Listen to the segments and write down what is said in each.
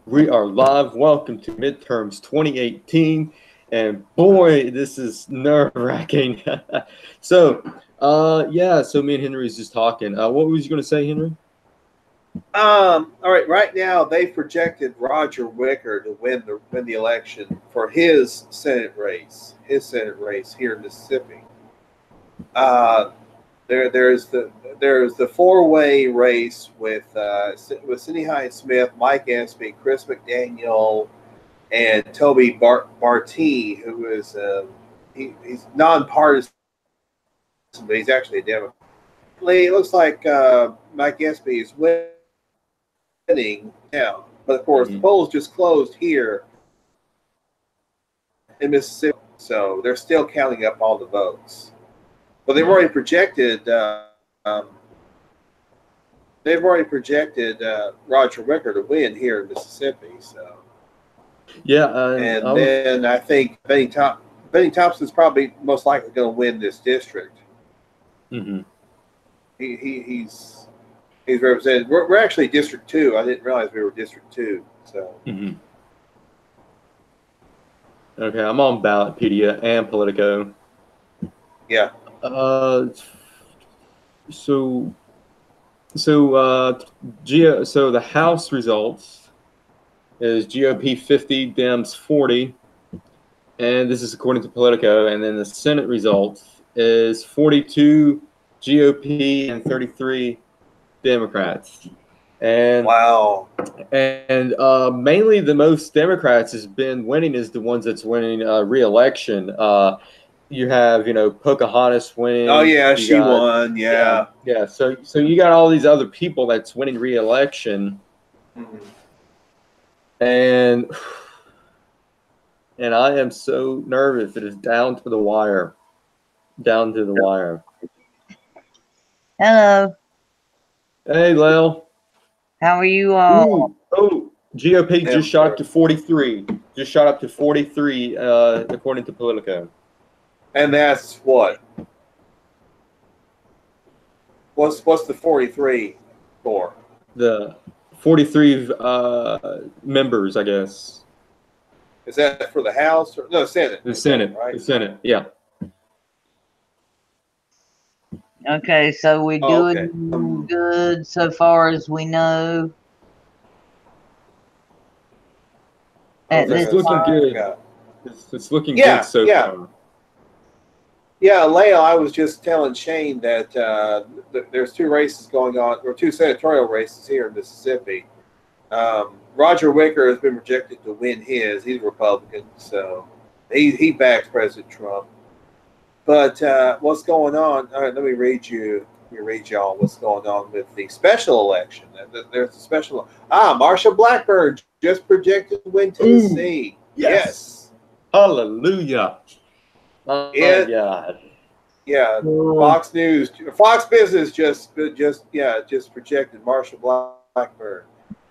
We are live. Welcome to Midterms 2018. And boy, this is nerve-wracking. So me and Henry was just talking. What was you going to say, Henry? All right. Right now, they've projected Roger Wicker to win the election for his Senate race here in Mississippi. There's the four-way race with Cindy Hines Smith, Mike Espy, Chris McDaniel, and Toby Bartee, who is he's nonpartisan, but he's actually a Democrat. It looks like Mike Espy is winning now, but of course the polls just closed here in Mississippi, so they're still counting up all the votes. But they've already projected Roger Wicker to win here in Mississippi. So then I think Benny Thompson's probably most likely going to win this district. Mm-hmm. He's represented. We're actually District 2. I didn't realize we were District 2. So. Mm-hmm. Okay, I'm on Ballotpedia and Politico. Yeah. So the House results is GOP 50, Dems 40, and this is according to Politico. And then the Senate results is 42 GOP and 33 Democrats. And wow. And mainly the most Democrats has been winning is the ones that's winning re-election. You have, Pocahontas winning. Oh yeah, she won. Yeah. So you got all these other people that's winning re-election, and I am so nervous. It is down to the wire. Down to the wire. Hello. Hey, Lel. How are you all? Oh, GOP just shot up to 43. Just shot up to 43, according to Politico. And that's what? What's the 43 for? The 43 members, I guess. Is that for the House or no Senate? The Senate, right? The Senate, yeah. Okay, so we're doing good so far as we know. It's looking good. It's looking good so far. Yeah, Leah, I was just telling Shane that there's two races going on, or two senatorial races here in Mississippi. Roger Wicker has been projected to win his. He's a Republican, so he backs President Trump. But what's going on? All right, let me read y'all what's going on with the special election. There's a special. Marsha Blackburn just projected to win Tennessee. Yes. Hallelujah. Oh my God. Yeah, Fox News, Fox Business just projected Marsha Blackburn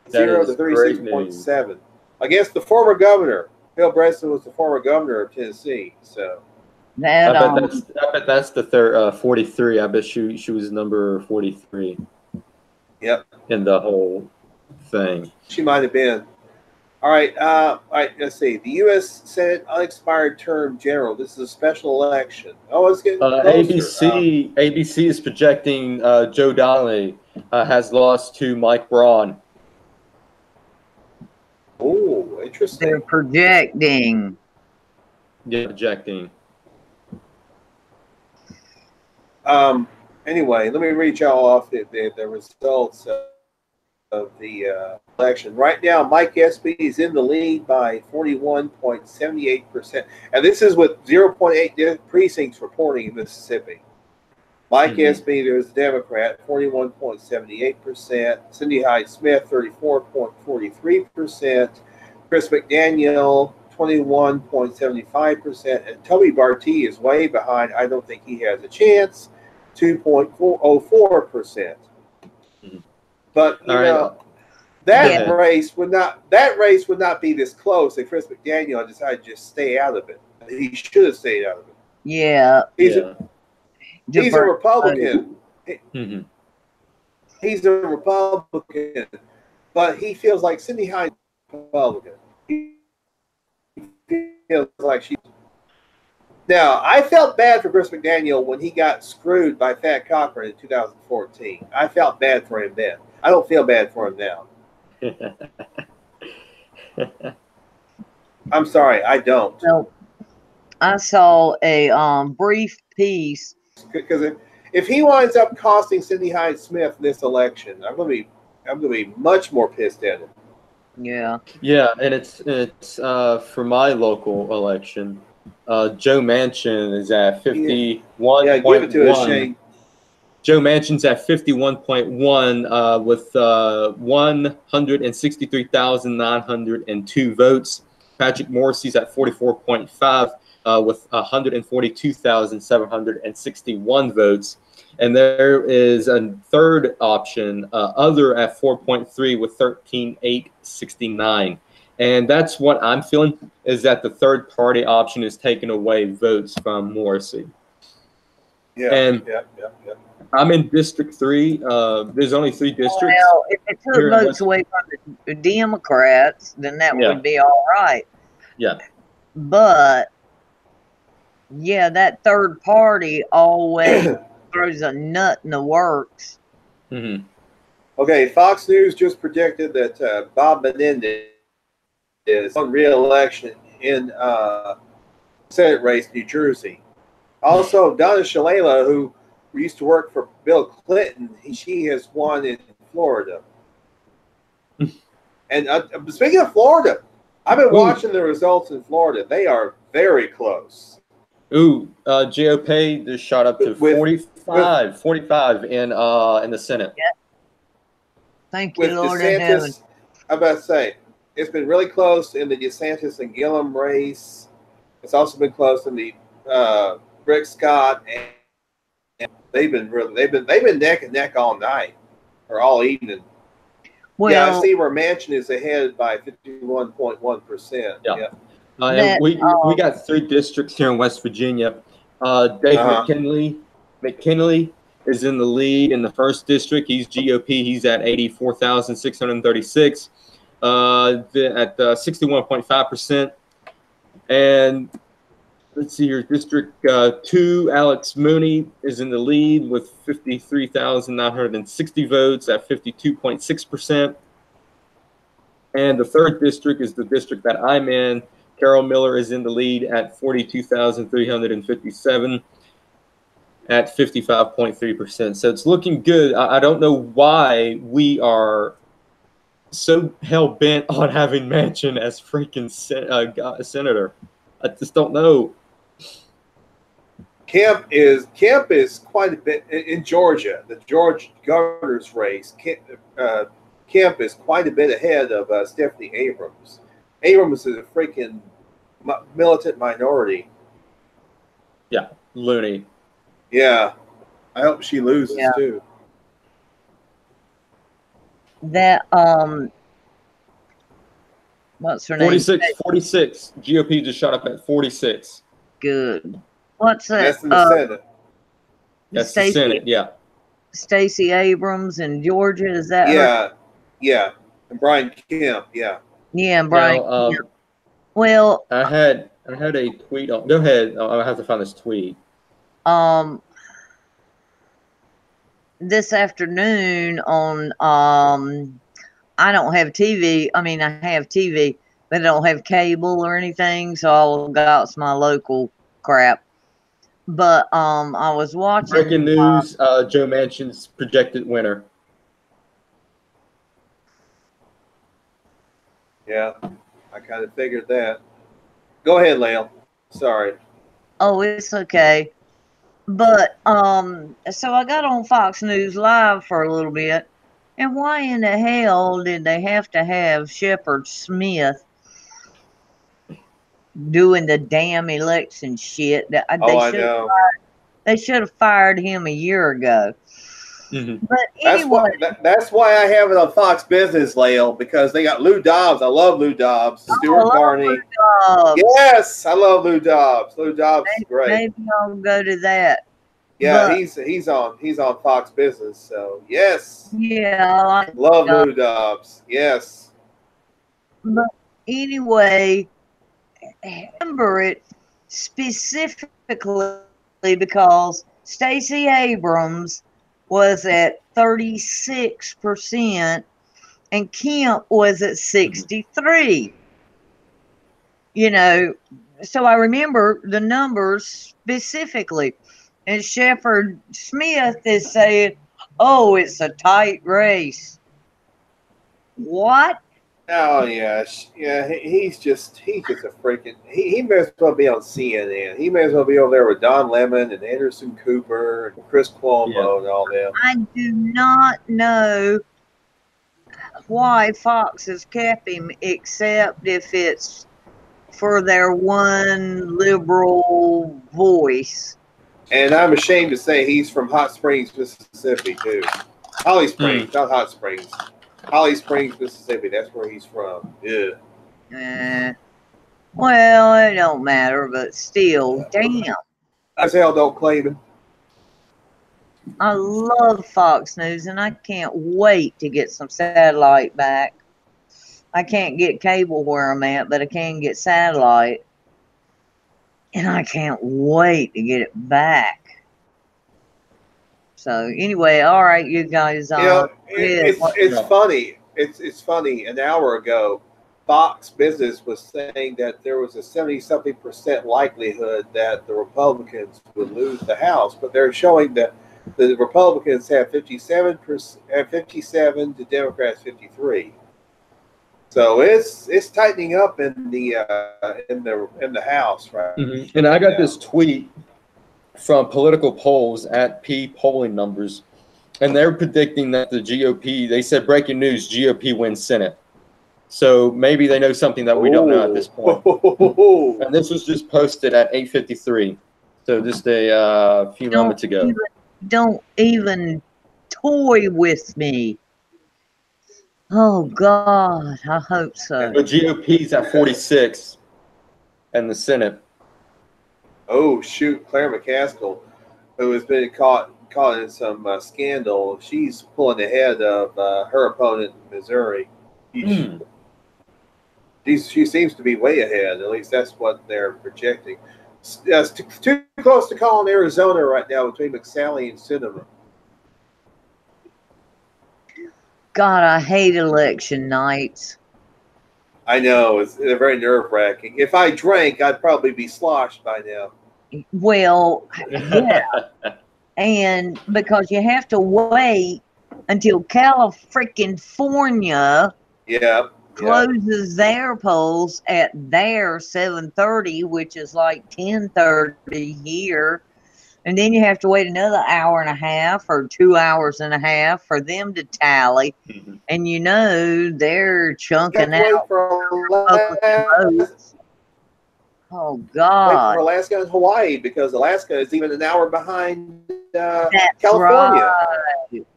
0 to 36.7 against the former governor. Bill Bresson was the former governor of Tennessee. So I bet that's the third 43. I bet she was number 43. Yep. In the whole thing. She might have been. All right, let's see. The U.S. Senate unexpired term general. This is a special election. Oh, it's getting closer. ABC is projecting Joe Donnelly has lost to Mike Braun. Oh, interesting. They're projecting. Yeah, projecting. Anyway, let me read y'all off the results of the election. Right now, Mike Espy is in the lead by 41.78%. And this is with 0.8 precincts reporting in Mississippi. Mike Espy, there's a Democrat, 41.78%. Cindy Hyde Smith, 34.43%. Chris McDaniel, 21.75%. And Toby Bartee is way behind. I don't think he has a chance, 2.04%. But that race would not be this close if Chris McDaniel decided to just stay out of it. He should have stayed out of it. Yeah. He's a Republican. He's a Republican, but he feels like Cindy Hines Republican. He feels like she. Now, I felt bad for Chris McDaniel when he got screwed by Thad Cochran in 2014. I felt bad for him then. I don't feel bad for him now. I'm sorry, I don't. Well, I saw a brief piece. Because if he winds up costing Cindy Hyde Smith this election, I'm gonna be much more pissed at him. Yeah. Yeah, and it's for my local election. Joe Manchin is at 51. Yeah, give it to us, Shane. Joe Manchin's at 51.1 with 163,902 votes. Patrick Morrissey's at 44.5 with 142,761 votes. And there is a third option, other at 4.3 with 13,869. And that's what I'm feeling, is that the third party option is taking away votes from Morrissey. Yeah, and yeah. I'm in District 3. There's only 3 districts. Well, if it took votes away from the Democrats, then that would be all right. Yeah. But, yeah, that third party always throws a nut in the works. Mm-hmm. Okay, Fox News just predicted that Bob Menendez is on re-election in Senate race, New Jersey. Also, Donna Shalala, who used to work for Bill Clinton, she has won in Florida. And speaking of Florida, I've been watching the results in Florida. They are very close. GOP just shot up to 45 in the Senate. Yeah. Thank you, With Lord in heaven. I'm about to say, it's been really close in the DeSantis and Gillum race. It's also been close in the Rick Scott, and they've been neck and neck all night or all evening. Well, yeah, I see where Manchin is ahead by 51.1%. Yeah. And we got 3 districts here in West Virginia. Dave McKinley is in the lead in the first district. He's GOP. He's at 84,636 at 61.5%. And let's see here, District 2, Alex Mooney is in the lead with 53,960 votes at 52.6%. And the third district is the district that I'm in. Carol Miller is in the lead at 42,357 at 55.3%. So it's looking good. I don't know why we are so hell-bent on having Manchin as freaking senator. I just don't know. Kemp is quite a bit in Georgia. The George governor's race. Kemp is quite a bit ahead of Stephanie Abrams. Abrams is a freaking militant minority. Yeah, loony. Yeah, I hope she loses too. That what's her name? 46. GOP just shot up at 46. Good. What's that? That's in the Senate. That's the Senate, yeah. Stacey Abrams in Georgia, is that her? Yeah. And Brian Kemp, yeah. Yeah, Brian Kemp. Well, I had a tweet on. Go ahead. I have to find this tweet. This afternoon on I don't have TV. I mean, I have TV, but I don't have cable or anything, so I got my local crap. But I was watching. Breaking news: Joe Manchin's projected winner. Yeah, I kind of figured that. Go ahead, Lael. Sorry. Oh, it's okay. But so I got on Fox News Live for a little bit, and why in the hell did they have to have Shepard Smith doing the damn election shit? I know. They should have fired him a year ago. Mm-hmm. But anyway, that's why I have it on Fox Business, Lael, because they got Lou Dobbs. I love Lou Dobbs. Stuart Barney. Lou Dobbs. Yes, I love Lou Dobbs. Lou Dobbs is great. Maybe I'll go to that. Yeah, but he's on Fox Business. So yes. Yeah, I love Lou Dobbs. Yes. But anyway, remember it specifically because Stacey Abrams was at 36% and Kemp was at 63. You know, so I remember the numbers specifically. And Shepard Smith is saying, oh, it's a tight race. What? Oh yeah. He's just a freaking. He may as well be on CNN. He may as well be over there with Don Lemon and Anderson Cooper and Chris Cuomo and all them. I do not know why Fox has kept him, except if it's for their one liberal voice. And I'm ashamed to say he's from Hot Springs, Mississippi, too. Holly Springs, not Hot Springs. Holly Springs, Mississippi. That's where he's from. Yeah. Well, it don't matter, but still, damn. As hell don't claim him. I love Fox News, and I can't wait to get some satellite back. I can't get cable where I'm at, but I can get satellite. And I can't wait to get it back. So anyway, all right, you guys. It's funny. It's funny. An hour ago, Fox Business was saying that there was a 70-something% likelihood that the Republicans would lose the House, but they're showing that the Republicans have 57%, the Democrats 53. So it's tightening up in the House, right? Mm-hmm. And I got this tweet from Political Polls at P Polling Numbers, and they're predicting that the GOP. They said breaking news: GOP wins Senate. So maybe they know something that we don't know at this point. And this was just posted at 8:53, so just a few moments ago. Don't even toy with me. Oh God, I hope so. The GOP's at 46, and the Senate. Oh shoot, Claire McCaskill, who has been caught in some scandal, she's pulling ahead of her opponent in Missouri. She seems to be way ahead. At least that's what they're projecting. It's too close to call in Arizona right now between McSally and Sinema. God, I hate election nights. I know. They're very nerve-wracking. If I drank, I'd probably be sloshed by now. Well, yeah. And because you have to wait until California closes their polls at their 7:30, which is like 10:30 here. And then you have to wait another hour and a half or 2 hours and a half for them to tally. Mm-hmm. And you know they're chunking out votes. Oh God! For Alaska and Hawaii, because Alaska is even an hour behind That's California. Right.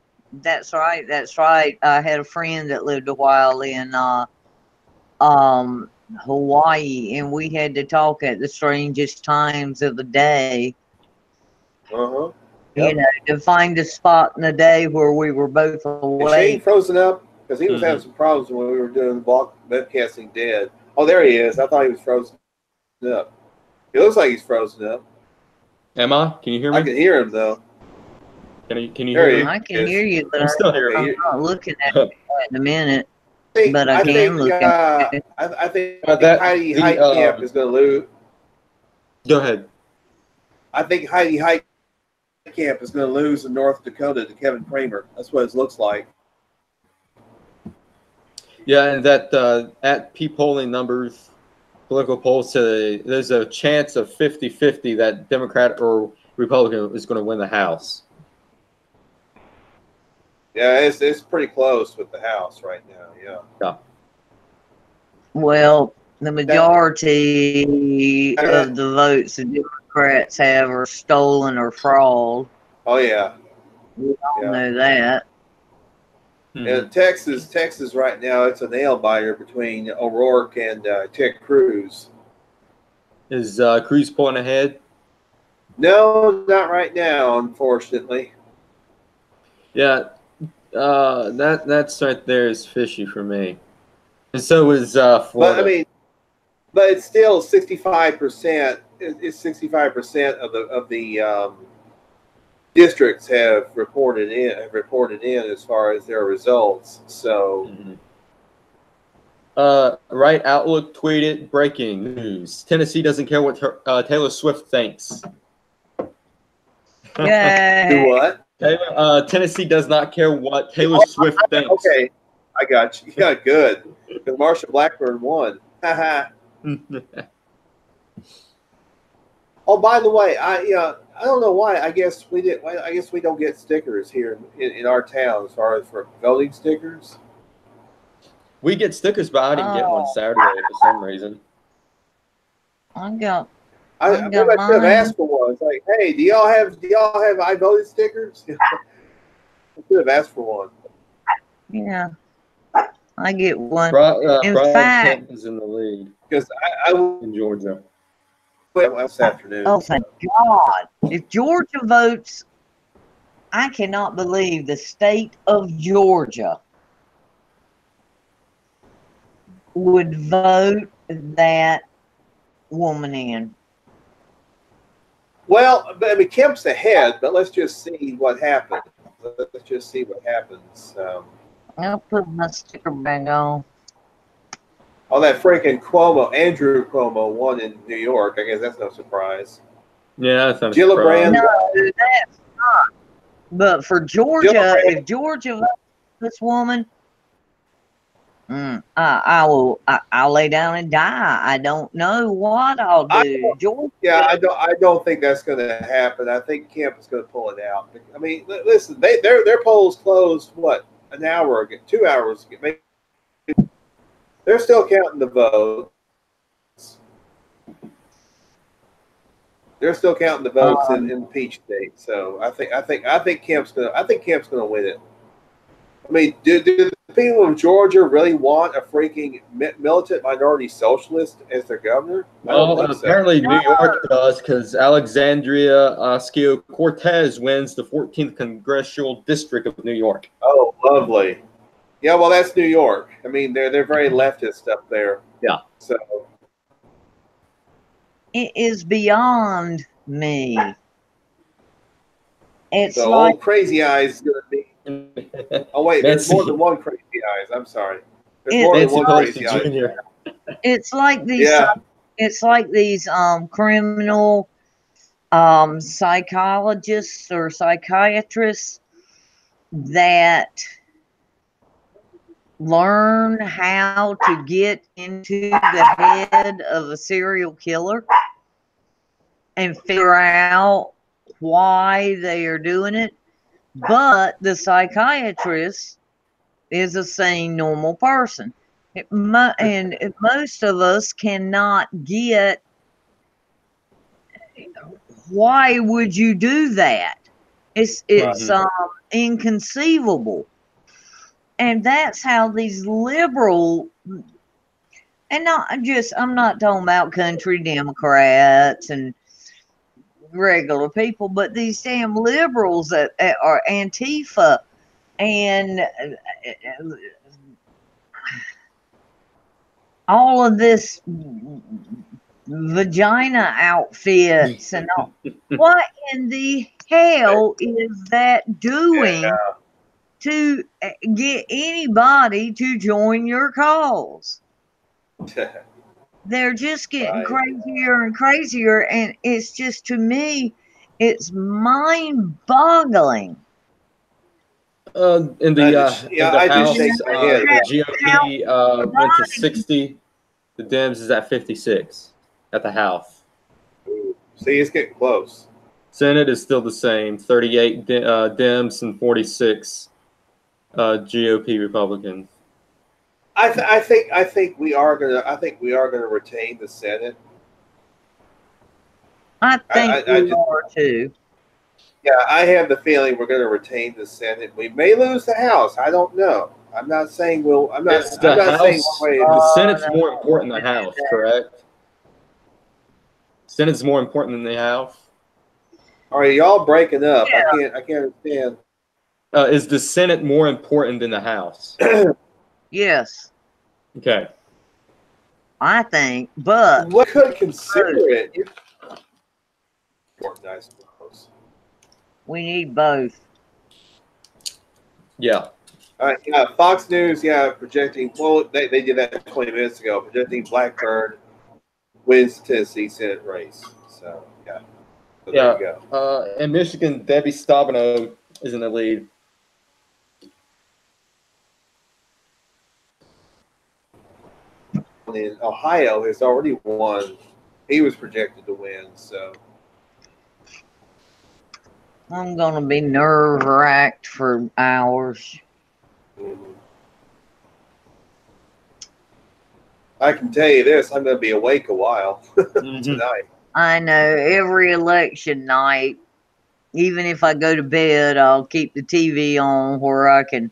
That's right. That's right. I had a friend that lived a while in Hawaii, and we had to talk at the strangest times of the day. Yep. You know, to find a spot in the day where we were both awake. Shane frozen up because he was having some problems when we were doing the webcasting dead. Oh, there he is. I thought he was frozen up. He looks like he's frozen up. Am I? Can you hear me? I can hear him though. Can you hear me? I can hear you, but I'm not looking at it in a minute. But I can look at it. I think Heidi Heitkamp is going to lose. Go ahead. I think Heidi Heitkamp is going to lose in North Dakota to Kevin Cramer. That's what it looks like. Yeah, and that at P polling numbers, political polls say there's a chance of 50-50 that Democrat or Republican is going to win the House. Yeah, it's pretty close with the House right now. Yeah. Well, the majority of the votes the Democrats have are stolen or fraud. Oh yeah, we all know that. And Texas right now, it's a nail biter between O'Rourke and Ted Cruz. Is Cruz pulling ahead? No, not right now, unfortunately. Yeah, that's right there is fishy for me. And so is But Florida. I mean, but it's still 65%. It's 65% of the districts have reported in as far as their results. So. Right Outlook tweeted breaking news: Tennessee doesn't care what Taylor Swift thinks. Yay. Do what? Tennessee does not care what Taylor Swift thinks. Okay, I got you. Yeah, good. Because Marsha Blackburn won. Haha. Oh, by the way, I don't know why. I guess we did. I guess we don't get stickers here in our town as far as for voting stickers. We get stickers, but I didn't get one Saturday for some reason. I got I maybe I should have asked for one. It's like, hey, do y'all have I voted stickers? I should have asked for one. Yeah, I get one. In Brian fact, Kemp is in the lead Because I in Georgia. this afternoon. Oh, thank God! If Georgia votes, I cannot believe the state of Georgia would vote that woman in. Well, I mean, Kemp's ahead, but let's just see what happens. Let's just see what happens. I'll put my sticker back on. Oh, that freaking Cuomo, Andrew Cuomo won in New York. I guess that's no surprise. Yeah, that's not Gillibrand. No, that's not. But for Georgia, if Georgia votes this woman, I'll lay down and die. I don't know what I'll do. Georgia. Yeah, I don't think that's going to happen. I think Kemp is going to pull it out. I mean, listen, their polls closed what, an hour ago, 2 hours ago. Maybe. They're still counting the votes. They're still counting the votes in Peach State. So I think Kemp's gonna win it. I mean, do the people of Georgia really want a freaking militant minority socialist as their governor? Well, apparently New York does, because Alexandria Ocasio-Cortez wins the 14th congressional district of New York. Oh, lovely. Yeah, well, that's New York. I mean, they're very leftist up there. Yeah. So it is beyond me. It's so like old Crazy Eyes is gonna be. Oh wait, there's more than one Crazy Eyes. I'm sorry. There's more than one Crazy Eyes. It's like these. Yeah. It's like these criminal psychologists or psychiatrists that learn how to get into the head of a serial killer and figure out why they are doing it. But the psychiatrist is a sane, normal person. And most of us cannot get, why would you do that? It's inconceivable. And that's how these liberal, and I'm not talking about country Democrats and regular people, but these damn liberals that are Antifa and all of this vagina outfits and all. What in the hell is that doing to get anybody to join your cause? They're just getting crazier and crazier, and it's just, to me, it's mind-boggling. In the House, the GOP went to 60. The Dems is at 56 at the House. See, it's getting close. Senate is still the same: 38 Dems and 46 GOP Republicans. I think we are gonna retain the Senate. I think we are too. Yeah, I have the feeling we're going to retain the Senate. We may lose the House. I don't know. I'm not saying we'll. I'm not saying the Senate's more important than the House, correct? Senate's more important than the House. All right, y'all breaking up. Yeah. I can't understand. Is the Senate more important than the House? Yes. Okay. I think, but What could consider it? I suppose. we need both. Yeah. Fox News, projecting. Well, they did that 20 minutes ago, projecting Blackbird wins the Tennessee Senate race. So, yeah. So Yeah. there you go. In Michigan, Debbie Stabenow is in the lead. In Ohio has already won. He was projected to win. So I'm gonna be nerve wracked for hours. I can tell you this: I'm going to be awake a while tonight. I know every election night, even if I go to bed, I'll keep the TV on where I can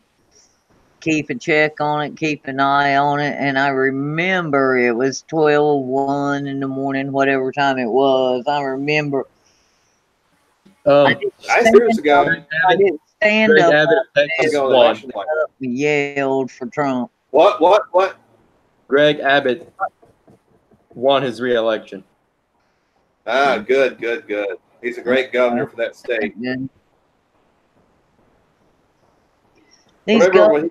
keep a check on it, keep an eye on it. And I remember it was 12:01 in the morning, whatever time it was. I remember. I seriously got I didn't stand Greg up. Abbott of Texas won. Yelled for Trump. What? Greg Abbott won his re-election. Good. He's a great governor for that state. Remember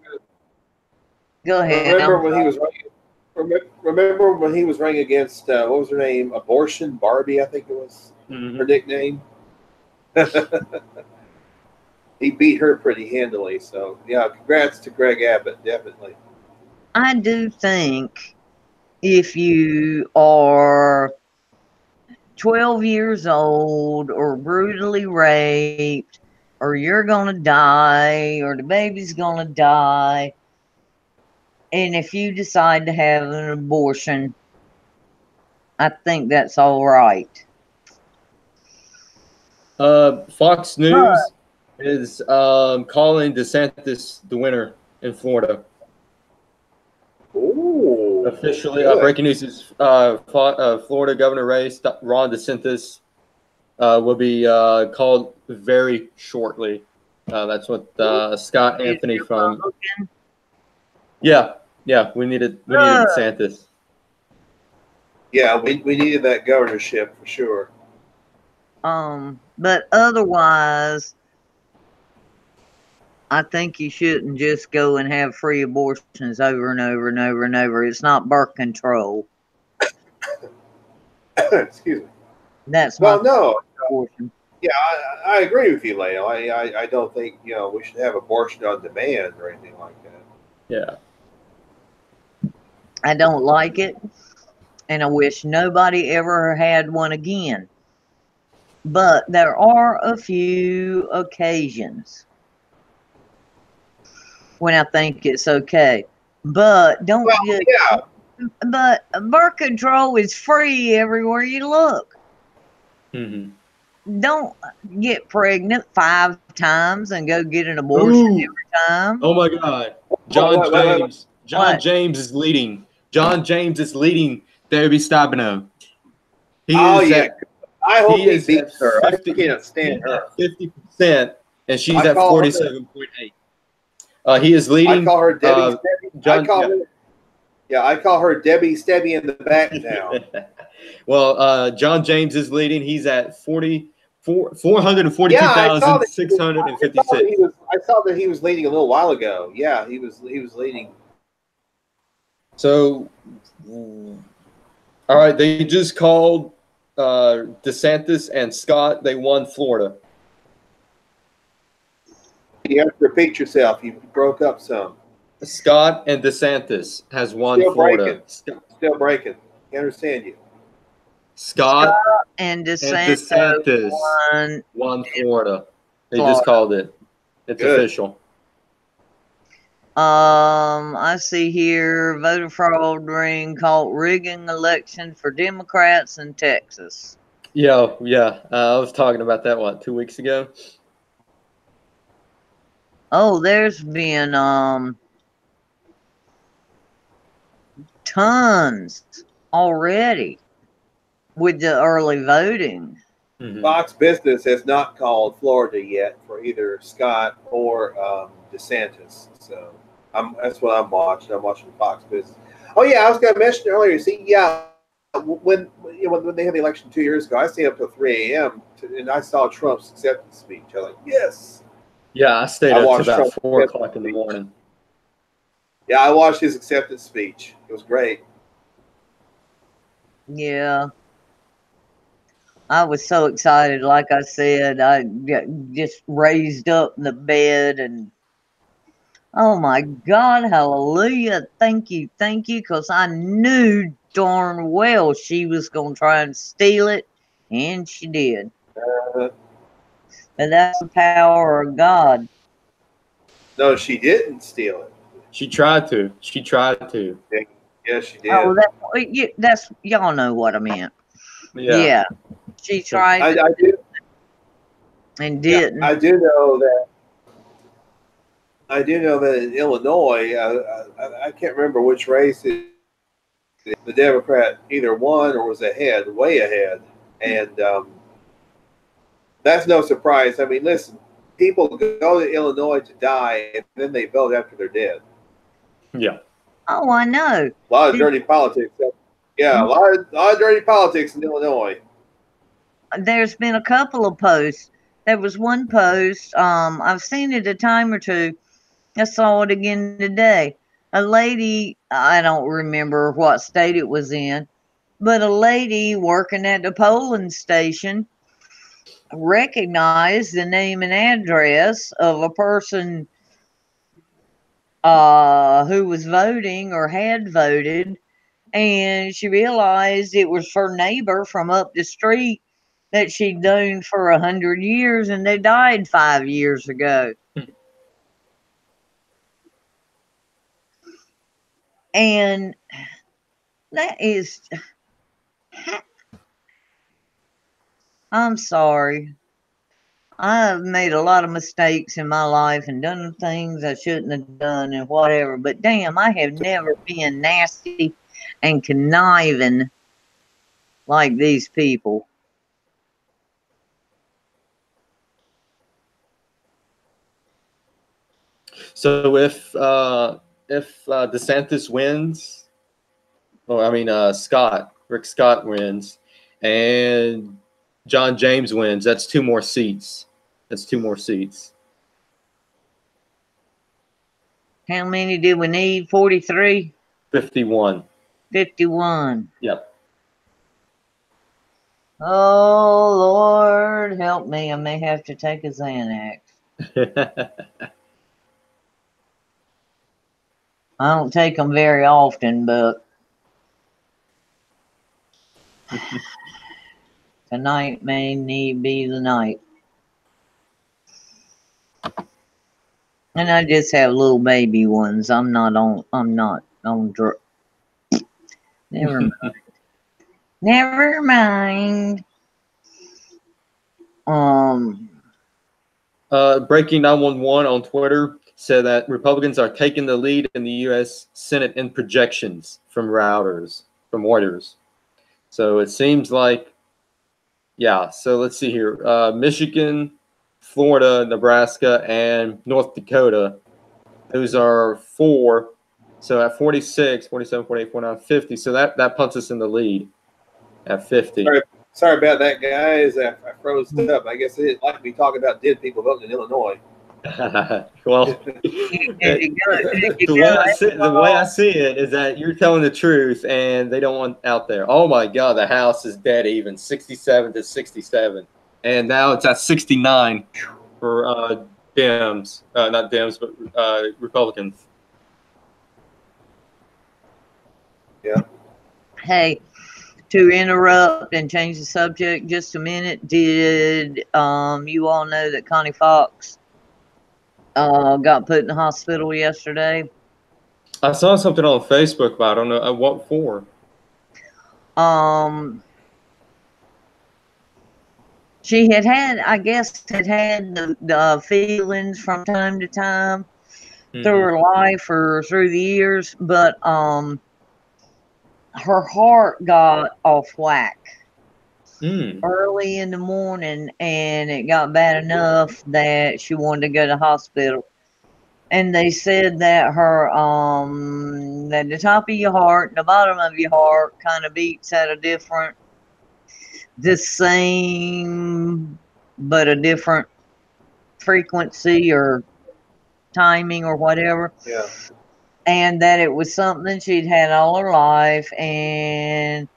when he was running against what was her name? Abortion Barbie, I think it was her nickname. He beat her pretty handily. So yeah, congrats to Greg Abbott, definitely. I do think if you are 12 years old or brutally raped, or you're going to die, or the baby's going to die, and if you decide to have an abortion, I think that's all right. Fox News is calling DeSantis the winner in Florida. Ooh, officially, breaking news is Florida governor race, Ron DeSantis will be called very shortly. That's what Scott Anthony from. Yeah, we needed DeSantis. Yeah, we needed that governorship for sure. But otherwise, I think you shouldn't just go and have free abortions over and over and over and over. It's not birth control. Excuse me. That's no. abortion. Yeah, I agree with you, Leo. I don't think we should have abortion on demand or anything like that. Yeah. I don't like it, and I wish nobody ever had one again. But there are a few occasions when I think it's okay. But don't but birth control is free everywhere you look. Don't get pregnant 5 times and go get an abortion every time. Oh my God. John James is leading. John James is leading Debbie Stabenow. I hope he beats her. I can't stand her. 50%, and she's at 47.8. He is leading. I call her Debbie. I call her Debbie Stebby in the back now. Well, John James is leading. He's at 442,656. I saw that he was leading a little while ago. Yeah, he was leading. So, all right, they just called DeSantis and Scott. They won Florida. You have to repeat yourself. You broke up some. Scott and DeSantis has won Florida. Still breaking. I understand you. Scott and DeSantis won Florida. They just called it. It's official. I see here voter fraud ring caught rigging election for Democrats in Texas. Yeah. I was talking about that 2 weeks ago. Oh, there's been tons already with the early voting. Fox Business has not called Florida yet for either Scott or DeSantis. So that's what I'm watching. I'm watching Fox Business. Oh yeah, I was going to mention earlier. See, yeah, when when they had the election 2 years ago, I stayed up till 3 a.m. and I saw Trump's acceptance speech. I was like, yes. Yeah, I stayed I up to watched about Trump's 4 o'clock in the speech. morning. Yeah, I watched his acceptance speech. It was great. Yeah. I was so excited. Like I said, I just raised up in the bed and, oh my God, hallelujah. Thank you. Thank you. Because I knew darn well she was going to try and steal it. And she did. Uh, And that's the power of God. no, she didn't steal it. She tried to. She tried to. Yes, she Oh, did. that's y'all know what I meant. Yeah. Yeah. She tried I do. and Yeah, didn't. I do know that. I do know that in Illinois, I can't remember which race the Democrat either won or was ahead, way ahead, and that's no surprise. I mean, listen, people go to Illinois to die, and then they vote after they're dead. Yeah. Oh, I know. A lot of dirty politics. Yeah, a lot of dirty politics in Illinois. There's been a couple of posts. There was one post, I've seen it a time or two. I saw it again today. A lady, I don't remember what state it was in, but a lady working at the polling station recognized the name and address of a person who was voting or had voted, and she realized it was her neighbor from up the street that she'd known for 100 years, and they died 5 years ago. And that is, I'm sorry. I've made a lot of mistakes in my life and done things I shouldn't have done and whatever, but damn, I have never been nasty and conniving like these people. So if DeSantis wins, or I mean Rick Scott wins, and John James wins, that's 2 more seats. That's 2 more seats. How many did we need? 43? 51. 51. Yep. Oh, Lord, help me. I may have to take a Xanax. I don't take them very often, but tonight may need be the night. And I just have little baby ones. I'm not on drug. Never mind. Never mind. Breaking 911 on Twitter said that Republicans are taking the lead in the U.S. Senate in projections from Reuters. So it seems like, yeah. So let's see here: Michigan, Florida, Nebraska, and North Dakota. Those are 4. So at 46, 47, 48, 49, 50. So that puts us in the lead at 50. Sorry about that, guys. I froze up. I guess they didn't like me talking about dead people voting in Illinois. Well, there you go. the way I see it is that you're telling the truth, and they don't want out there. Oh my God, the House is dead even, 67 to 67, and now it's at 69 for Dems, not Dems, but Republicans. Yeah. Hey, to interrupt and change the subject just a minute, did you all know that Connie Fox got put in the hospital yesterday? I saw something on Facebook, but I don't know what for. She I guess, the feelings from time to time through her life or through the years, but her heart got off whack early in the morning, and it got bad enough that she wanted to go to the hospital. And they said that her that the top of your heart and the bottom of your heart kind of beats at a different, the same but a different frequency or timing or whatever. Yeah. And that it was something she'd had all her life, and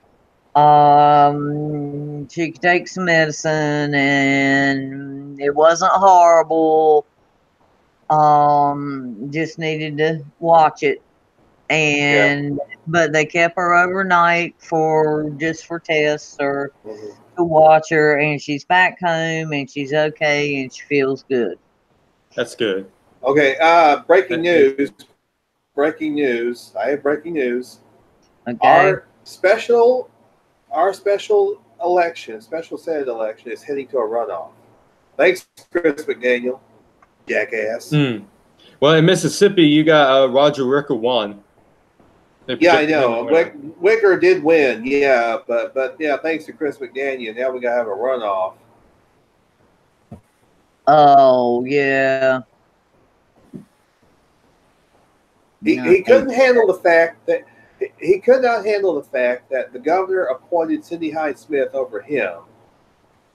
she could take some medicine and it wasn't horrible. Just needed to watch it. And but they kept her overnight for just for tests or to watch her, and she's back home and she's okay and she feels good. That's good. Okay. Breaking news. Breaking news. I have breaking news. Okay. Our special election, special Senate election, is heading to a runoff. Thanks, Chris McDaniel, jackass. Well, in Mississippi, you got Roger Wicker won. Yeah, I know. Wicker did win. Yeah, but yeah, thanks to Chris McDaniel, now we gotta have a runoff. Oh yeah. He couldn't handle the fact that he could not handle the fact that the governor appointed Cindy Hyde Smith over him.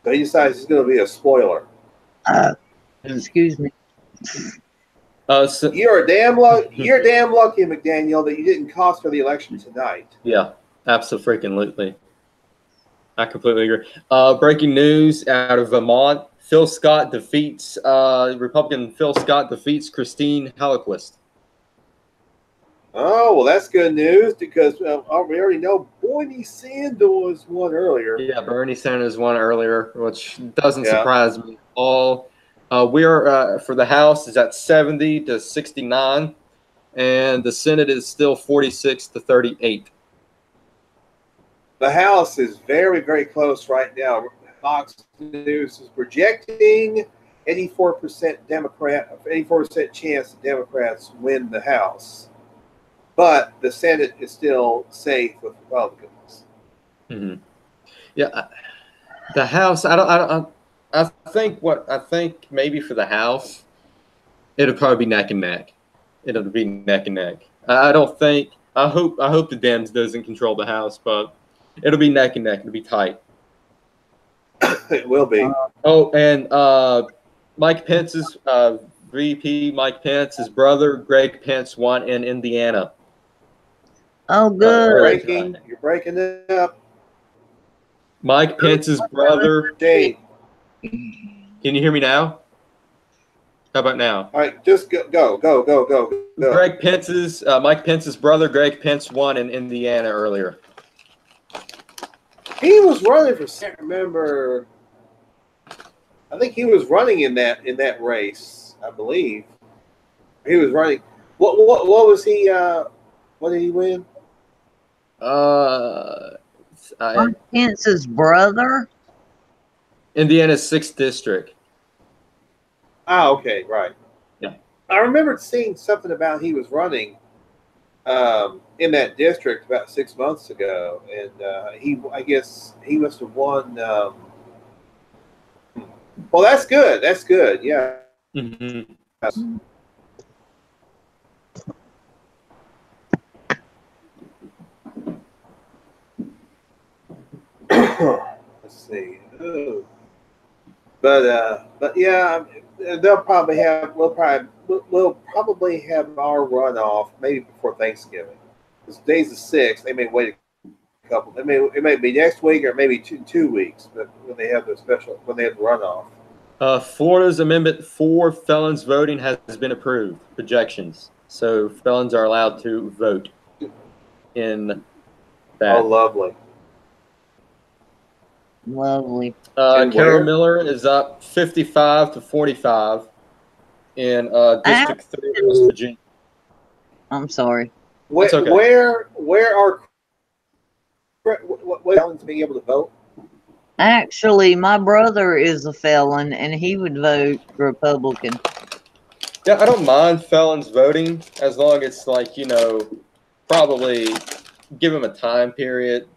So he decides he's going to be a spoiler. Excuse me. So, you're damn lucky, McDaniel, that you didn't cost her the election tonight. Yeah, absolutely. I completely agree. Breaking news out of Vermont: Republican Phil Scott defeats Christine Hallquist. Oh, well, that's good news because we already know Bernie Sanders won earlier. Yeah, Bernie Sanders won earlier, which doesn't surprise me at all. We are for the House is at 70 to 69, and the Senate is still 46 to 38. The House is very, very close right now. Fox News is projecting 84% Democrat, 84% chance the Democrats win the House. But the Senate is still safe with Republicans. Mm-hmm. Yeah, the House. I think maybe for the House, it'll probably be neck and neck. It'll be neck and neck. I don't think. I hope the Dems doesn't control the House, but it'll be neck and neck. It'll be tight. It will be. And Mike Pence's VP, Mike Pence, his brother Greg Pence won in Indiana. Oh, good. You're breaking it up. Mike Pence's brother. Jane. Can you hear me now? How about now? All right, just go. Mike Pence's brother, Greg Pence, won in Indiana earlier. He was running for Senate. Remember, I think he was running in that race. I believe he was running. What was he? What did he win? Pence's brother. Indiana's 6th district. Oh, okay, right. Yeah. I remembered seeing something about he was running in that district about 6 months ago, and I guess he must have won. Well, that's good. That's good. Yeah. Mm-hmm. Let's see. Ooh. But yeah, we'll probably have our runoff maybe before Thanksgiving. Because today's the 6th. They may wait a couple. It may be next week or maybe two weeks. But when they have the runoff. Florida's Amendment 4, felons voting has been approved. Projections. So felons are allowed to vote in that. Oh, lovely. Lovely. Carol Miller is up 55 to 45 in District 3 of West Virginia. I'm sorry. Where are felons being able to vote? Actually, my brother is a felon, and he would vote Republican. Yeah, I don't mind felons voting as long as it's probably give them a time period,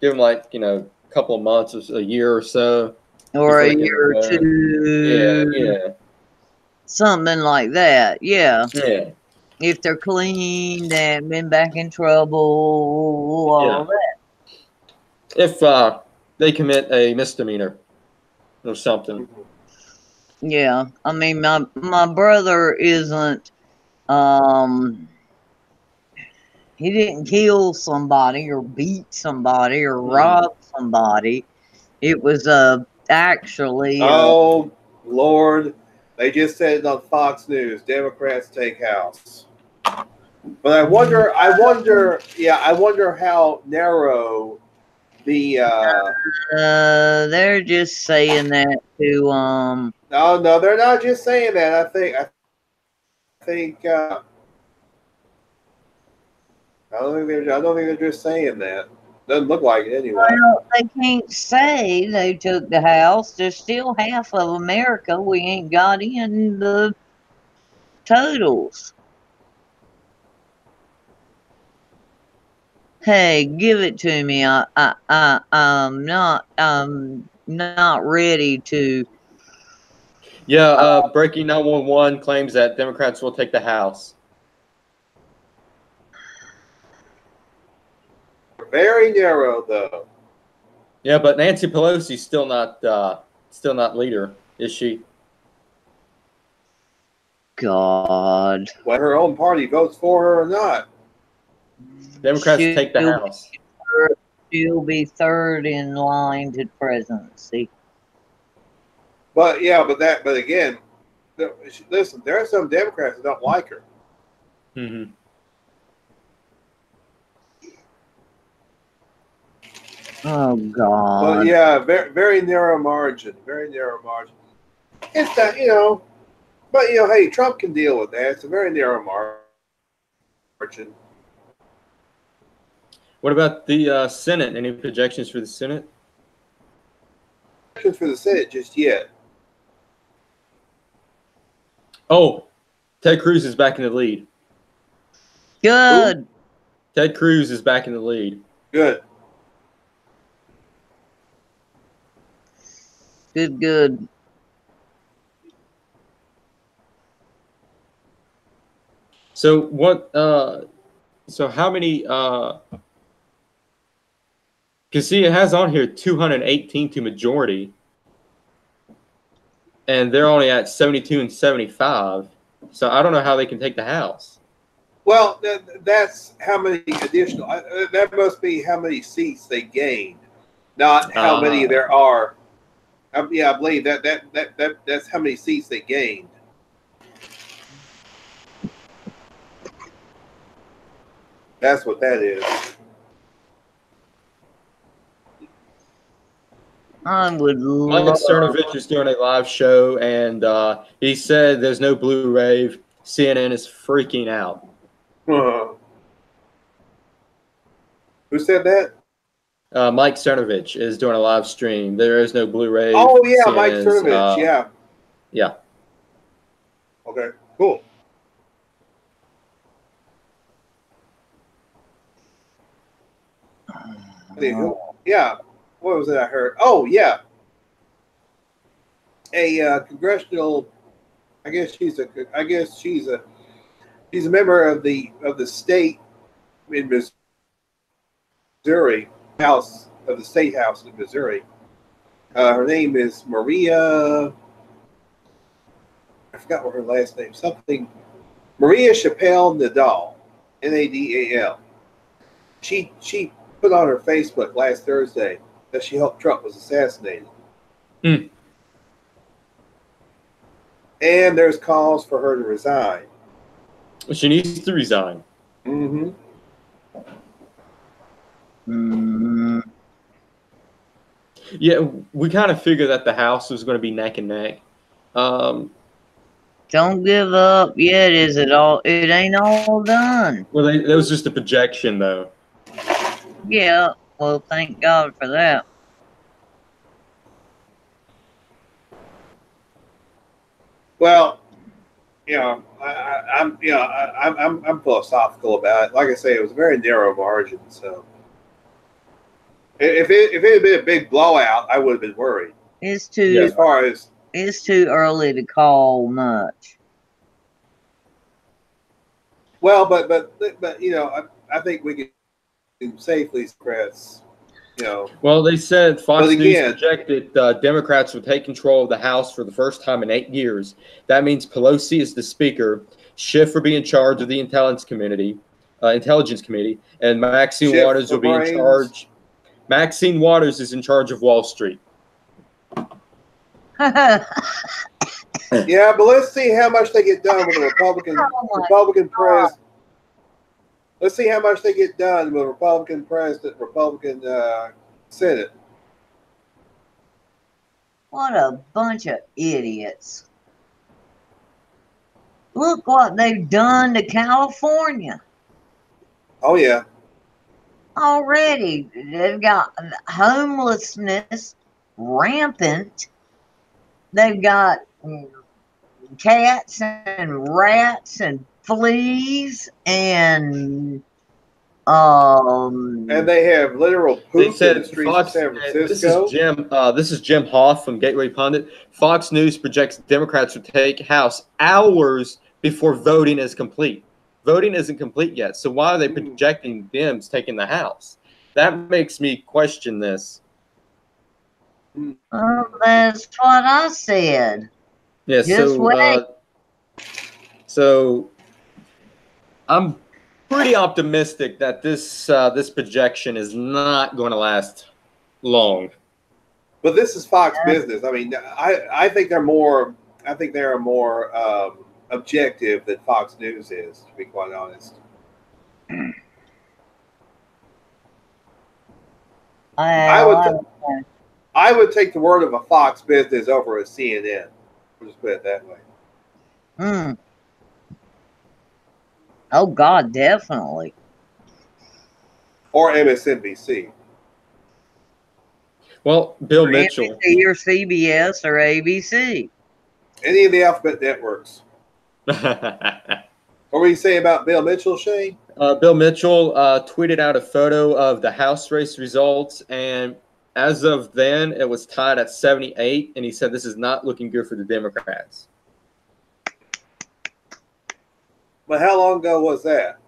give them couple of months, a year or so, or a year or two. Yeah. something like that. Yeah. Yeah. If they're clean and been back in trouble, all that. If they commit a misdemeanor or something. Yeah. I mean, my brother isn't. He didn't kill somebody or beat somebody or rob somebody. It was actually. Oh Lord, they just said it on Fox News. Democrats take House. But I wonder how narrow the. They're just saying that to. No, they're not just saying that. I think. I don't think they're just saying that. Doesn't look like it anyway. Well, they can't say they took the House. There's still half of America we ain't got in the totals. Hey, give it to me. I'm not ready to. Yeah, Breaking 911 claims that Democrats will take the House. Very narrow, though. Yeah, but Nancy Pelosi's still not leader, is she? God. Whether her own party votes for her or not. Democrats take the House. She'll be third in line to presidency. But again, listen, there are some Democrats that don't like her. Mm-hmm. Oh God. But yeah, very, very narrow margin. Very narrow margin. It's that, but hey, Trump can deal with that. It's a very narrow margin. What about the Senate? Any projections for the Senate? Projections for the Senate just yet. Oh, Ted Cruz is back in the lead. Good. Ooh. Ted Cruz is back in the lead. Good. Good. So what? So how many? Because see, it has on here 218 to majority, and they're only at 72 and 75. So I don't know how they can take the House. Well, that's how many additional. That must be how many seats they gained, not how many there are. Yeah, I believe that's how many seats they gained. That's what that is. I would Mike Cernovich is doing a live show, and he said there's no blue rave. CNN is freaking out. Who said that? Mike Cernovich is doing a live stream. There is no blue rave. Oh yeah, CNN Mike Cernovich. Yeah. Yeah. Okay. Cool. Yeah. What was it I heard? Oh yeah. A congressional. She's a member of the state in Missouri, House of the State House in Missouri. Her name is Maria. I forgot what her last name. Something. Maria Chappelle Nadal, Nadal. She put on her Facebook last Thursday that she hoped Trump was assassinated. Mm. And there's calls for her to resign. She needs to resign. Mm-hmm. Yeah, we kind of figured that the House was going to be neck and neck. Don't give up yet, is it all? It ain't all done. Well, that was just a projection, though. Yeah, well, thank God for that. Well, I'm philosophical about it. Like I say, it was a very narrow margin. So, if it had been a big blowout, I would have been worried. It's too. As far as It's too early to call much. Well, but you know, I think we can safely express, you know. Well, they said Fox But News again, projected Democrats would take control of the House for the first time in 8 years. That means Pelosi is the Speaker, Schiff will be in charge of the Intelligence Committee, and Maxine Schiff Waters for will be in brains. charge. Maxine Waters is in charge of Wall Street. Yeah, but let's see how much they get done with the Republican president. Let's see how much they get done with Republican president, Republican Senate. What a bunch of idiots. Look what they've done to California. Oh, yeah. Already, they've got homelessness rampant. They've got cats and rats and fleas and they have literal poop in the streets of San Francisco. This is Jim Hoff from Gateway Pundit. Fox News projects Democrats would take House hours before voting is complete. Voting isn't complete yet, so why are they projecting Dems taking the House? That makes me question this. Oh, that's what I said. Yeah, Just wait. So I'm pretty optimistic that this projection is not going to last long. But this is Fox business. I mean, I think they're more. I think they are more objective than Fox News is, to be quite honest. I would take the word of a Fox business over a CNN. We'll just put it that way. Oh God, definitely. Or MSNBC. Well, Bill or Mitchell. NBC or CBS or ABC. Any of the alphabet networks. What were you saying about Bill Mitchell, Shane? Bill Mitchell tweeted out a photo of the House race results, and as of then, it was tied at 78, and he said this is not looking good for the Democrats. But how long ago was that?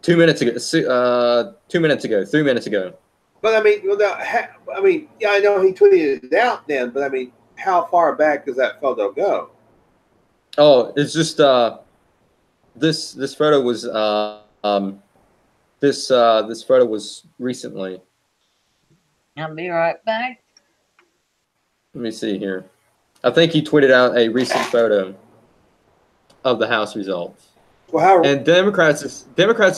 2 minutes ago. 2 minutes ago. 3 minutes ago. But I mean, yeah, I know he tweeted it out then, but I mean, how far back does that photo go? Oh, it's just this photo was this photo was recently. I'll be right back. Let me see here. I think he tweeted out a recent photo of the House results. Well, and Democrats is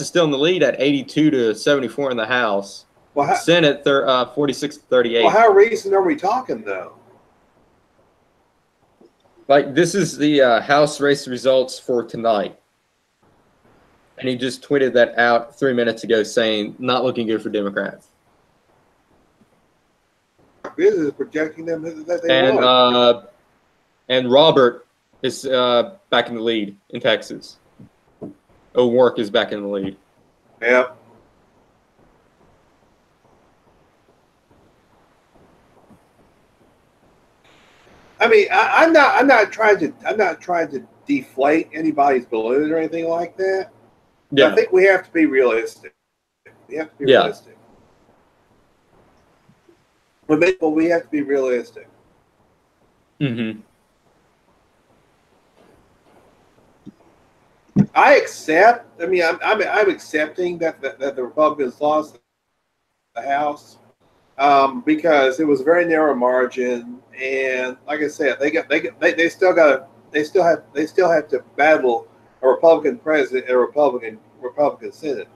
still in the lead at 82 to 74 in the House. Well, Senate 46 to 38. Well, how recent are we talking though? Like, this is the House race results for tonight. And he just tweeted that out 3 minutes ago saying, not looking good for Democrats. This is projecting them that they won. And Robert is back in the lead in Texas. O'Rourke is back in the lead. Yep. I mean, I'm not trying to deflate anybody's balloon or anything like that. Yeah. I think we have to be realistic. We have to be realistic. But we have to be realistic. Mm-hmm. I accept. I mean, I'm accepting that the Republicans lost the House because it was a very narrow margin, and like I said, they still have to battle a Republican president and a Republican Senate.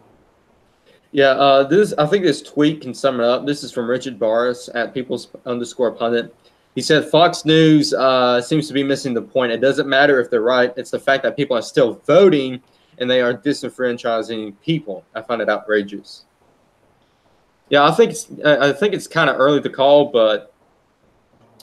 Yeah, I think this tweet can sum it up. This is from Richard Barris at Peoples_Pundit. He said, Fox News seems to be missing the point. It doesn't matter if they're right. It's the fact that people are still voting and they are disenfranchising people. I find it outrageous. Yeah, I think it's kind of early to call, but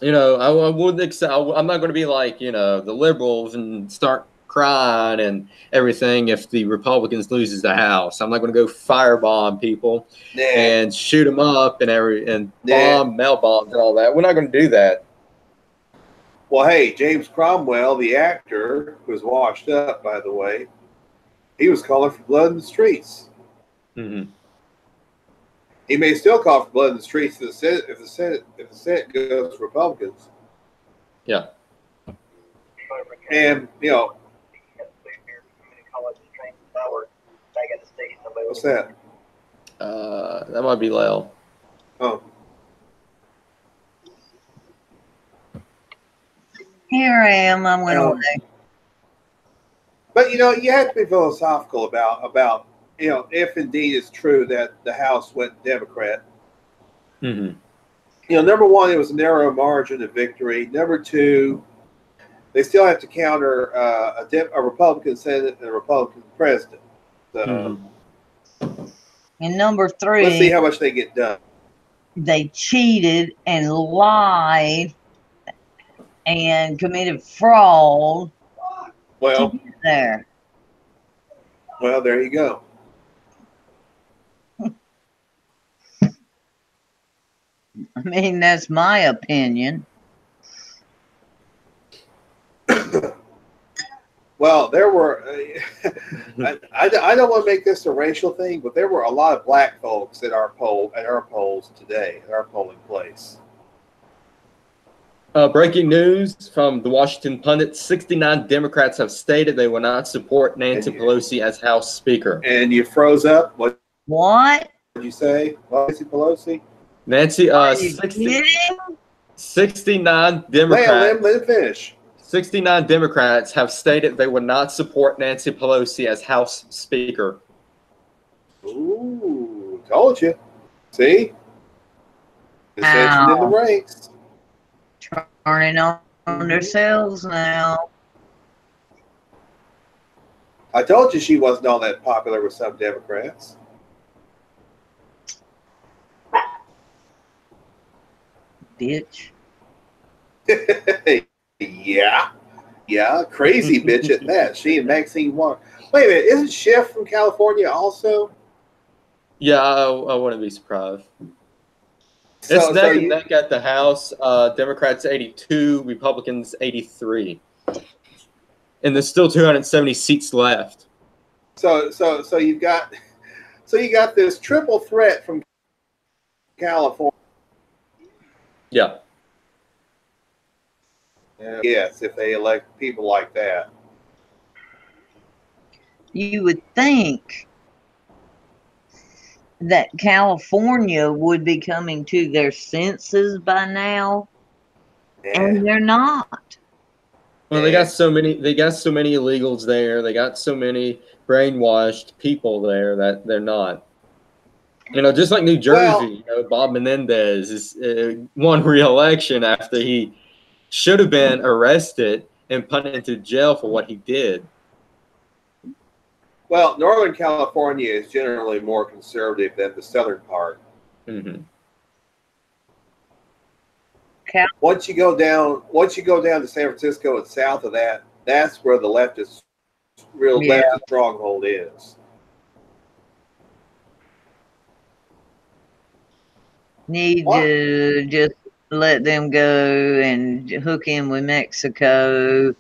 you know, I wouldn't accept. I'm not going to be like, you know, the liberals and start crying and everything if the Republicans loses the House. I'm not going to go firebomb people and shoot them up and bomb mail bombs and all that. We're not going to do that. Well, hey, James Cromwell, the actor, who was washed up, by the way, he was calling for blood in the streets. Mm-hmm. He may still call for blood in the streets if the Senate goes Republicans. Yeah. And what's that? That might be Lyle. Oh, Here I am. I went away. but you have to be philosophical about if indeed it's true that the House went Democrat. Mm-hmm. Number one, it was a narrow margin of victory. Number two, they still have to counter a Republican Senate and a Republican president. So And number three, let's see how much they get done. They cheated and lied and committed fraud Well, to get there. Well, there you go. I mean, that's my opinion. Well, there were. I don't want to make this a racial thing, but there were a lot of black folks at our polls today, at our polling place. Breaking news from the Washington Pundit: 69 Democrats have stated they will not support Nancy Pelosi as House Speaker. And you froze up. What? What did you say, Nancy Pelosi? Nancy, 69 Democrats. Let him finish. 69 Democrats have stated they would not support Nancy Pelosi as House Speaker. Ooh, told you. See? Dissension in the ranks. Turning on themselves now. I told you she wasn't all that popular with some Democrats. Bitch. Yeah, crazy bitch at that. She and Maxine Walker. Wait a minute, isn't Schiff from California also? Yeah, I wouldn't be surprised. It's neck and neck at the House. Democrats 82, Republicans 83, and there's still 270 seats left. So you got this triple threat from California. Yeah. Yes, if they elect people like that. You would think that California would be coming to their senses by now, and they're not. Well, they got so many illegals there. They got so many brainwashed people there that they're not. Just like New Jersey, Bob Menendez won re-election after he should have been arrested and put into jail for what he did. Well, Northern California is generally more conservative than the southern part. Mm-hmm. Once you go down to San Francisco and south of that, that's where the leftist stronghold is. Need to just let them go and hook in with Mexico.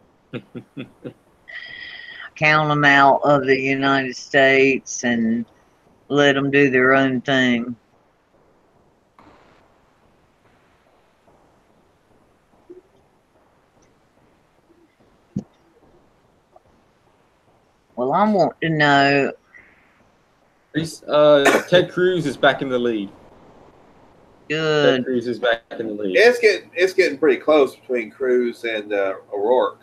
Count them out of the United States and let them do their own thing. Well, I want to know. Ted Cruz is back in the lead. Good. Ted Cruz is back in the lead. It's getting pretty close between Cruz and O'Rourke.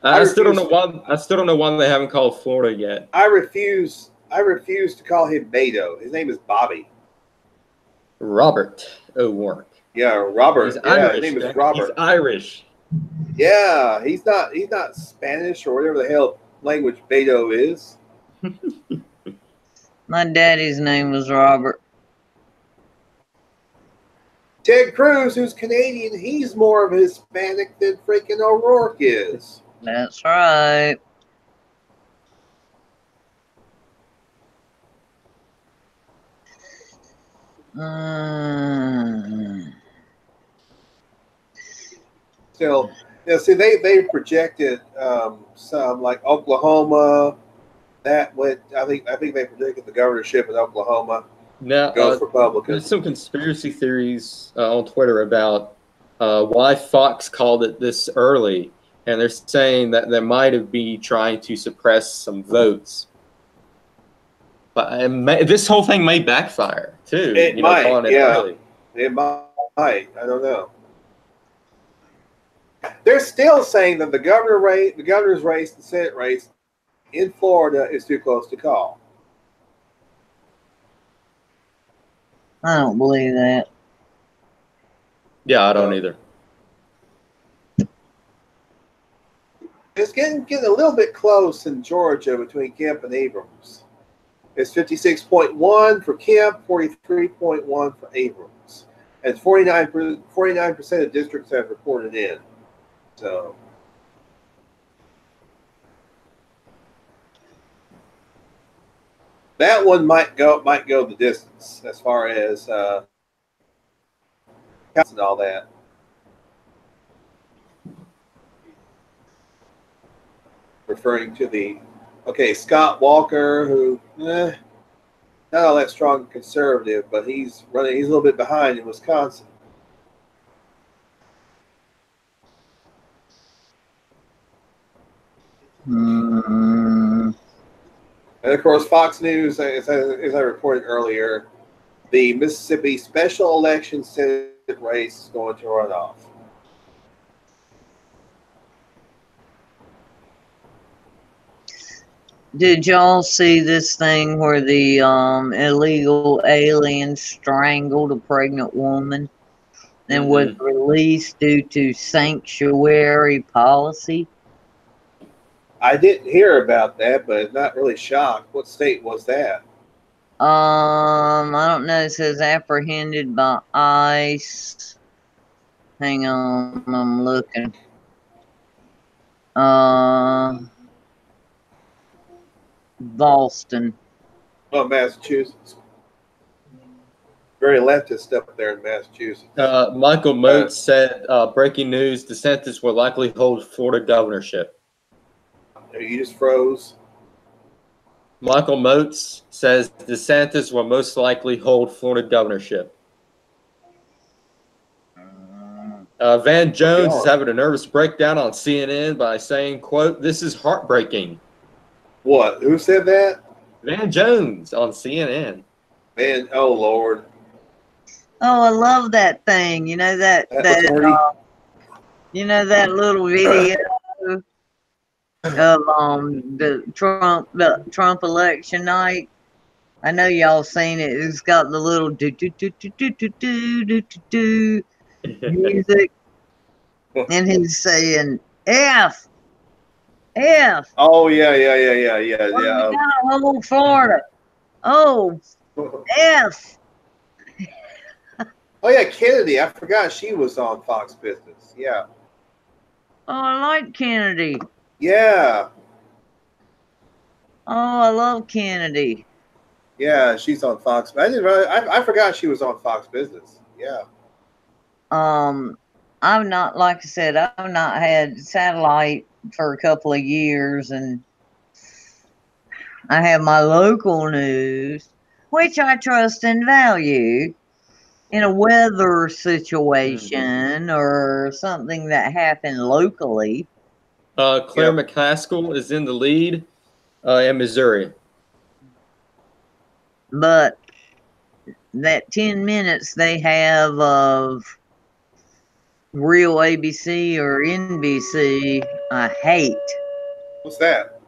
I still don't know why they haven't called Florida yet. I refuse to call him Beto. His name is Bobby. Robert O'Rourke. Yeah, Robert. He's Irish. His name is Robert. He's Irish. Yeah, he's not Spanish or whatever the hell language Beto is. My daddy's name was Robert. Ted Cruz, who's Canadian, he's more of a Hispanic than freaking O'Rourke is. That's right. Still, Yeah, see, they projected some like Oklahoma. That went. I think they predicted the governorship in Oklahoma Now, goes Republican. there's some conspiracy theories on Twitter about why Fox called it this early, and they're saying that they might have been trying to suppress some votes. But this whole thing may backfire too. It might, calling it yeah. early. It might. I don't know. They're still saying that the governor's race, the Senate race in Florida is too close to call. I don't believe that. Yeah, I don't either. It's getting a little bit close in Georgia between Kemp and Abrams. It's 56.1 for Kemp, 43.1 for Abrams. And 49% of districts have reported in. So that one might go the distance as far as counts and all that. Referring to the Scott Walker, who not all that strong conservative, but he's a little bit behind in Wisconsin. Mm. And of course, Fox News, as I reported earlier, the Mississippi special election Senate race is going to run off. Did y'all see this thing where the illegal alien strangled a pregnant woman and was released due to sanctuary policy? I didn't hear about that, but not really shocked. What state was that? I don't know. It says apprehended by ICE. Hang on, I'm looking. Boston. Oh, Massachusetts. Very leftist up there in Massachusetts. Michael Moats said, breaking news, DeSantis will likely hold Florida governorship. You just froze. Michael Moats says DeSantis will most likely hold Florida governorship. Van Jones is having a nervous breakdown on CNN by saying, quote, "This is heartbreaking." What? Who said that? Van Jones on CNN. Man, oh Lord. Oh, I love that thing. You know that you know that little video of the Trump election night. I know y'all seen it. It's got the little do do do do do do do do do music, and he's saying F. Oh yeah. We gotta hold Florida. Oh, F. Oh yeah, Kennedy. I forgot she was on Fox Business. Yeah. Oh, I like Kennedy. Yeah. Oh, I love Kennedy. Yeah, she's on Fox. I forgot she was on Fox Business. Yeah. I've not, like I said, I've not had satellite for a couple of years, and I have my local news, which I trust and value in a weather situation or something that happened locally. Claire McCaskill is in the lead in Missouri. But that 10 minutes they have of real ABC or NBC, I hate. What's that?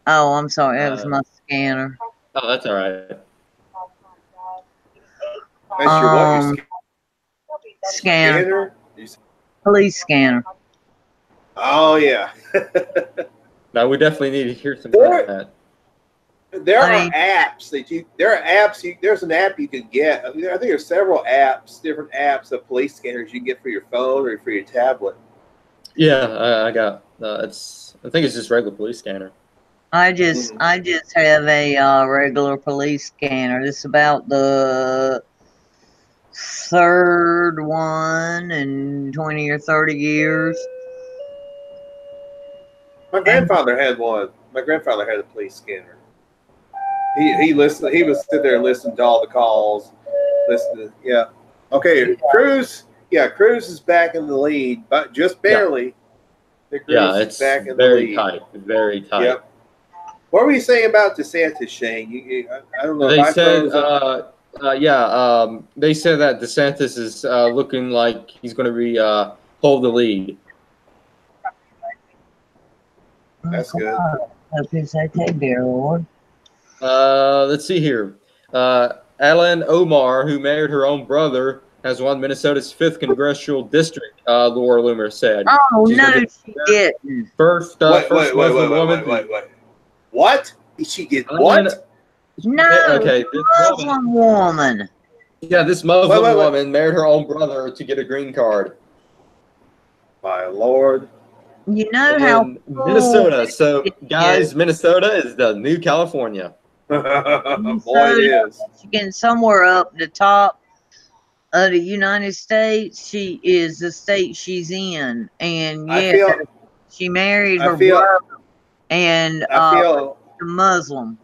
Oh, I'm sorry. That was my scanner. Oh, that's all right. That's your what? Your scanner? Police scanner. Oh, yeah. Now, we definitely need to hear some more of that. There are apps there's an app you can get. I think there's several different apps of police scanners you can get for your phone or for your tablet. Yeah, I got. I think it's just regular police scanner. I just have a regular police scanner. This is about the third one, in 20 or 30 years. My grandfather had one. My grandfather had a police scanner. He listened. He would sit there and listen to all the calls. Listen to, yeah. Okay, Cruz. Yeah, Cruz is back in the lead, but just barely. Yeah, it's back in very the lead. Tight. Very tight. Yep. What were you saying about DeSantis, Shane? I don't know. They said, they said that DeSantis is looking like he's going to be hold the lead. That's good. Hope you say take care, Lord. Let's see here. Alan Omar, who married her own brother, has won Minnesota's 5th congressional district. Laura Loomer said. Oh no, she didn't. First Muslim woman. Wait. What? She did what? No, okay, this Muslim woman. Yeah, this Muslim woman married her own brother to get a green card. My Lord. You know how Minnesota. So, guys, Minnesota is the new California. Boy, it is. Michigan, somewhere up the top of the United States, she is the state she's in, and she married her brother, and a Muslim.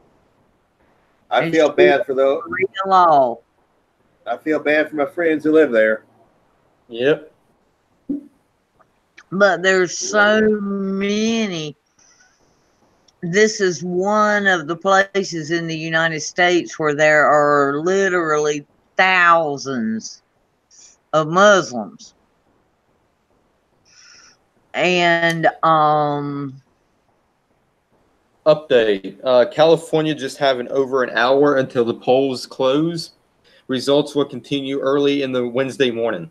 I feel bad for those. Law. I feel bad for my friends who live there. Yep. But there's so many. This is one of the places in the United States where there are literally thousands of Muslims. And update. California just having over an hour until the polls close. Results will continue early in the Wednesday morning.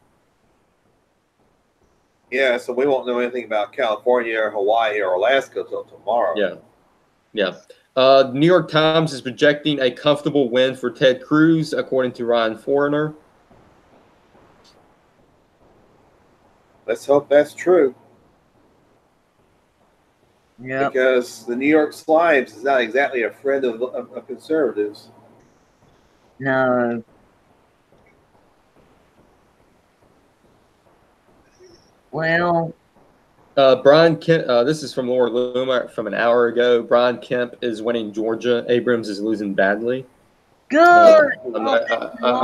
Yeah, so we won't know anything about California or Hawaii or Alaska until tomorrow. Yeah. New York Times is projecting a comfortable win for Ted Cruz, according to Ryan Foreigner. Let's hope that's true. Yeah. Because the New York Slimes is not exactly a friend of conservatives. No. Well, Brian Kemp, this is from Laura Loomer from an hour ago. Brian Kemp is winning Georgia. Abrams is losing badly. Good. Are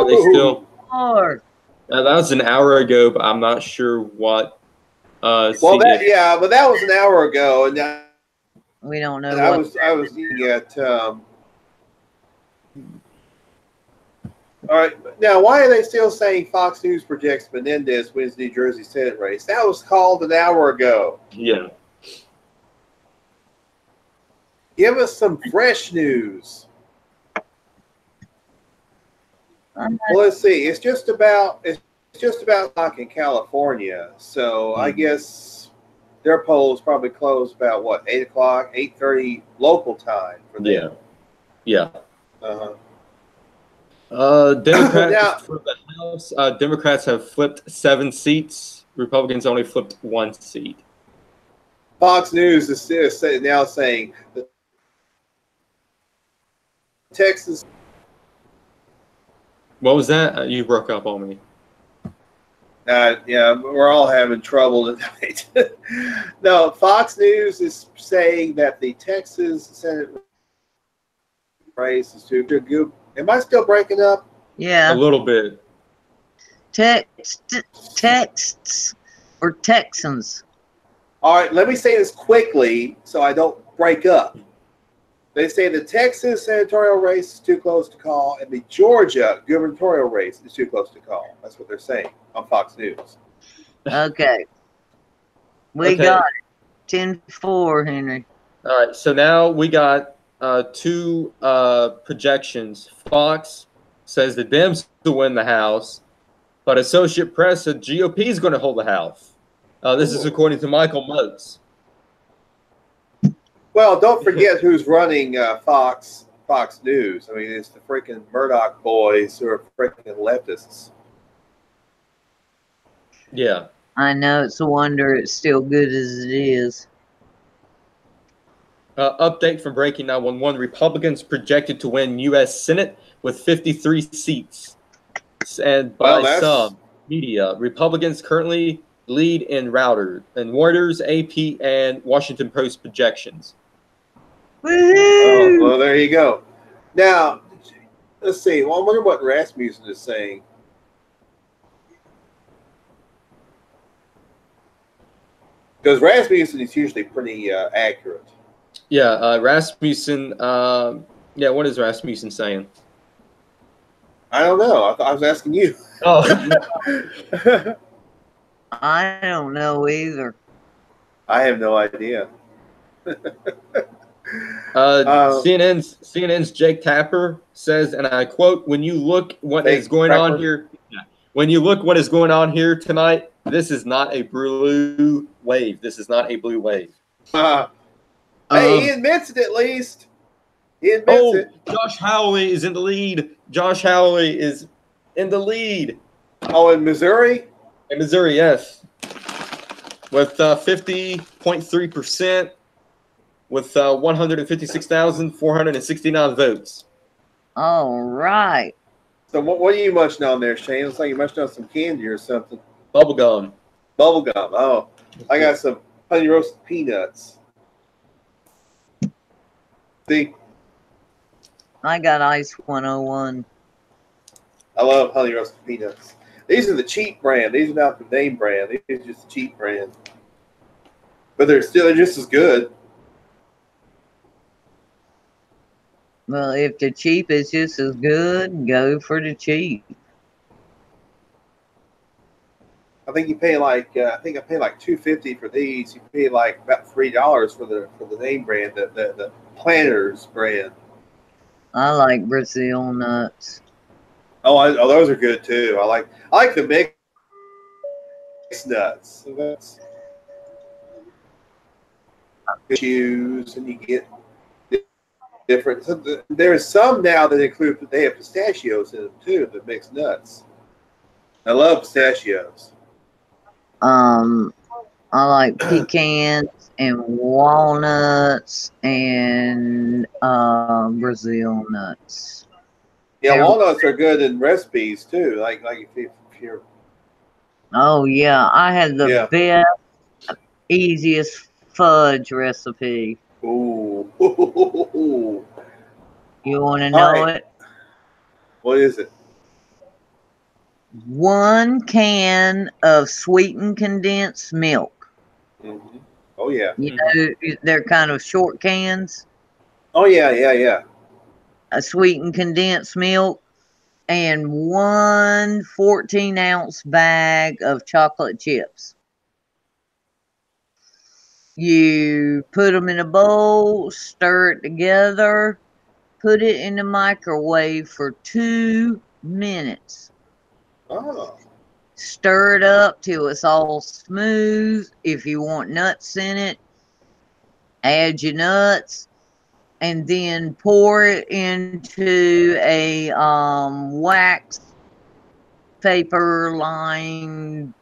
they still? That was an hour ago, but I'm not sure what. But that was an hour ago, and we don't know. I was looking at. All right, now why are they still saying Fox News projects Menendez wins New Jersey Senate race? That was called an hour ago. Yeah. Give us some fresh news. Well, let's see. It's just about like in California. So I guess their polls probably close about what, 8 o'clock, 8:30 local time for them. Yeah. Democrats for the House. Democrats have flipped 7 seats. Republicans only flipped 1 seat. Fox News is now saying that Texas. What was that? You broke up on me. Yeah, we're all having trouble tonight. No, Fox News is saying that the Texas Senate race is too good. Am I still breaking up? Yeah. A little bit. Texts or Texans. All right, let me say this quickly so I don't break up. They say the Texas senatorial race is too close to call, and the Georgia gubernatorial race is too close to call. That's what they're saying on Fox News. Okay. We got it. 10-4, Henry. All right, so now we got 2 projections. Fox says the Dems will win the House, but Associate Press said GOP is going to hold the House. This is according to Michael Moats. Well, don't forget who's running Fox News. I mean, it's the freaking Murdoch boys who are freaking leftists. Yeah. I know, it's a wonder it's still good as it is. Update from Breaking 911. Republicans projected to win U.S. Senate with 53 seats. And by some, Media. Republicans currently lead in Reuters, AP, and Washington Post projections. Oh, well, there you go. Now, let's see. Well, I wonder what Rasmussen is saying. Because Rasmussen is usually pretty accurate. Yeah, Rasmussen. Yeah, what is Rasmussen saying? I don't know. I was asking you. Oh, I don't know either. I have no idea. CNN's Jake Tapper says, and I quote: "When you look what is going on here, when you look what is going on here tonight, this is not a blue wave. This is not a blue wave." Hey, he admits it at least. He admits it. Josh Hawley is in the lead. Josh Hawley is in the lead. Oh, in Missouri? In Missouri, yes. With 50.3%, with 156,469 votes. All right. So what are you munching on there, Shane? Looks like you munching on some candy or something. Bubblegum. Bubblegum. Oh, I got some honey roasted peanuts. See? I got Ice 101. I love honey roasted peanuts. These are the cheap brand. These are not the name brand. These are just the cheap brand. But they're just as good. Well, if the cheap is just as good, go for the cheap. I think you pay like I pay like $2.50 for these. You pay like about $3 for the name brand, the Planters brand. I like Brazil nuts. Oh, those are good too. I like the mixed nuts. So that's choose, and you get different. So there's some now that include they have pistachios in them too. The mixed nuts. I love pistachios. I like pecans and walnuts and Brazil nuts. Yeah, walnuts are good in recipes too. Like if you're. Oh yeah, I had the best, easiest fudge recipe. Ooh. You want to know it? What is it? 1 can of sweetened condensed milk. Mm-hmm. Oh yeah. You know, they're kind of short cans. Oh yeah. A sweetened condensed milk and 1 14-ounce bag of chocolate chips. You put them in a bowl, stir it together, put it in the microwave for 2 minutes. Oh. Stir it up till it's all smooth. If you want nuts in it, add your nuts. And then pour it into a wax paper lined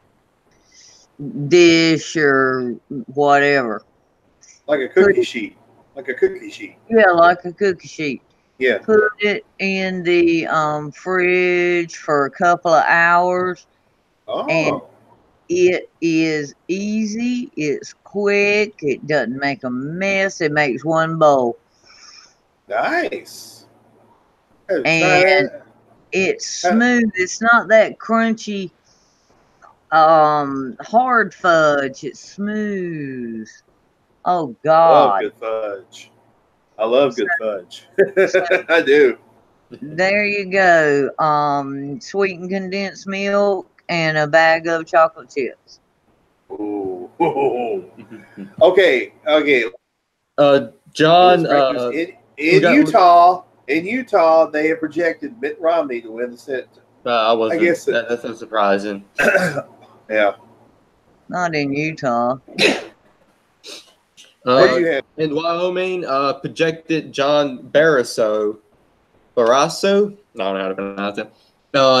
dish or whatever. Like a cookie sheet. Like a cookie sheet. Yeah, like a cookie sheet. Yeah. Put it in the fridge for a couple of hours. Oh. And it is easy. It's quick. It doesn't make a mess. It makes 1 bowl. Nice. And it's smooth. It's not that crunchy, hard fudge. It's smooth. Oh God. I love good fudge. I love good fudge. I do. There you go. Sweetened condensed milk and a bag of chocolate chips. Ooh. Okay. John. In Utah, they have projected Mitt Romney to win the Senate. I guess that's not surprising. Yeah. Not in Utah. What do you have? In Wyoming, projected John Barrasso, I don't know how to pronounce it,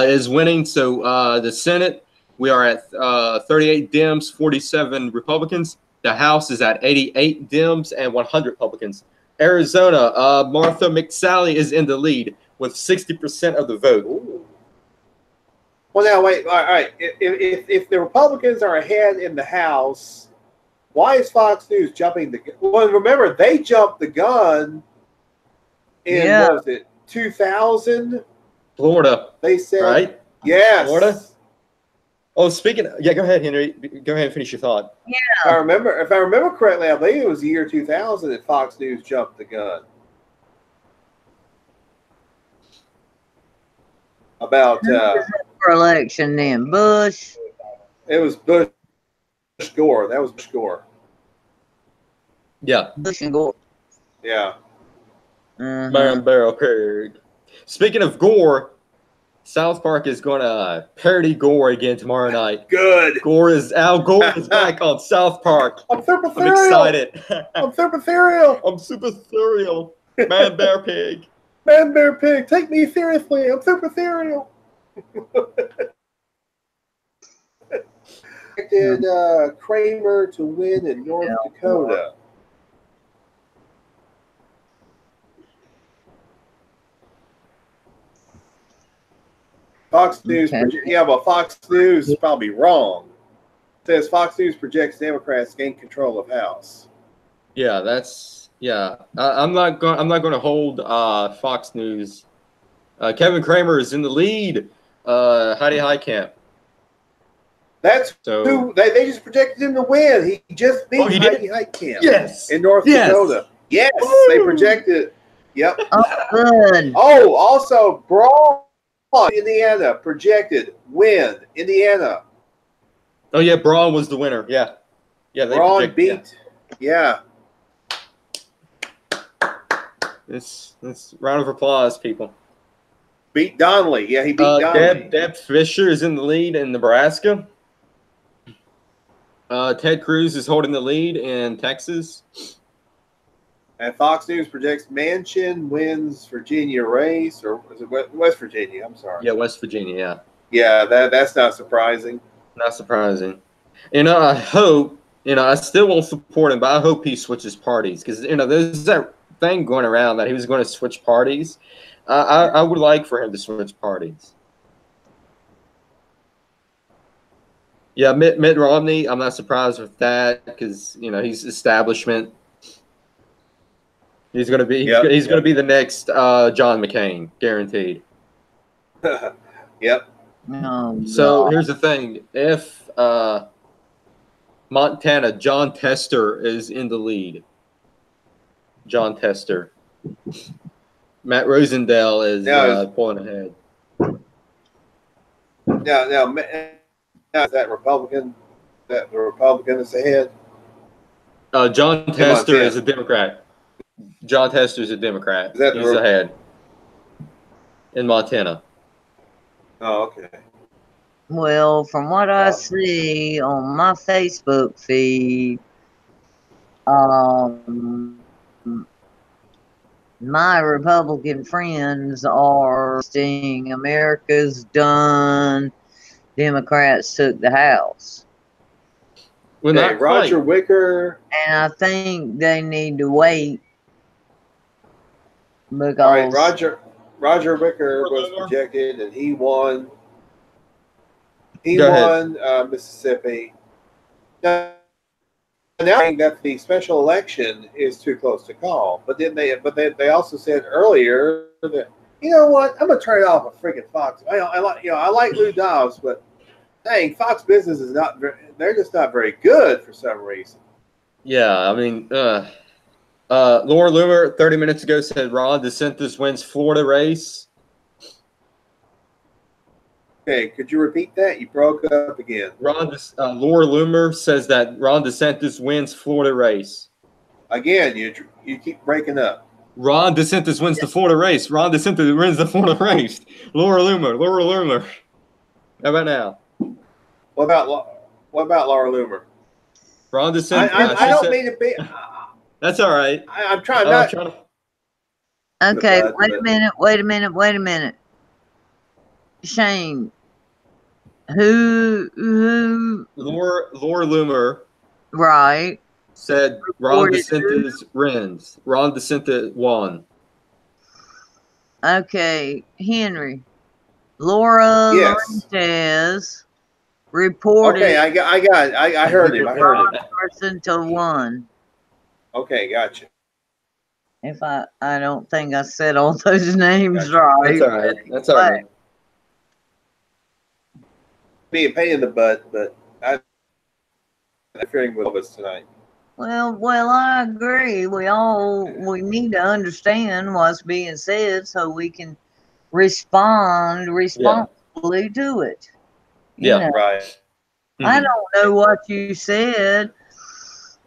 is winning. So the Senate, we are at 38 Dems, 47 Republicans. The House is at 88 Dems and 100 Republicans. Arizona, Martha McSally is in the lead with 60% of the vote. Ooh. Well, now wait. All right. If the Republicans are ahead in the House, why is Fox News jumping the gun? Well, remember they jumped the gun in what was it, 2000? Florida. They said, right? Yes. Florida. Oh, speaking of, yeah, go ahead, Henry. Go ahead and finish your thought. Yeah. If I remember correctly, I believe it was the year 2000 that Fox News jumped the gun. About For election then, Bush. it was Bush Gore. That was Bush Gore. Yeah. Bush and Gore. Yeah. Man, barrel pig. Speaking of Gore, South Park is going to parody Gore again tomorrow night. Good. Al Gore is back on South Park. I'm super I'm excited. I'm super ethereal. I'm super ethereal. Man, bear pig. Man, bear pig, take me seriously. I'm super ethereal. Expected Kramer to win in North Dakota. Fox News, yeah, but Fox News is probably wrong. It says Fox News projects Democrats gain control of House. Yeah, that's I'm not going to hold Fox News. Kevin Kramer is in the lead. Heidi Heitkamp. That's who they just projected him to win. He just beat Heidi Heitkamp. Yes, in North Dakota. Yes, Woo! They projected. Yep. Oh, good. Oh, also Braun, Indiana projected win. Indiana. Oh yeah, Braun was the winner. Yeah, yeah. Braun beat. Yeah. This round of applause, people. Beat Donnelly. Yeah, he beat Donnelly. Deb Fisher is in the lead in Nebraska. Ted Cruz is holding the lead in Texas. And Fox News projects Manchin wins Virginia race, or is it West Virginia? I'm sorry. Yeah, West Virginia. Yeah. Yeah, that's not surprising. Not surprising. I hope. I still won't support him, but I hope he switches parties because there's that thing going around that he was going to switch parties. I would like for him to switch parties. Yeah, Mitt Romney. I'm not surprised with that because he's establishment. He's going to be he's going to be the next John McCain, guaranteed. Yep. Oh, so here's the thing: if Montana, John Tester is in the lead. John Tester. Matt Rosendale is pulling ahead. Now, is that Republican? That the Republican is ahead? John Tester is a Democrat. John Tester is a Democrat. He's ahead in Montana. Oh, okay. Well, from what I see on my Facebook feed, my Republican friends are saying America's done. Democrats took the House. Well, okay, Roger Wicker. And I think they need to wait. Because all right, Roger Wicker was projected, and he won. He won Mississippi. Now that the special election is too close to call, but then they also said earlier that what, I'm gonna turn off a freaking Fox. I like Lou Dobbs, but dang, Fox Business is not. They're just not very good for some reason. Yeah, I mean, Laura Loomer 30 minutes ago said Ron DeSantis wins Florida race. Okay, could you repeat that? You broke up again. Laura Loomer says that Ron DeSantis wins Florida race. Again, you keep breaking up. Ron DeSantis wins the Florida race. Ron DeSantis wins the Florida race. Laura Loomer. How about now? What about Laura Loomer? Ron DeSantis. I don't mean to be. That's all right. I'm trying not. Okay, wait a minute. Shane, who? Laura Loomer. Right. Said Ron DeSantis wins. Ron DeSantis won. Okay, Henry. Laura Yes. Lorentez reported. Okay, I heard him. I heard him. Person to one. Okay, gotcha. If I don't think I said all those names Gotcha. right. That's all right. That's all right. Be a pain in the butt, but I'm interfering with us tonight. Well, I agree. We need to understand what's being said so we can respond responsibly to it. You know, Right. I don't know what you said,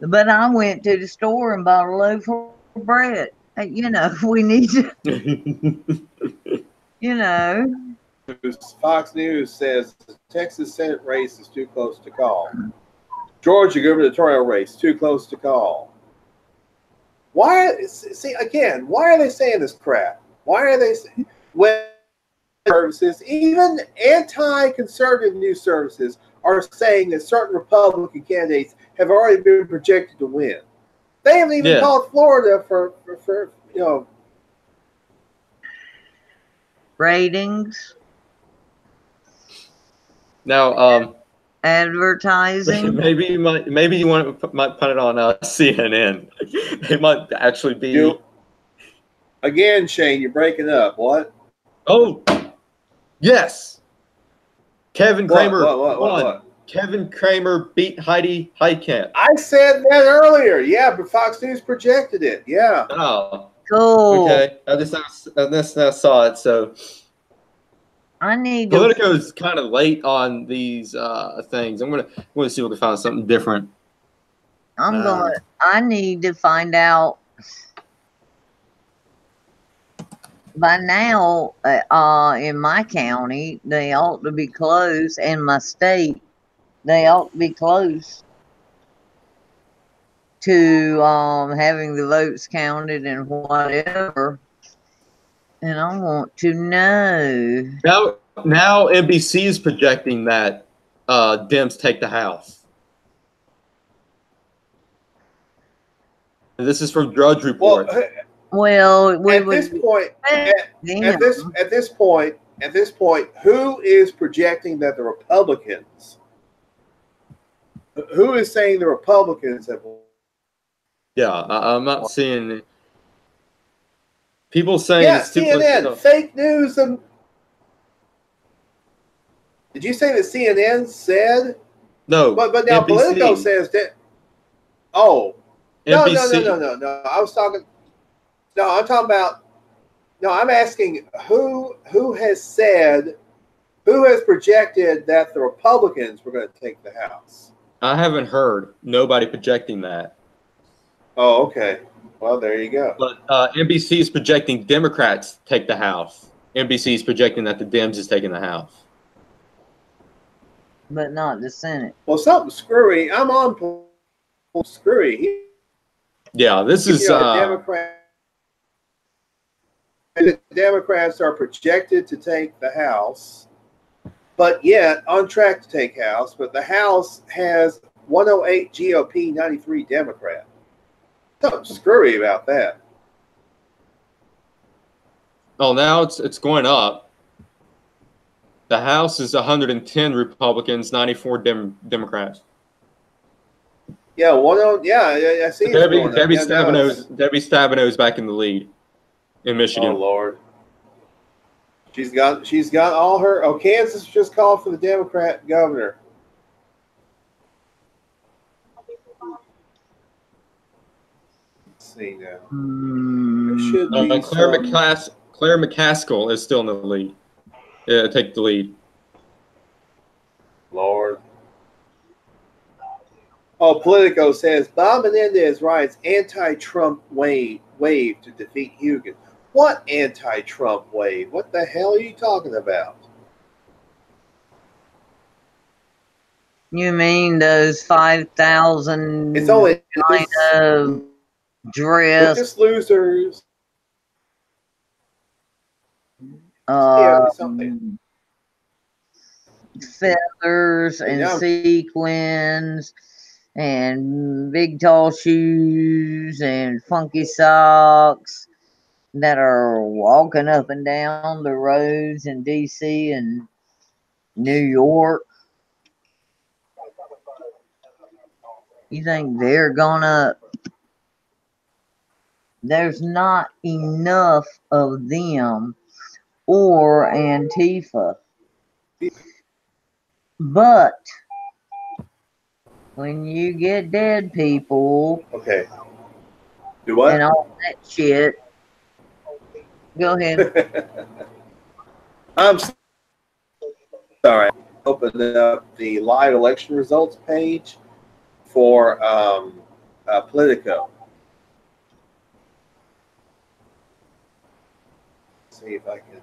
but I went to the store and bought a loaf of bread. You know, we need to, you know. Fox News says the Texas Senate race is too close to call. Georgia gubernatorial race too close to call. Why? See again. Why are they saying this crap? Why are they saying when services, even anti-conservative news services, are saying that certain Republican candidates have already been projected to win? They haven't even called Florida for ratings. Now, advertising. Maybe you might put it on CNN. It might actually be. Again, Shane, you're breaking up. What? Oh, yes. Kevin Kramer won. What? Kevin Kramer beat Heidi Heitkamp. I said that earlier. Yeah, but Fox News projected it. Yeah. Oh. Cool. Okay. I just now saw it. So I need Politico is kind of late on these things. I'm gonna see if we can find something different. I need to find out by now. In my county, they ought to be close, and my state, they ought to be close to having the votes counted and whatever. And I want to know. Now NBC is projecting that Dems take the House. And this is from Drudge Report. Well, at this point, who is projecting that the Republicans? Who is saying the Republicans have? Yeah, I'm not seeing people saying it's too CNN, close. fake news. Did you say that CNN said? No, but now NBC. Politico says that. Oh, NBC. No. I was talking. No, I'm talking about. No, I'm asking who has said, who has projected that the Republicans were going to take the House. I haven't heard nobody projecting that. Oh, okay. Well, there you go. But NBC is projecting Democrats take the House. NBC is projecting that the Dems is taking the House. But not the Senate. Well, something screwy. I'm on screwy. Yeah, this is Democrat. The Democrats are projected to take the House, but yet on track to take House. But the House has 108 GOP, 93 Democrat. Something screwy about that. Oh, now it's going up. The House is 110 Republicans, 94 Democrats. Yeah, I see. Debbie Stabinov's back in the lead in Michigan. Oh Lord, she's got all her. Oh, Kansas just called for the Democrat governor. Let's see now. There should be Claire McCaskill is still in the lead. Take the lead. Lord. Oh, Politico says Bob Menendez writes anti-Trump wave to defeat Hugan. What anti-Trump wave? What the hell are you talking about? You mean those 5,000? It's only dress. Just losers. Something. Feathers and sequins and big tall shoes and funky socks that are walking up and down the roads in DC and New York, you think they're gonna, there's not enough of them or Antifa. But when you get dead people Okay. Do what? and all that shit, go ahead. I'm sorry. Open up the live election results page for Politico. See if I can.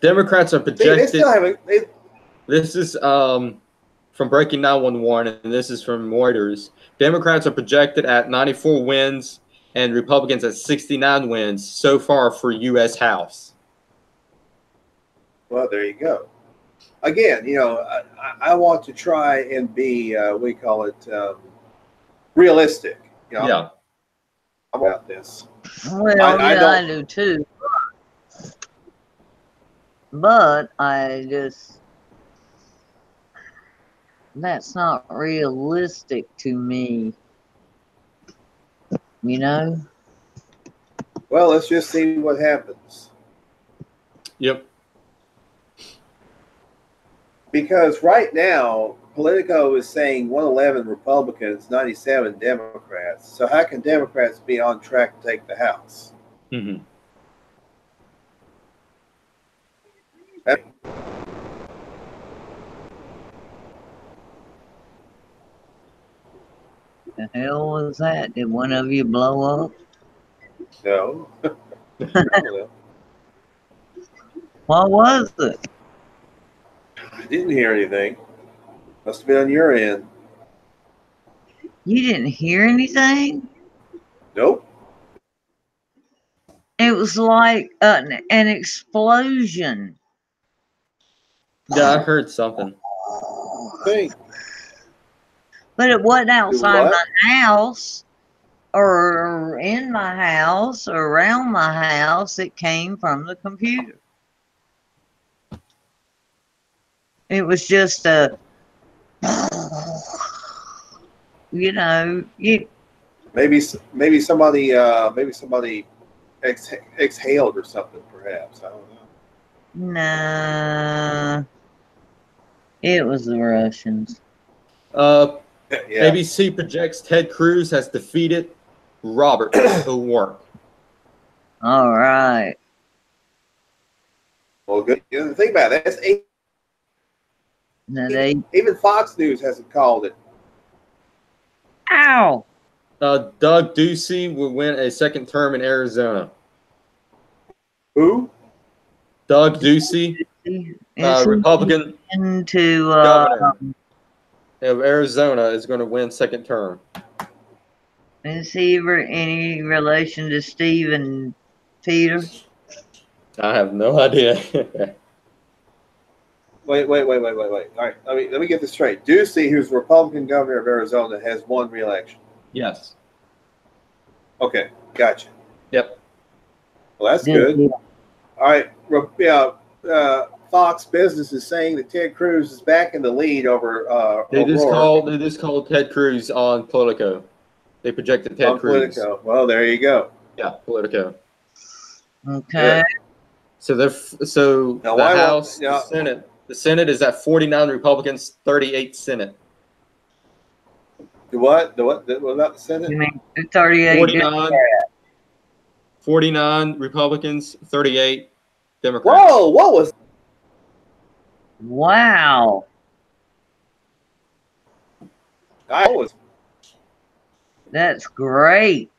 Democrats are projected. They still haven't. This is from Breaking 911, and this is from Reuters. Democrats are projected at 94 wins and Republicans at 69 wins so far for U.S. House. Well, there you go. Again, you know, I want to try and be, we call it, realistic. You know, Yeah. About this. Well, I do too. But I just, that's not realistic to me. You know? Well, let's just see what happens. Yep. Because right now, Politico is saying 111 Republicans, 97 Democrats. So how can Democrats be on track to take the House? Mm-hmm. The hell was that? Did one of you blow up? No. What was it? I didn't hear anything. Must have been on your end. You didn't hear anything? Nope. It was like an explosion. Yeah, I heard something. Think. But it wasn't outside What? my house or in my house or around my house. It came from the computer. It was just a, you know, Maybe somebody exhaled or something, perhaps. I don't know. nah, it was the Russians. Yeah. ABC projects Ted Cruz has defeated Robert O'Rourke. All right. Well, good. You know, think about it. That's Now even Fox News hasn't called it. Ow! Doug Ducey will win a second term in Arizona. Who? Doug Ducey, Republican governor of Arizona, is going to win second term. Is he any relation to Steve and Peter? I have no idea. Wait. All right, let me get this straight. Ducey, who's Republican governor of Arizona, has won re-election. Yes. Okay, gotcha. Yep. Well, that's good. Yeah. All right. Fox Business is saying that Ted Cruz is back in the lead over. They just called Ted Cruz on Politico. They projected Ted Cruz. Politico. Well, there you go. Yeah, Politico. Okay. Good. So Now, the House, the Senate. The Senate is at 49 Republicans, 38 Senate. What about the Senate? You mean 38? 49 Republicans, 38 Democrats. Whoa! What was? Wow. That's great.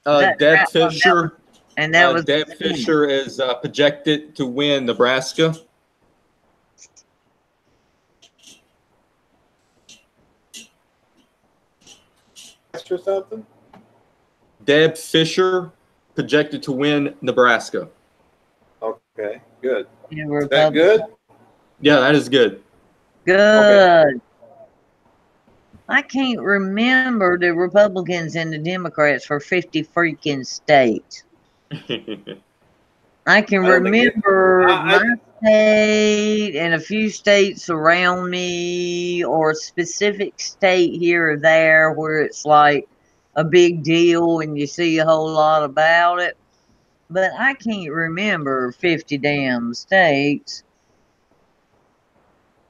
Deb Fisher. And that was Deb Fisher is projected to win Nebraska. Or something? Deb Fisher projected to win Nebraska. Okay, good. Is that good? Yeah, that is good. Good. Okay. I can't remember the Republicans and the Democrats for 50 freaking states. I can I don't think it. remember I, my state and a few states around me, or a specific state here or there where it's like a big deal and you see a whole lot about it. But I can't remember 50 damn states.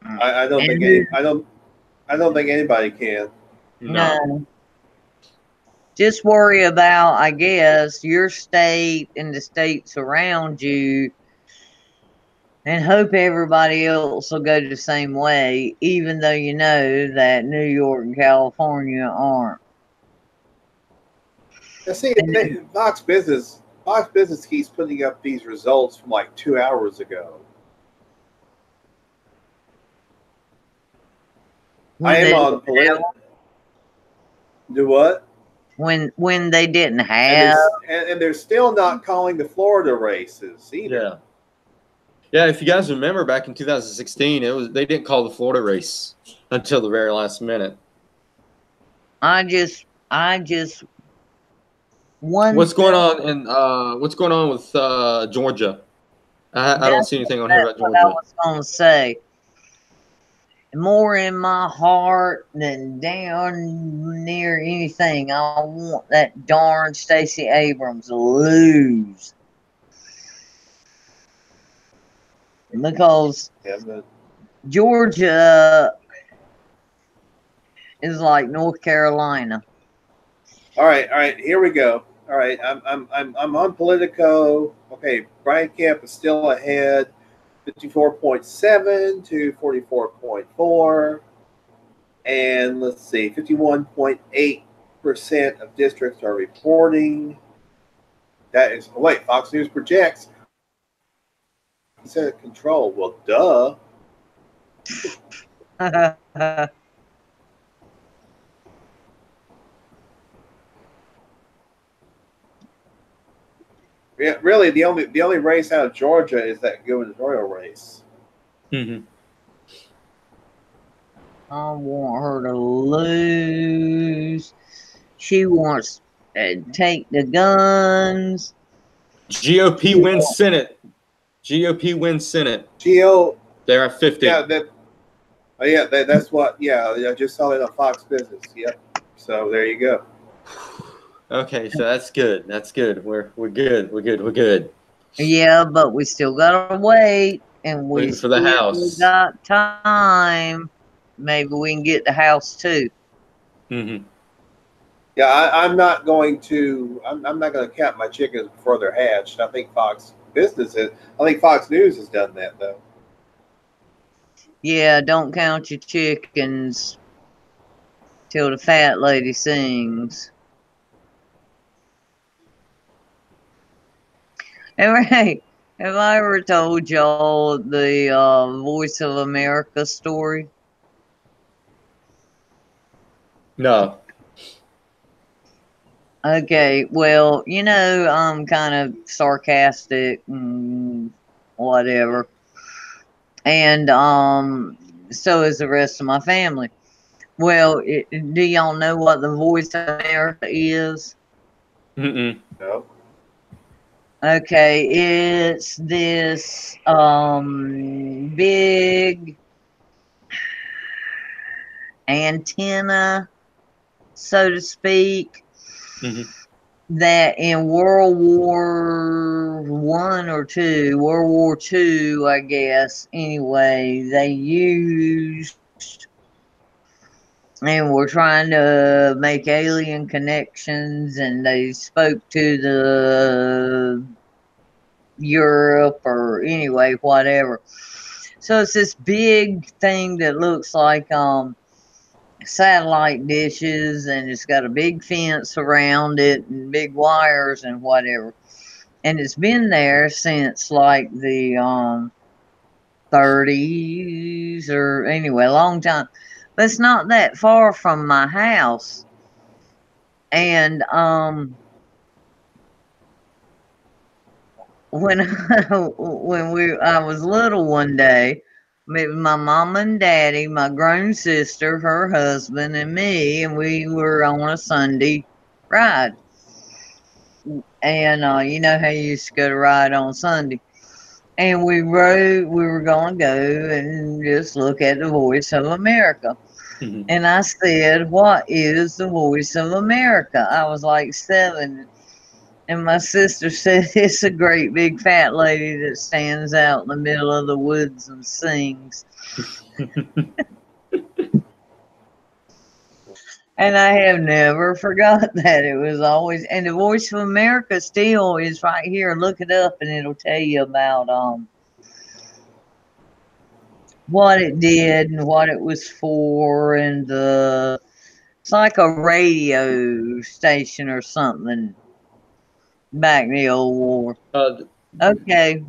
I don't think And any. I don't think anybody can. No. no, just worry about, I guess, your state and the states around you, and hope everybody else will go the same way, even though you know that New York and California aren't. Now, see, And Fox Business keeps putting up these results from like 2 hours ago. I when am they on Politico. Do what? when they didn't And have, they're still not calling the Florida races either. Yeah. Yeah, if you guys remember back in 2016, they didn't call the Florida race until the very last minute. I just one What's going thing, on with Georgia? I don't that's, see anything on here that's about what I Georgia. was gonna say. More in my heart than down near anything, I want that darn Stacey Abrams to lose. Because Yeah, but, Georgia is like North Carolina. all right. Here we go. All right, I'm on Politico. Okay, Brian Kemp is still ahead, 54.7 to 44.4, and let's see, 51.8% of districts are reporting. That is, oh wait, Fox News projects Senate control. Well, duh. Yeah, really, the only race out of Georgia is that gubernatorial race. Mm-hmm. I want her to lose. She wants to take the guns. GOP wins Senate. GOP wins Senate. Geo, They're at 50. yeah, that's what. Yeah, I just saw it on Fox Business. Yep. So there you go. Okay, so that's good. That's good. We're good. We're good. We're good. Yeah, but we still gotta wait, and we Waiting for the still House. got time. Maybe we can get the house too. Mm-hmm. Yeah, I'm not going to. I'm not going to count my chickens before they're hatched. I think Fox Business is. I think Fox News has done that though. Yeah, don't count your chickens till the fat lady sings. All right. Have I ever told y'all the Voice of America story? No. Okay, well, you know, I'm kind of sarcastic and whatever. And so is the rest of my family. Well, do y'all know what the Voice of America is? Mm-mm. No. Okay, it's this big antenna, so to speak, Mm-hmm. that in World War Two, I guess, anyway, they used, and were trying to make alien connections, and they spoke to the Europe, or anyway, whatever. So it's this big thing that looks like satellite dishes, and it's got a big fence around it and big wires and whatever. And it's been there since like the 30s, or anyway, a long time. But it's not that far from my house. And when I was little one day, my mom and daddy, my grown sister, her husband, and me, and we were on a Sunday ride. and you know how you used to go to ride on Sunday. And we were going to go and just look at the Voice of America. Mhm. And I said, "What is the Voice of America?" I was like 7. And my sister said, "It's a great big fat lady that stands out in the middle of the woods and sings." And I have never forgot that. It was always, and the Voice of America still is right here. Look it up and it'll tell you about what it did and what it was for, and it's like a radio station or something back in the old war. Okay,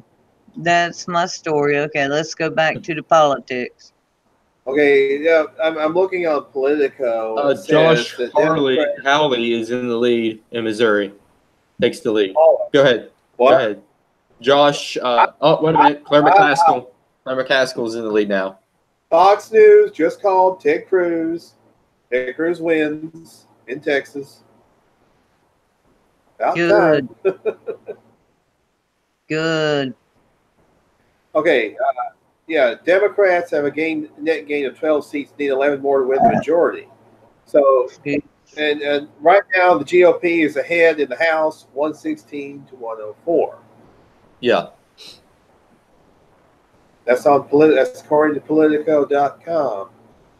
that's my story. Okay, let's go back to the politics. Okay, yeah, I'm looking on Politico. It Josh says that Hawley is in the lead in Missouri. Takes the lead. Oh, Go ahead. what? Go ahead. Josh. Oh, wait a minute. Claire McCaskill. Claire McCaskill is in the lead now. Fox News just called Ted Cruz. Ted Cruz wins in Texas. About Good. time. Good. Okay, yeah, Democrats have a net gain of 12 seats, need 11 more to win the majority. So, and right now the GOP is ahead in the House, 116 to 104. Yeah. That's that's according to Politico.com.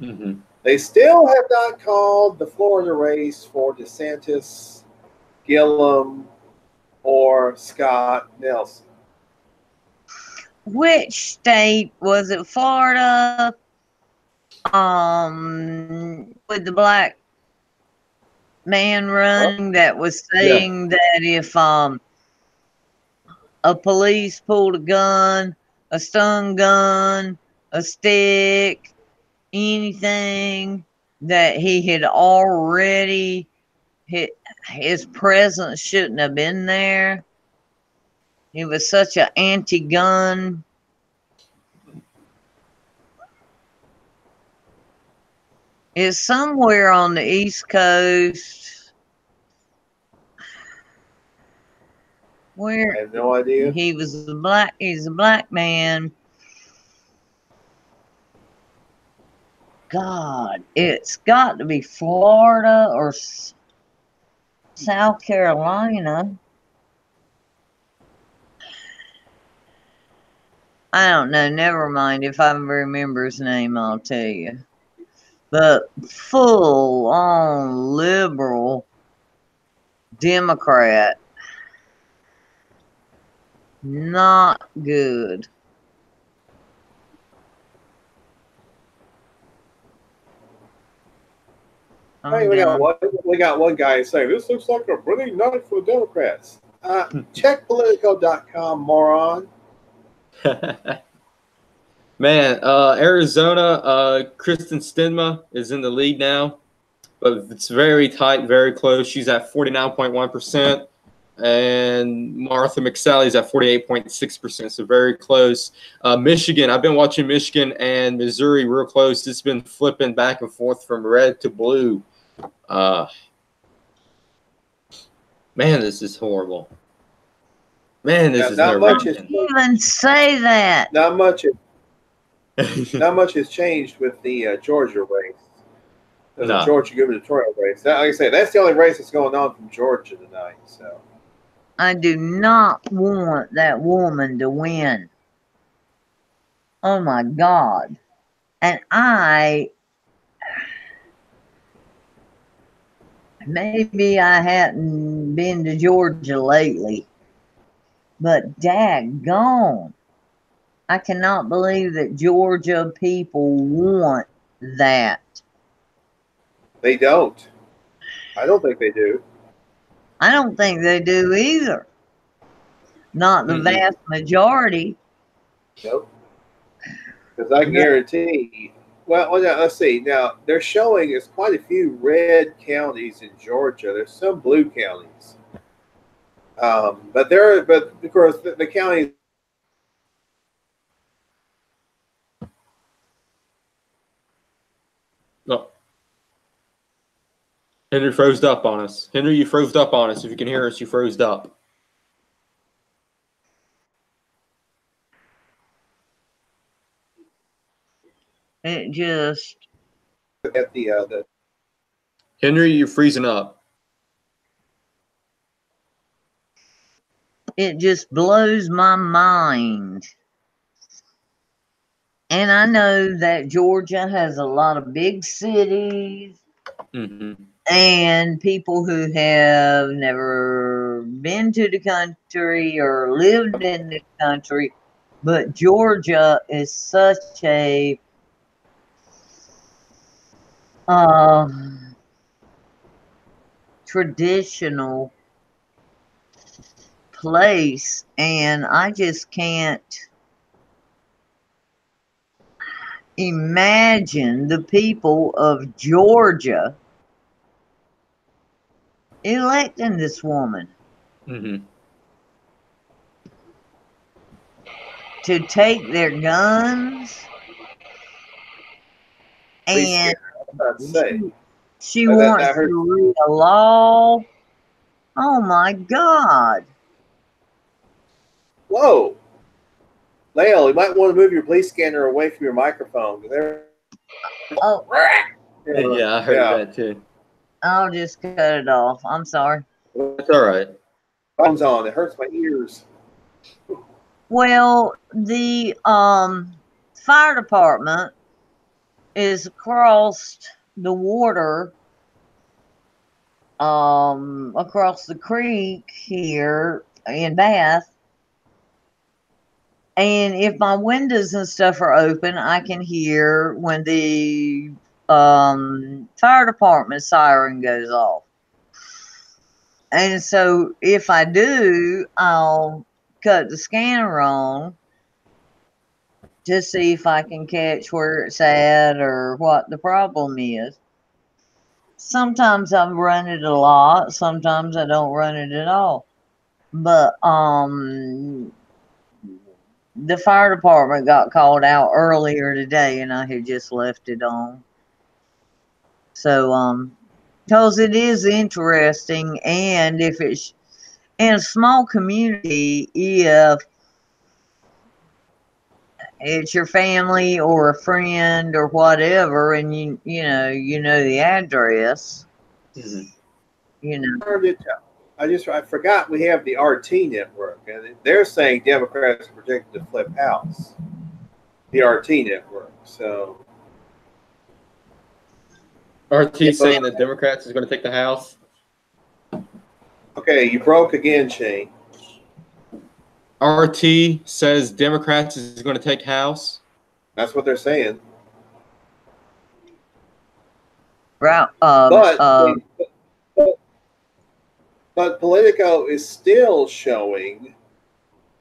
Mm-hmm. They still have not called the Florida race for DeSantis, Gillum, or Scott Nelson. Which state was it? Florida? With the black man running that was saying that if a police pulled a gun, a stun gun, a stick, anything, that he had already his presence shouldn't have been there. He was such an anti-gun. It's somewhere on the East Coast. Where I have no idea. he's a black man. God, it's got to be Florida or South Carolina. I don't know. Never mind. If I remember his name, I'll tell you. But full on liberal Democrat. Not good. Hey, we got one guy saying this looks like a really night for the Democrats. Check Politico.com, moron. Man, Arizona, Kristen Sinema is in the lead now, but it's very tight, very close. She's at 49.1%, and Martha McSally is at 48.6%, so very close. Michigan, I've been watching Michigan and Missouri real close. It's been flipping back and forth from red to blue. Man, this is horrible. Man, this is not much. Even say that. Not much. Not much has changed with the Georgia race. The Georgia gubernatorial race. Like I say, that's the only race that's going on from Georgia tonight. So I do not want that woman to win. Oh my God. And maybe I hadn't been to Georgia lately, but daggone, I cannot believe that Georgia people want that. They don't. I don't think they do. I don't think they do either. Not the vast majority. Nope. Because I guarantee. Well, let's see. Now they're showing there's quite a few red counties in Georgia. There's some blue counties, but of course the counties. Oh. Henry froze up on us. Henry, you froze up on us. If you can hear us, you froze up. It just, At the Henry, you're freezing up. it just blows my mind. And I know that Georgia has a lot of big cities and people who have never been to the country or lived in the country, but Georgia is such a traditional place, and I just can't imagine the people of Georgia electing this woman to take their guns, and she wants to read a law. Oh my God. Whoa. Lael, you might want to move your police scanner away from your microphone. Oh. Yeah, I heard that too. I'll just cut it off. I'm sorry. That's all right. Phone's on. It hurts my ears. Well, the fire department is across the water, across the creek here in Bath. And if my windows and stuff are open, I can hear when the fire department siren goes off. And so if I do, I'll cut the scanner on to see if I can catch where it's at or what the problem is. Sometimes I run it a lot, sometimes I don't run it at all. But the fire department got called out earlier today and I had just left it on. So because it is interesting, and if it's in a small community, if it's your family or a friend or whatever, and you know the address, you know. I forgot we have the RT network, and they're saying Democrats are projected to flip House. The RT network. So RT saying that Democrats is going to take the House. Okay, you broke again, Shane. RT says Democrats is going to take House. That's what they're saying. Right. But Politico is still showing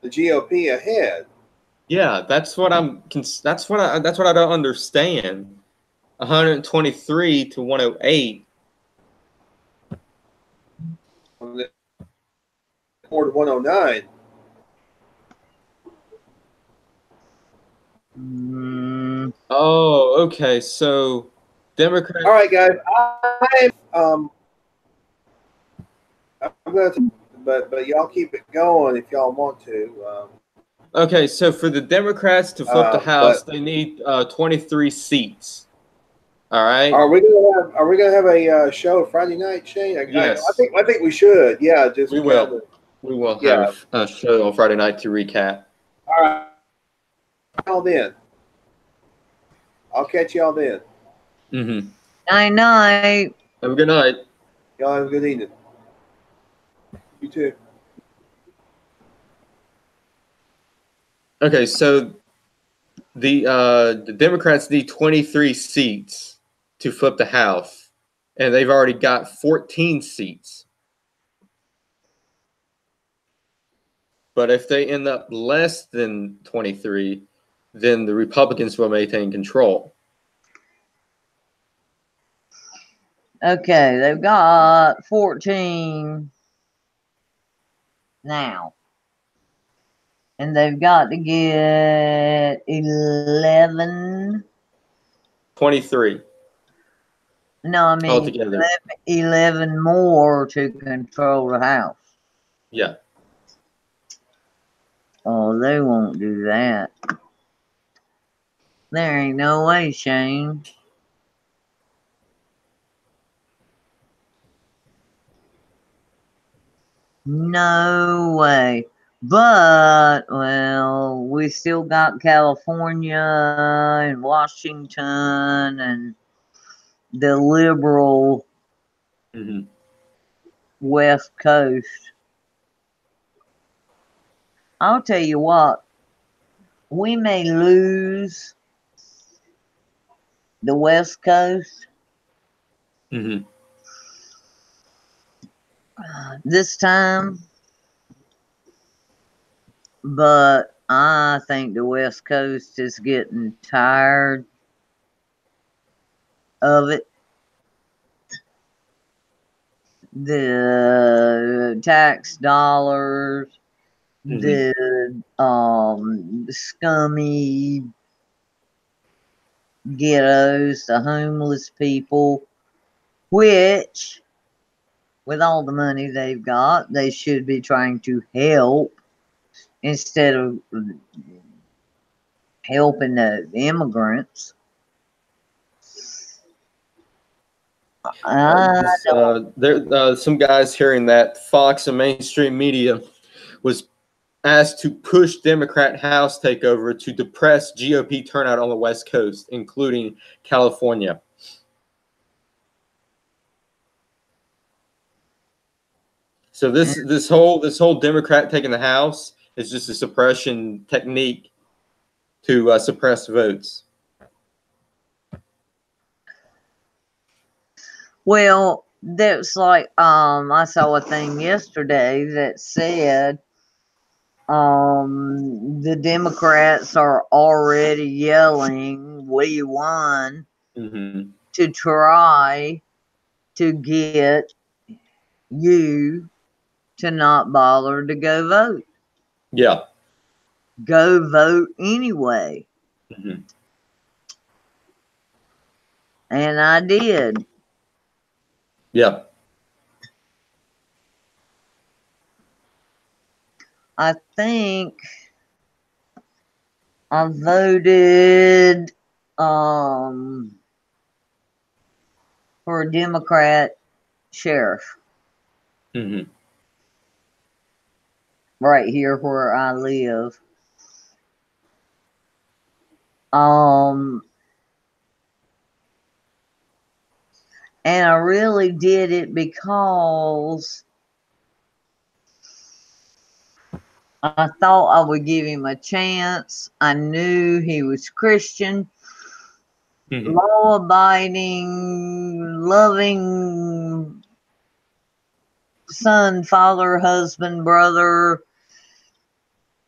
the GOP ahead. Yeah, that's what I'm. That's what I don't understand. 123 to 108. Or to 109. Oh, okay. So Democrats. All right, guys. I'm going to, but y'all keep it going if y'all want to. Okay, so for the Democrats to flip the House, they need 23 seats. All right. Are we gonna have a show Friday night, Shane? Yes. I think we should. Yeah, just we will. We will have a show on Friday night to recap. All right. Y'all then. I'll catch y'all then. Night. Have a good night. Y'all have a good evening. You too. Okay, so the Democrats need 23 seats to flip the House, and they've already got 14 seats. But if they end up less than 23, then the Republicans will maintain control. Okay, they've got 14 now. And they've got to get 11. 23. No, I mean altogether. 11 more to control the House. Yeah. Oh, they won't do that. There ain't no way, Shane. No way. But, well, we still got California and Washington and the liberal West Coast. I'll tell you what, we may lose the West Coast this time, but I think the West Coast is getting tired of it. The tax dollars, the scummy ghettos, the homeless people, which, with all the money they've got, they should be trying to help instead of helping the immigrants. Some guys hearing that Fox and mainstream media was asked to push Democrat House takeover to depress GOP turnout on the West Coast, including California. So this whole Democrat taking the House is just a suppression technique to suppress votes. Well, that's like I saw a thing yesterday that said the Democrats are already yelling, "We won," to try to get you to not bother to go vote. Yeah. Go vote anyway. And I did. Yeah. I think I voted for a Democrat sheriff. Right here where I live. And I really did it because I thought I would give him a chance. I knew he was Christian, law-abiding, loving son, father, husband, brother,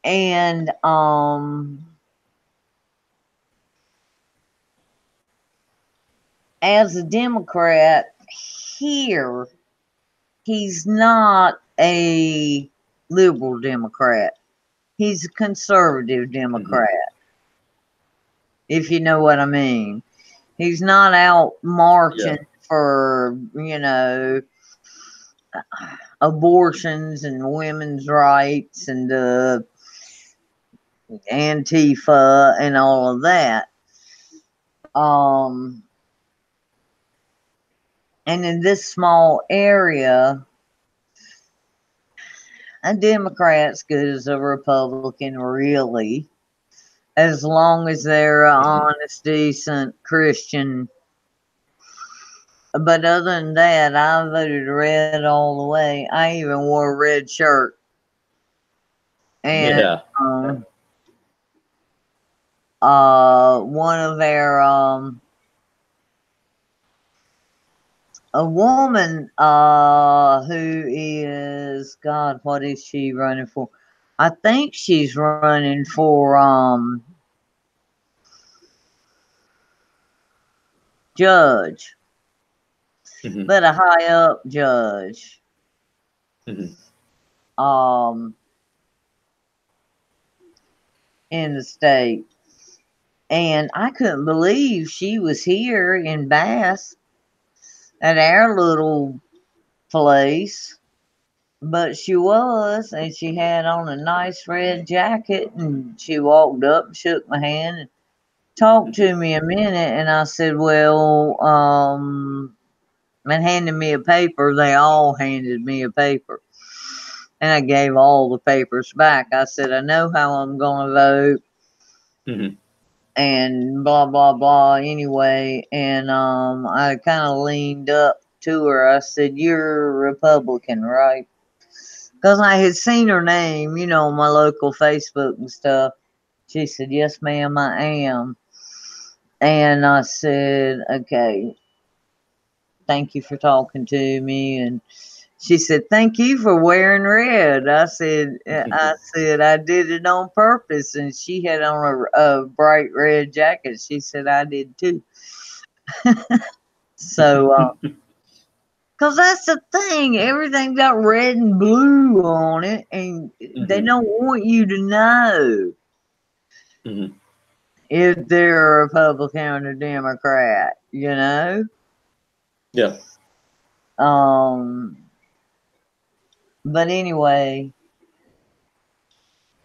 and as a Democrat here, he's not a liberal Democrat. He's a conservative Democrat, if you know what I mean. He's not out marching for, abortions and women's rights and Antifa and all of that. And in this small area, a Democrat's good as a Republican, really, as long as they're an honest, decent Christian. But other than that, I voted red all the way. I even wore a red shirt. And one of their a woman who is, God, what is she running for? I think she's running for judge, but a high up judge. In the state. And I couldn't believe she was here in Bass at our little place. But she was, and she had on a nice red jacket, and she walked up and shook my hand and talked to me a minute, and I said, well, and handed me a paper. They all handed me a paper. And I gave all the papers back. I said, I know how I'm going to vote. Mm-hmm. And blah, blah, blah. Anyway, and I kind of leaned up to her. I said, you're a Republican, right? Because I had seen her name, you know, on my local Facebook and stuff. She said, yes, ma'am, I am. And I said, okay, thank you for talking to me. And she said, thank you for wearing red. I said, I did it on purpose. And she had on a bright red jacket. She said, I did too. So, because that's the thing. Everything got red and blue on it. And they don't want you to know if they're a Republican or Democrat, you know? Yeah. But anyway,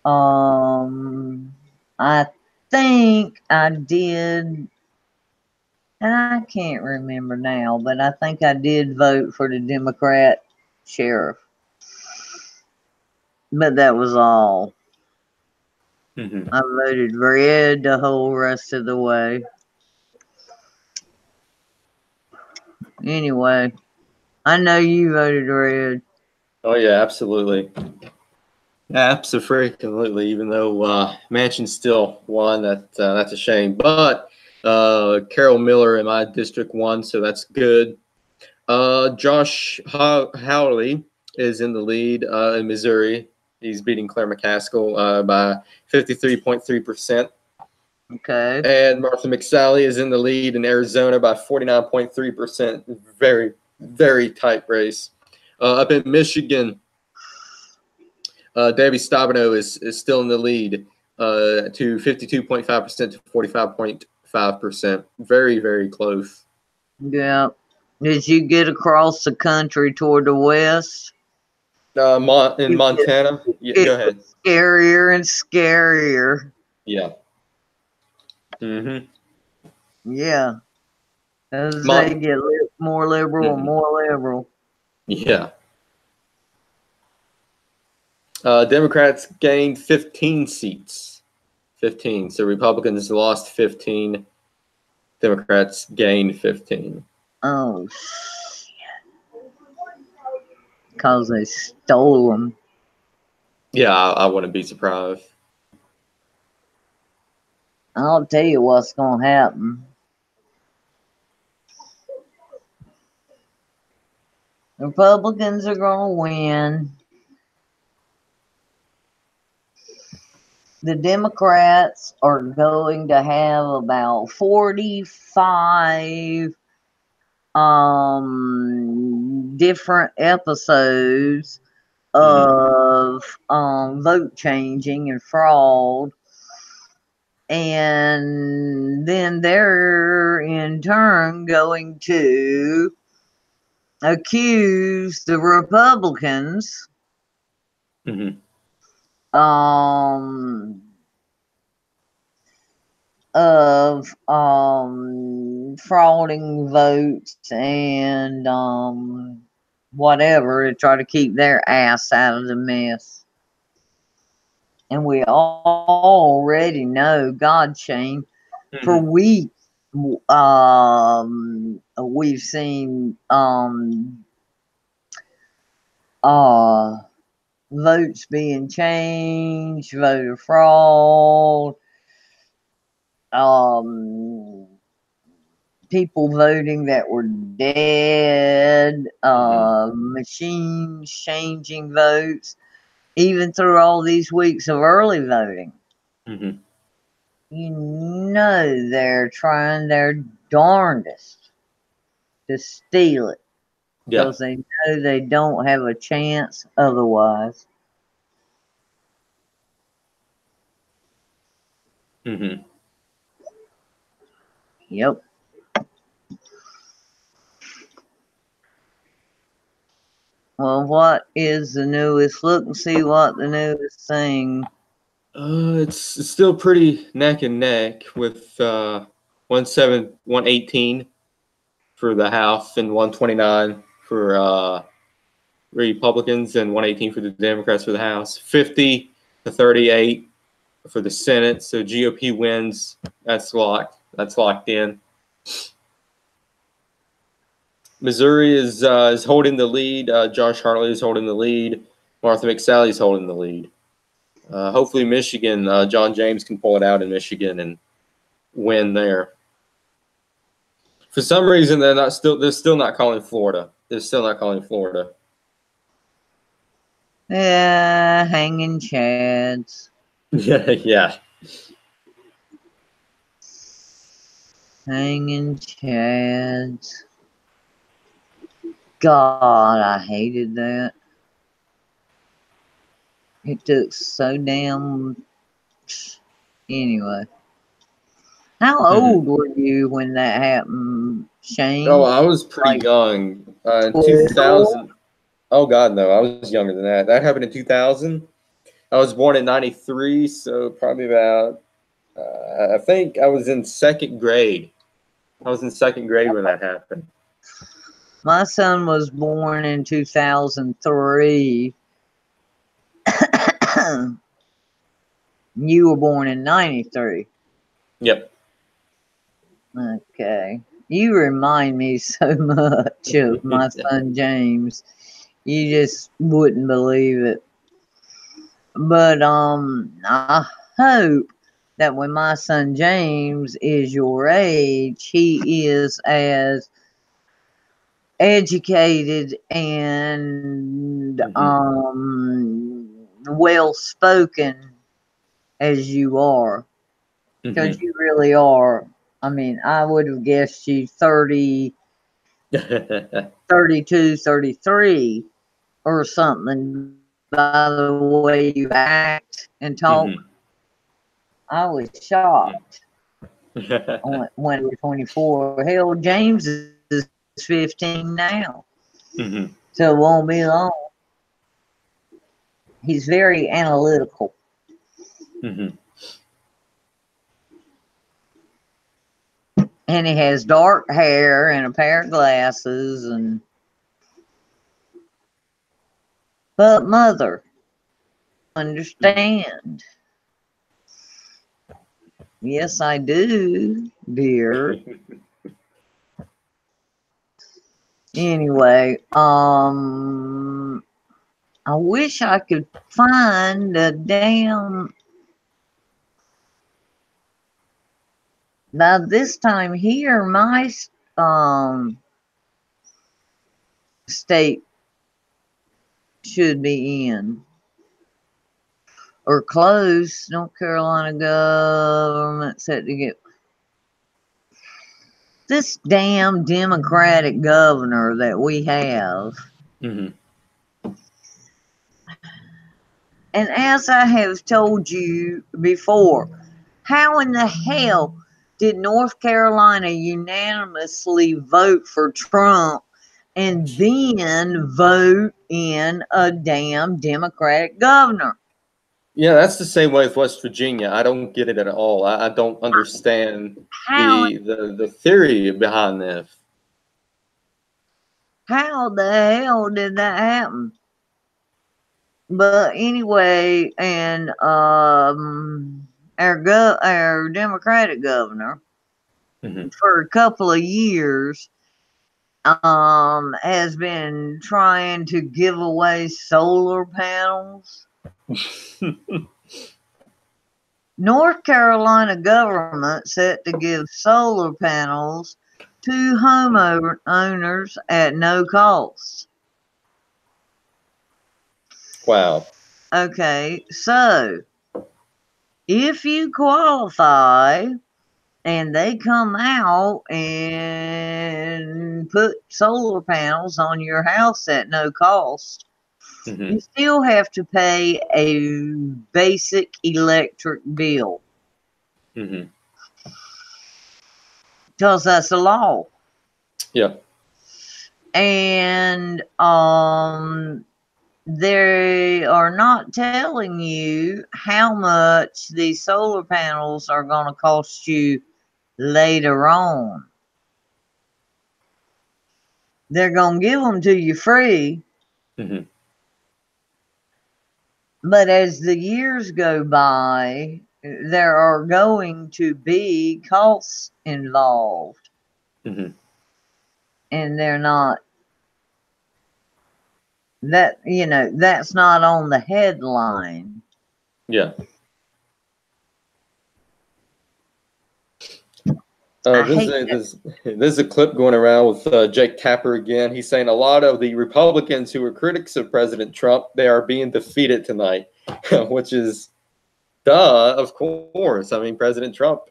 I think I did, and I can't remember now, but I think I did vote for the Democrat sheriff. But that was all. I voted red the whole rest of the way. Anyway, I know you voted red. Oh yeah, absolutely. Absolutely. Even though Manchin still won, that's a shame. But Carol Miller in my district won, so that's good. Josh Hawley is in the lead in Missouri. He's beating Claire McCaskill by 53.3%. Okay. And Martha McSally is in the lead in Arizona by 49.3%. Very, very tight race. Up in Michigan, Debbie Stabenow is still in the lead to 52.5% to 45.5%. Very, very close. Yeah. Did you get across the country toward the west? In Montana? Yeah, go ahead. Scarier and scarier. Yeah. Yeah. As they get more liberal and more liberal. Yeah. Democrats gained 15 seats. 15. So Republicans lost 15. Democrats gained 15. Oh, because they stole them. Yeah, I wouldn't be surprised. I'll tell you what's going to happen. Republicans are going to win. The Democrats are going to have about 45 different episodes of vote changing and fraud. And then they're in turn going to accuse the Republicans of frauding votes and whatever to try to keep their ass out of the mess. And we already know, God, Shane, for weeks we've seen votes being changed, voter fraud, people voting that were dead, machines changing votes, even through all these weeks of early voting. You know they're trying their darndest to steal it because they know they don't have a chance otherwise. Yep. Well, what is the newest? Look and see what the newest thing It's still pretty neck and neck with 118 for the House and 129 for Republicans and 118 for the Democrats for the House. 50-38 for the Senate. So GOP wins. That's locked. That's locked in. Missouri is holding the lead. Josh Hartley is holding the lead. Martha McSally is holding the lead. Hopefully, Michigan, John James can pull it out in Michigan and win there. For some reason, they're still not calling Florida. They're still not calling Florida. Yeah, hanging chads. Yeah. Hanging chads. God, I hated that. It took so damn. Anyway, how old were you when that happened, Shane? Oh, I was pretty young. In 2000. Oh God, no! I was younger than that. That happened in 2000. I was born in '93, so probably about. I think I was in second grade. I was in second grade when that happened. My son was born in 2003. You were born in 93. Yep. Okay. You remind me so much of my son James. You just wouldn't believe it. But I hope that when my son James is your age, he is as educated and well spoken as you are, because you really are. I mean, I would have guessed you 30, 32, 33 or something by the way you act and talk. I was shocked when we were 24. Hell, James is 15 now. So it won't be long. He's very analytical. And he has dark hair and a pair of glasses and but mother, understand. Yes, I do, dear. Anyway, I wish I could find a damn. Now this time here, my state should be in or close. North Carolina government set to get this damn Democratic governor that we have. And as I have told you before, how in the hell did North Carolina unanimously vote for Trump and then vote in a damn Democratic governor? Yeah, that's the same way with West Virginia. I don't get it at all. I don't understand the theory behind this. How the hell did that happen? But anyway, and our Democratic governor for a couple of years has been trying to give away solar panels. North Carolina government set to give solar panels to homeowners at no cost. Wow. Okay, so if you qualify and they come out and put solar panels on your house at no cost, you still have to pay a basic electric bill. Because that's the law. Yeah. And they are not telling you how much these solar panels are going to cost you later on. They're going to give them to you free. Mm-hmm. But as the years go by, there are going to be costs involved. Mm-hmm. And they're not, that, you know, that's not on the headline. Yeah. I This hate is this is a clip going around with Jake Tapper again. He's saying a lot of the Republicans who were critics of President Trump, they are being defeated tonight, which is duh, of course. I mean, President Trump,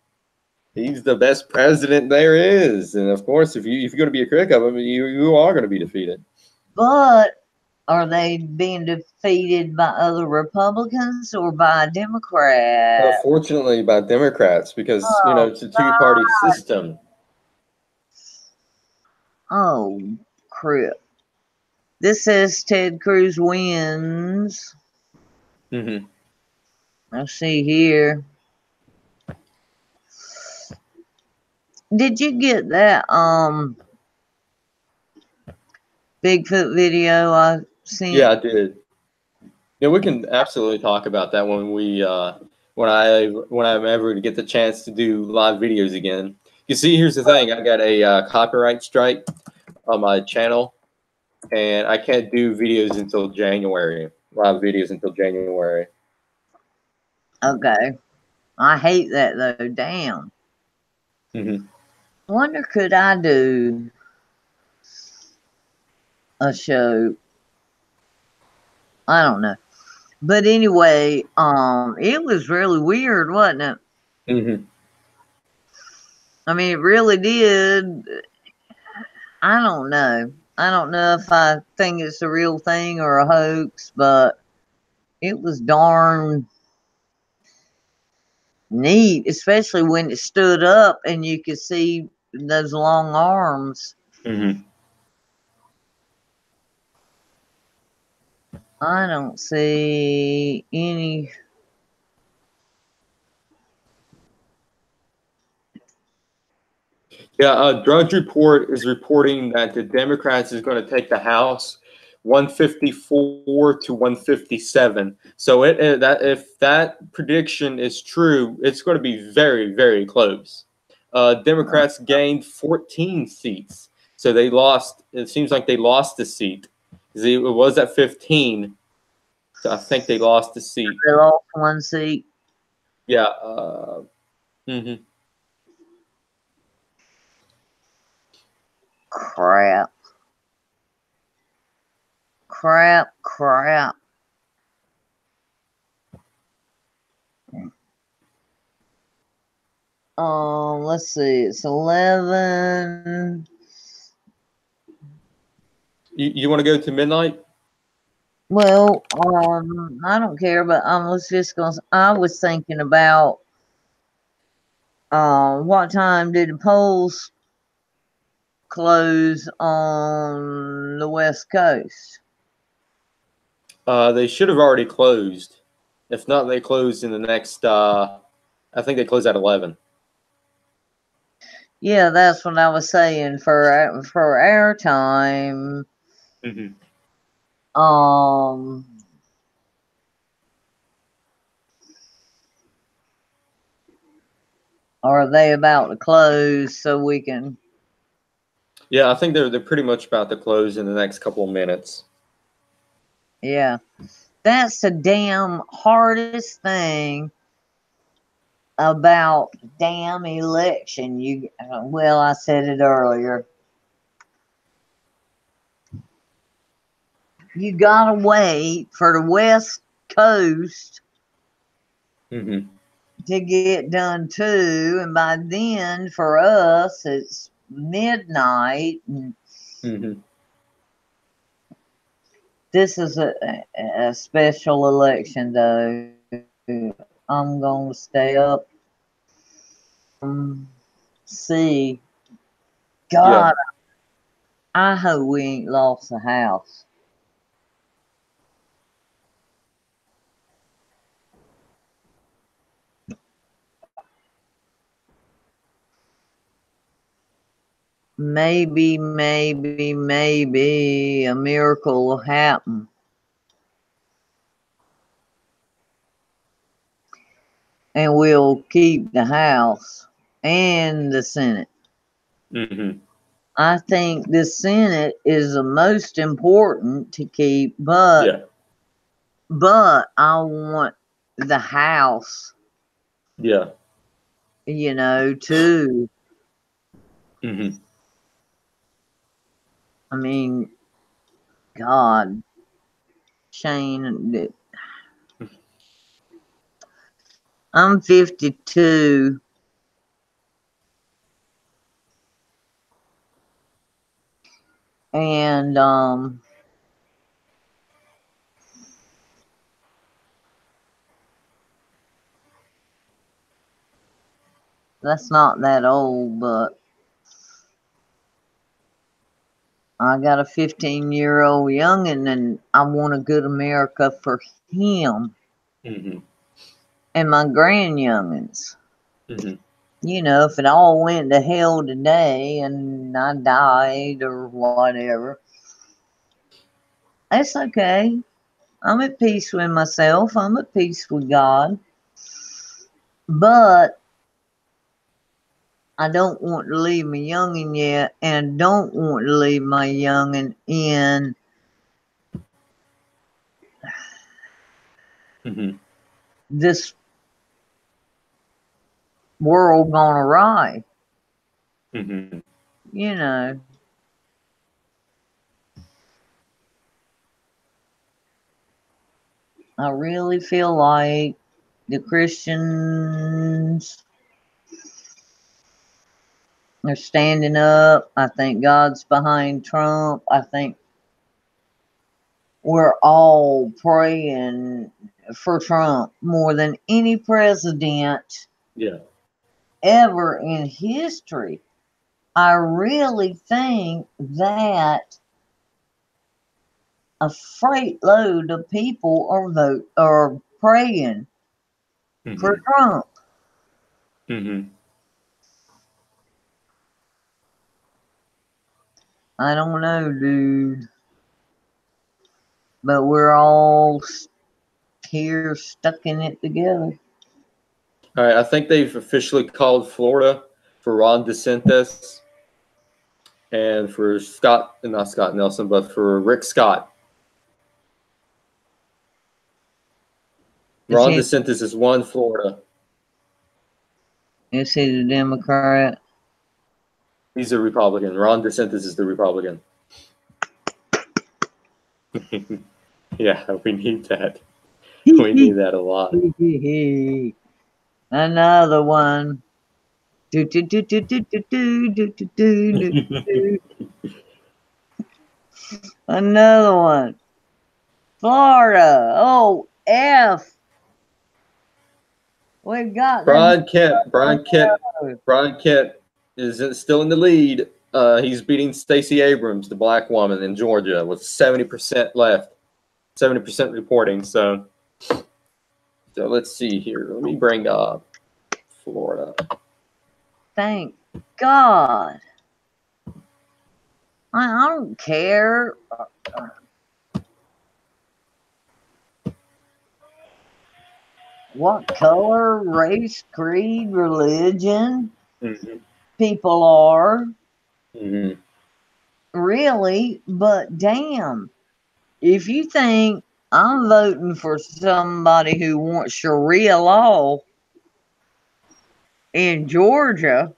he's the best president there is, and of course, if you're going to be a critic of him, you are going to be defeated. But are they being defeated by other Republicans or by Democrats? Fortunately, by Democrats, because Oh, it's a two-party system. oh, crap. This says Ted Cruz wins. Mm-hmm. Let's see here. Did you get that Bigfoot video I sent? Yeah, I did. Yeah, we can absolutely talk about that when I'm ever to get the chance to do live videos again. You see, here's the thing: I got a copyright strike on my channel, and I can't do videos until January. Live videos until January. Okay. I hate that though. Damn. Mm-hmm. Wonder could I do a show? I don't know. But anyway, it was really weird, wasn't it? Mm-hmm. I mean, it really did. I don't know. I don't know if I think it's a real thing or a hoax, but it was darn neat, especially when it stood up and you could see those long arms. Mm-hmm. I don't see any. Yeah, Drudge Report is reporting that the Democrats is going to take the House 154 to 157. So that if that prediction is true, it's going to be very, very close. Democrats gained 14 seats, so they lost. It seems like they lost a seat. It was at 15, so I think they lost a seat. They lost one seat. Yeah. Mm-hmm. Crap. Crap, crap. Let's see. It's 11. You want to go to midnight? Well, I don't care, but I was thinking about what time did the polls close on the West Coast? They should have already closed. If not, they closed in the next. I think they closed at 11. Yeah, that's what I was saying for our time. Mm-hmm. Are they about to close so we can? Yeah, I think they're pretty much about to close in the next couple of minutes. Yeah, that's the damn hardest thing about damn election. Well, I said it earlier. You gotta wait for the West Coast Mm-hmm. to get done too, and by then for us it's midnight. And Mm-hmm. this is a special election, though. I'm gonna stay up. See, God, Yeah. I hope we ain't lost the house. maybe a miracle will happen. And we'll keep the House and the Senate. Mm-hmm. I think the Senate is the most important to keep, but I want the House, Yeah. too. Mm-hmm. I mean, God, Shane, I'm 52. And that's not that old, but I got a 15-year-old youngin', and I want a good America for him Mm-hmm. and my grandyoungins. Mm-hmm. If it all went to hell today and I died or whatever, that's okay. I'm at peace with myself. I'm at peace with God. But I don't want to leave my youngin' yet, and don't want to leave my youngin' in Mm-hmm. this world gone awry. Mm-hmm. I really feel like the Christians are standing up. I think God's behind Trump. I think we're all praying for Trump more than any president Yeah. ever in history. I really think that a freight load of people are praying for Mm-hmm. Trump. Mm-hmm. I don't know, dude, but we're all here stuck in it together. All right. I think they've officially called Florida for Ron DeSantis and for not Scott Nelson, but for Rick Scott. Ron DeSantis has won Florida. Is he the Democrat? He's a Republican. Ron DeSantis is the Republican. Yeah, we need that. We need that a lot. Another one. Another one. Florida. Oh, F. We've got Brian Kemp is still in the lead. He's beating Stacey Abrams, the black woman in Georgia, with 70% left, 70% reporting. So let's see here. Let me bring up Florida. Thank God. I don't care. What color, race, creed, religion people are. Mm-hmm. Really, but damn. If you think I'm voting for somebody who wants Sharia law in Georgia,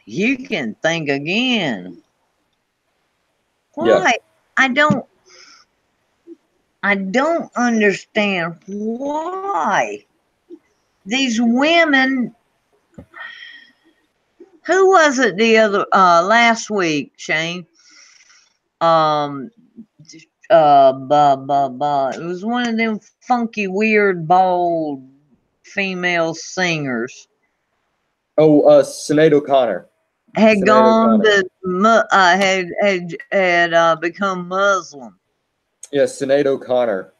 you can think again. Why? Yeah. I don't understand why these women. Who was it the other last week, Shane? It was one of them funky, weird, bald female singers. Oh, Sinead O'Connor. Had gone to had become Muslim. Yes, Sinead O'Connor.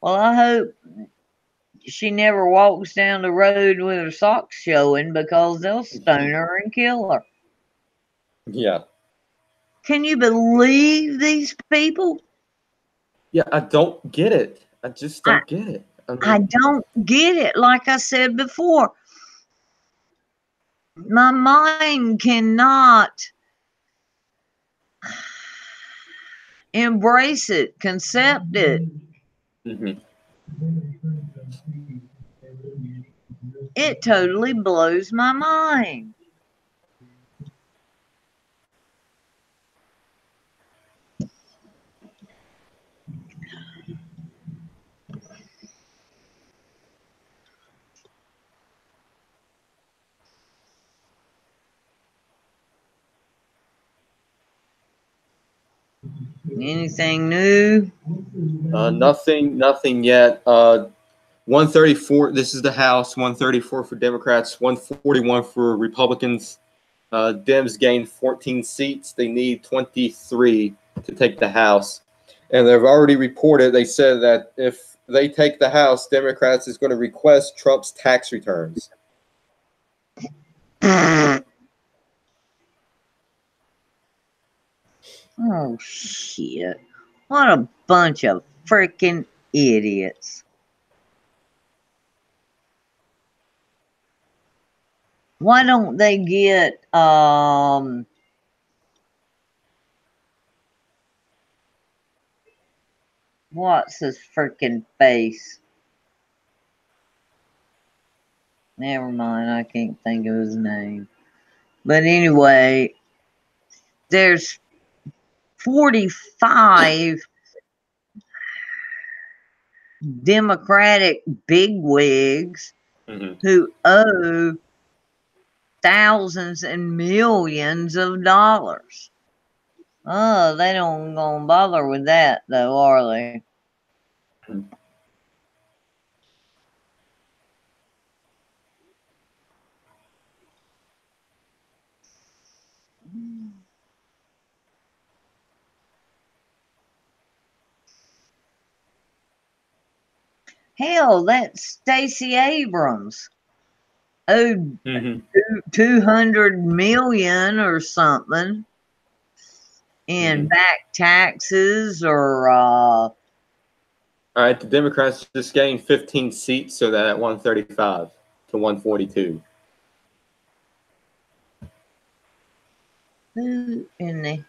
Well, I hope she never walks down the road with her socks showing because they'll stone her and kill her. Yeah. Can you believe these people? Yeah, I don't get it. I just don't get it. I don't get it. Like I said before, my mind cannot embrace it, concept it. Mm-hmm. It totally blows my mind. Anything new? Nothing yet. 134. This is the House. 134 for Democrats. 141 for Republicans. Dems gained 14 seats. They need 23 to take the House, and they've already reported. They said that if they take the House, Democrats is going to request Trump's tax returns. Oh, shit. What a bunch of freaking idiots. Why don't they get, what's his freaking face? Never mind, I can't think of his name. But anyway, there's 45 Democratic bigwigs who owe thousands and millions of dollars. Oh, they don't gonna bother with that though, are they? Hell, that Stacey Abrams owed 200 million or something in back taxes or All right, the Democrats just gained 15 seats, so that at 135 to 142. who in the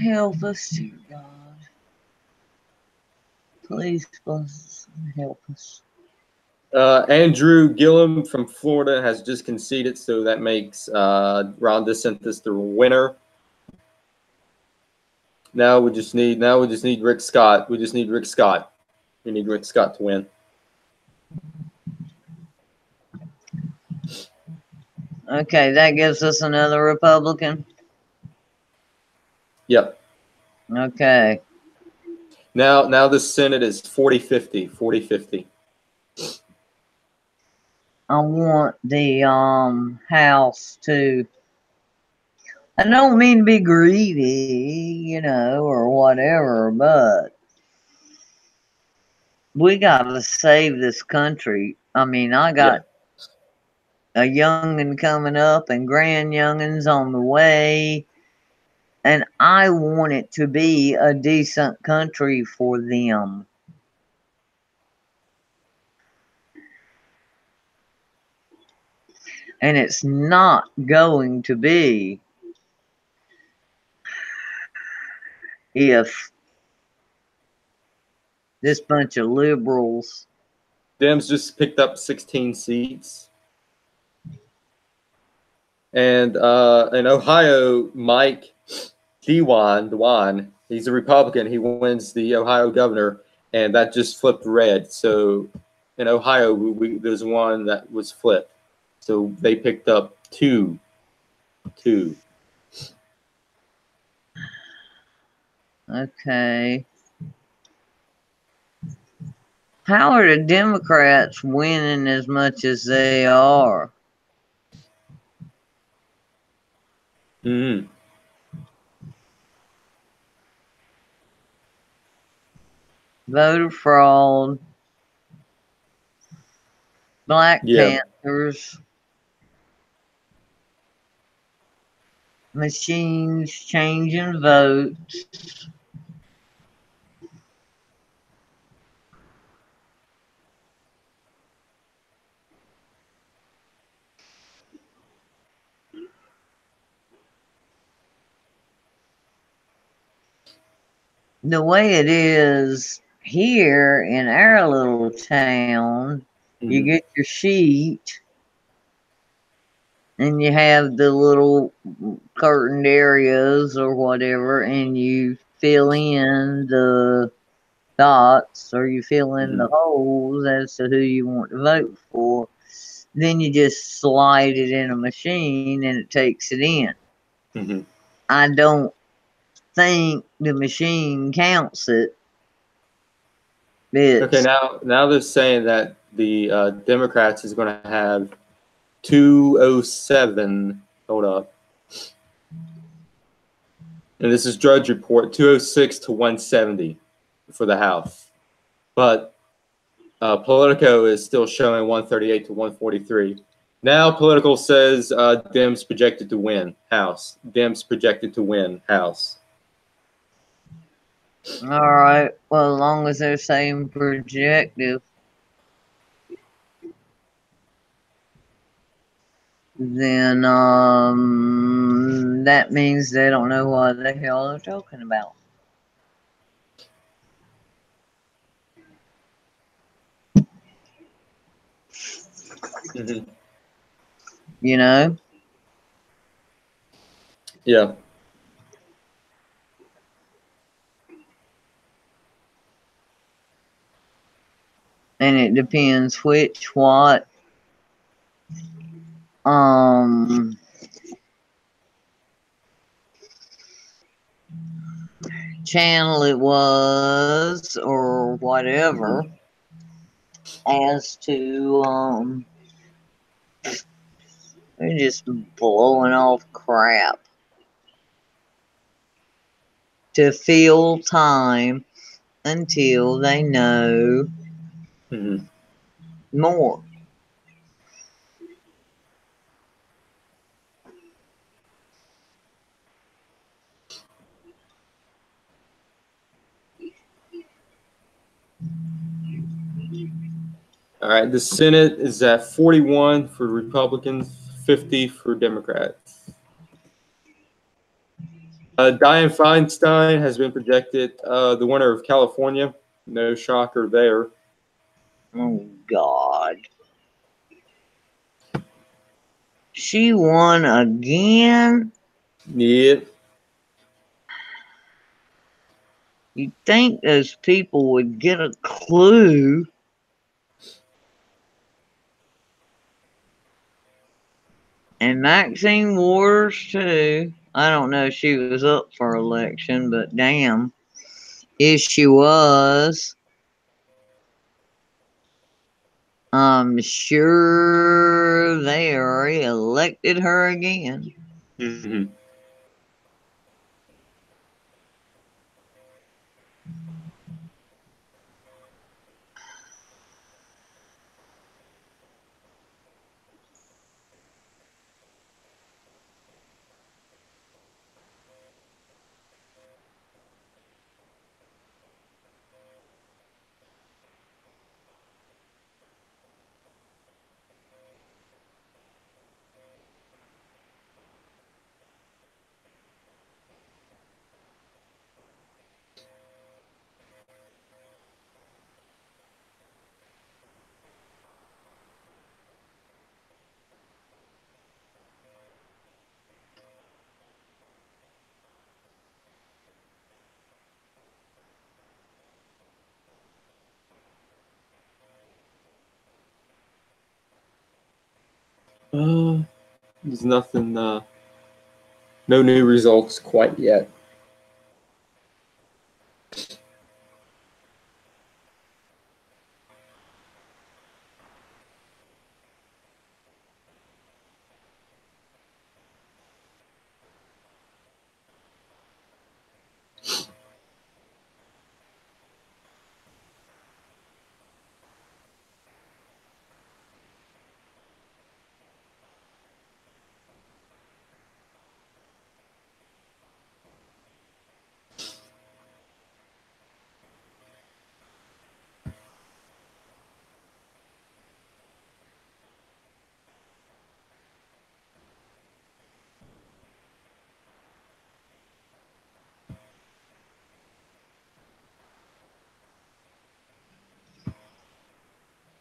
help us, dear God. Please help us. Andrew Gillum from Florida has just conceded, so that makes Ron DeSantis the winner. Now we just need Rick Scott. We just need Rick Scott. We need Rick Scott to win. Okay, that gives us another Republican. Yep. Okay. Now the Senate is 40-50, 40-50. I want the House to, I don't mean to be greedy, you know, or whatever, but we got to save this country. I mean, I got a youngin' coming up and grand youngins on the way, and I want it to be a decent country for them. And it's not going to be if this bunch of liberals. Dems just picked up 16 seats. And in Ohio, Mike DeWine, he's a Republican. He wins the Ohio governor, and that just flipped red. So in Ohio, there's one that was flipped. So they picked up two. Okay. How are the Democrats winning as much as they are? voter fraud, Black Yeah. Panthers, machines changing votes. The way it is here in our little town, you Mhm. get your sheet and you have the little curtained areas or whatever, and you fill in the dots or you fill in the Mhm. holes as to who you want to vote for. Then you just slide it in a machine and it takes it in. Mhm. I don't think the machine counts it. Okay, It's now they're saying that the Democrats is going to have 207. Hold up. And this is Drudge Report, 206 to 170 for the House. But Politico is still showing 138 to 143. Now Political says Dems projected to win House. Dems projected to win House. all right. Well, as long as they're saying projective, then that means they don't know what the hell they're talking about. Mm-hmm. You know? Yeah. And it depends which what um channel it was or whatever as to they're just blowing off crap to fill time until they know Mm-hmm. more. All right. The Senate is at 41 for Republicans, 50 for Democrats. Dianne Feinstein has been projected the winner of California. No shocker there. Oh God. She won again? Yeah. You'd think those people would get a clue. And Maxine Waters too. I don't know if she was up for election, but damn, if she was, I'm sure they already elected her again. Mm-hmm. There's nothing, no new results quite yet.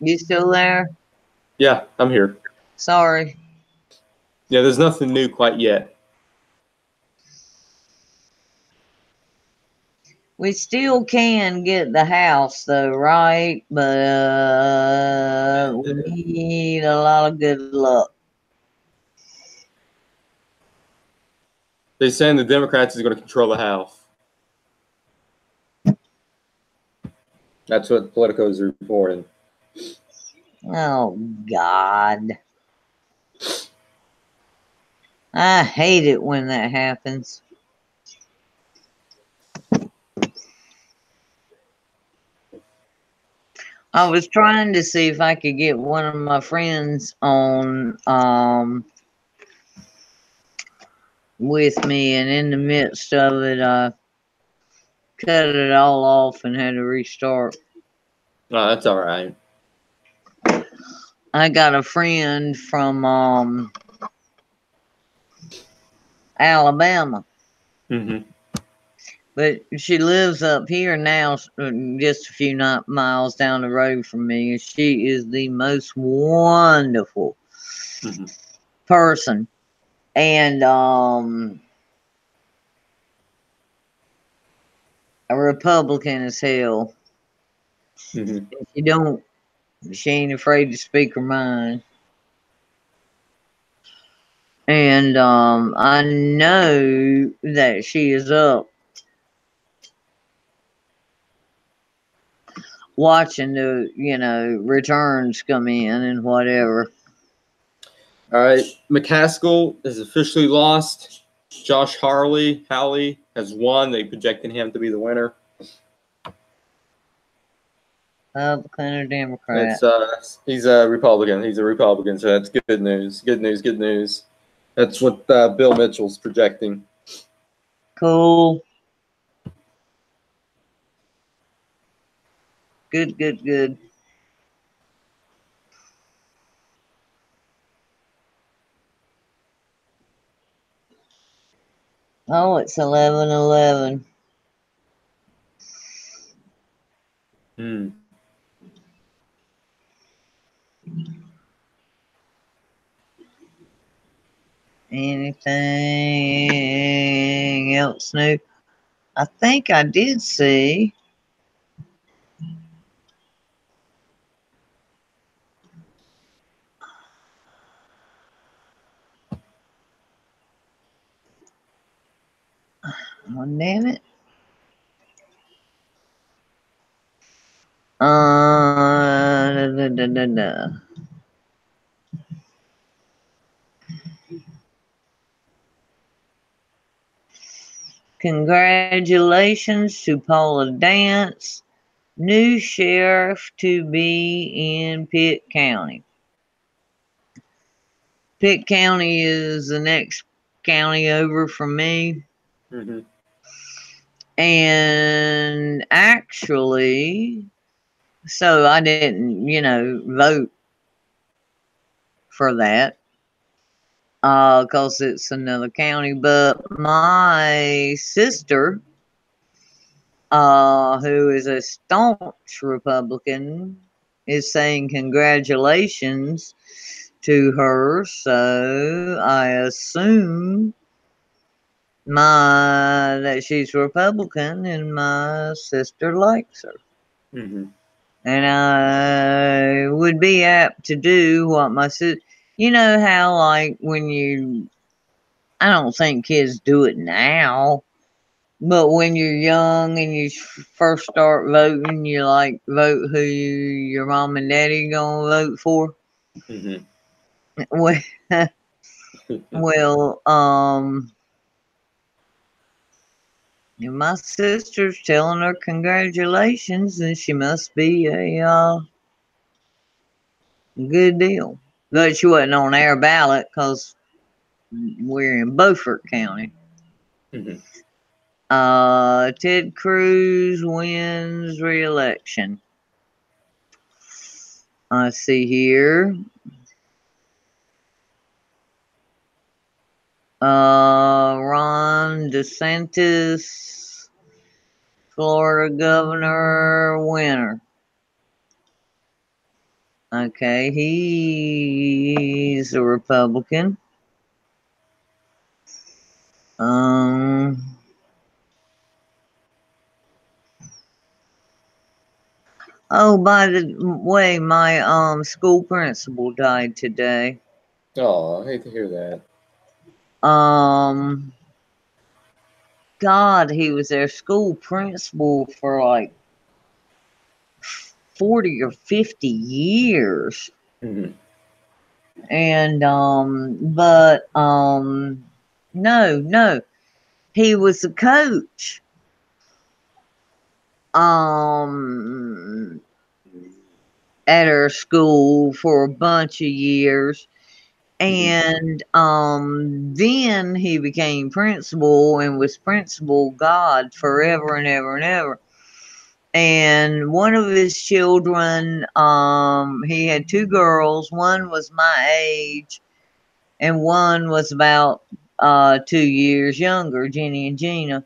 You still there? Yeah, I'm here. Sorry. Yeah, there's nothing new quite yet. We still can get the house though, right? But we need a lot of good luck. They're saying the Democrats is going to control the House. That's what Politico is reporting. Oh, God. I hate it when that happens. I was trying to see if I could get one of my friends on with me, and in the midst of it, I cut it all off and had to restart. Oh, that's all right. I got a friend from Alabama. Mm-hmm. But she lives up here now, just a few miles down the road from me. And she is the most wonderful person. And a Republican as hell. Mm-hmm. She ain't afraid to speak her mind. And I know that she is up watching the, returns come in and whatever. All right, McCaskill is officially lost. Josh Hawley has won. They projected him to be the winner. Republican or Democrat? He's a Republican. He's a Republican, so that's good news. Good news. Good news. That's what Bill Mitchell's projecting. Cool. Good, good, good. Oh, it's 11:11. Anything else new? I think I did see. Oh, damn it. Da, da, da, da. Congratulations to Paula Dance, new sheriff to be in Pitt County. Pitt County is the next county over from me. Mm-hmm. And actually, so I didn't, vote for that because it's another county. But my sister, who is a staunch Republican, is saying congratulations to her. So I assume that she's Republican and my sister likes her. Mm-hmm. And I would be apt to do what my sister, you know how like I don't think kids do it now, but when you're young and you first start voting, you like vote who your mom and daddy gonna vote for. Mm-hmm. Well, my sister's telling her congratulations, and she must be a good deal. But she wasn't on our ballot because we're in Beaufort County. Mm-hmm. Ted Cruz wins re-election. I see here. Ron DeSantis, Florida governor, winner. Okay, he's a Republican. Oh, by the way, my school principal died today. Oh, I hate to hear that. God, he was their school principal for like 40 or 50 years. Mm-hmm. And no, he was a coach. At our school for a bunch of years. And then he became principal and was principal God forever and ever and ever. And one of his children, he had two girls. One was my age, and one was about 2 years younger, Jenny and Gina.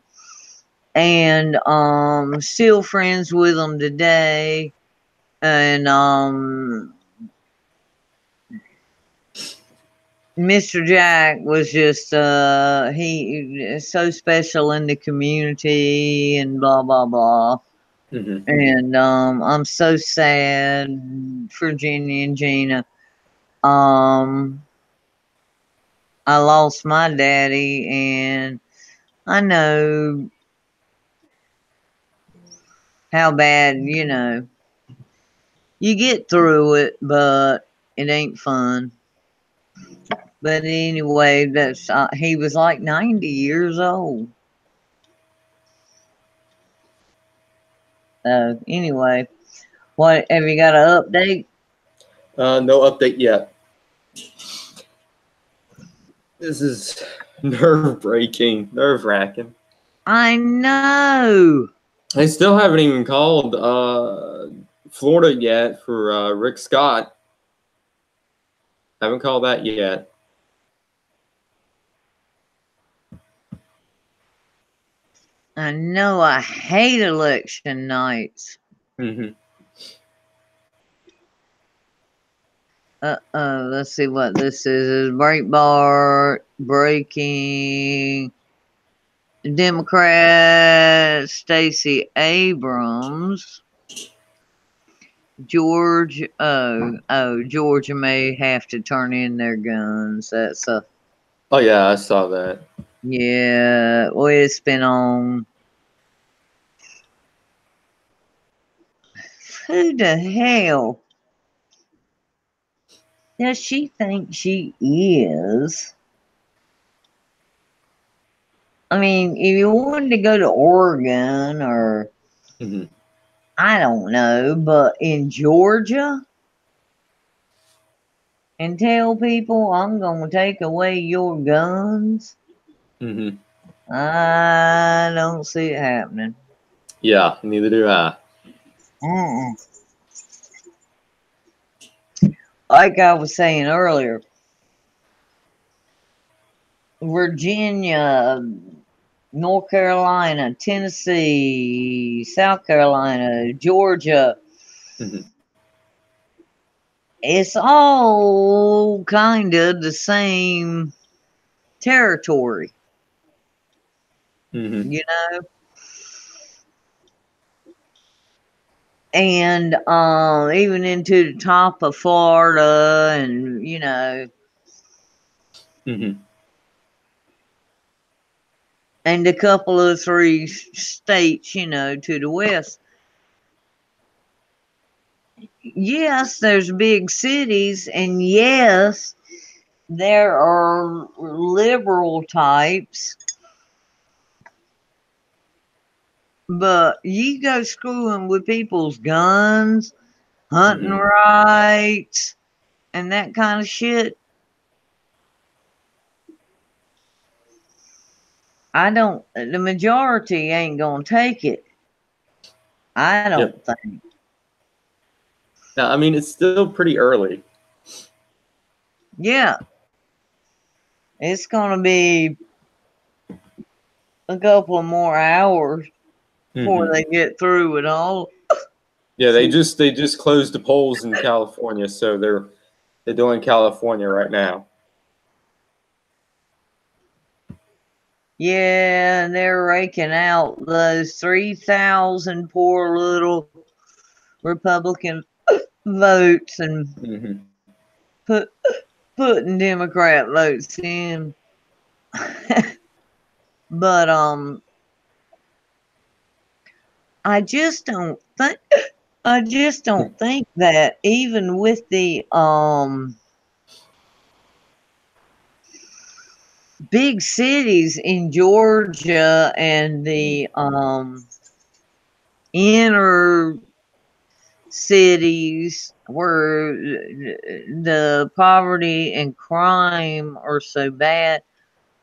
And still friends with them today. And Mr. Jack was just he so special in the community and blah blah blah. Mm-hmm. And I'm so sad for Jenny and Gina. I lost my daddy, and I know how bad, you get through it, but it ain't fun. But anyway, that's he was like 90 years old. So anyway, what have you got an update? No update yet. This is nerve-wracking, nerve-wracking. I know. They still haven't even called Florida yet for Rick Scott. Haven't called that yet. I know. I hate election nights. Mm-hmm. Let's see what this is. Breitbart breaking. Democrat Stacey Abrams. Georgia may have to turn in their guns. That's a Oh yeah, I saw that. yeah. Well, it's been on. Who the hell does she think she is? I mean, if you wanted to go to Oregon or Mm-hmm. I don't know, but in Georgia and tell people I'm going to take away your guns, Mm-hmm. I don't see it happening. Yeah, neither do I. Like I was saying earlier, Virginia, North Carolina, Tennessee, South Carolina, Georgia. Mm-hmm. It's all kind of the same territory, Mm-hmm. you know? And even into the top of Florida and, Mm-hmm. and a couple of three states, to the west. Yes, there's big cities, and yes, there are liberal types, but you go screwing with people's guns, hunting Mm-hmm. rights, and that kind of shit. The majority ain't gonna take it. I don't Yep. think. Now, I mean, it's still pretty early. Yeah. It's gonna be a couple of more hours before Mm-hmm. they get through it all. Yeah, they just closed the polls in California, so they're doing California right now. Yeah, and they're raking out those 3,000 poor little Republican votes and putting Democrat votes in. But I just don't think that even with the big cities in Georgia and the inner cities where the poverty and crime are so bad,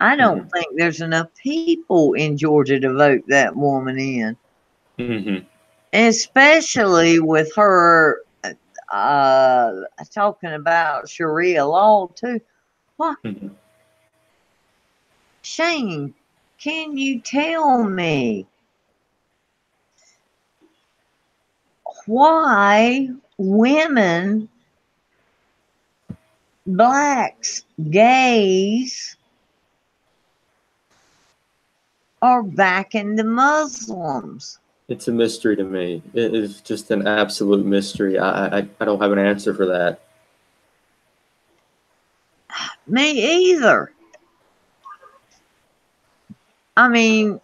I don't think there's enough people in Georgia to vote that woman in. Especially with her talking about Sharia law too. What? Shane, can you tell me why women, blacks, gays are backing the Muslims? It's a mystery to me. It is just an absolute mystery. I don't have an answer for that. Me either. I mean,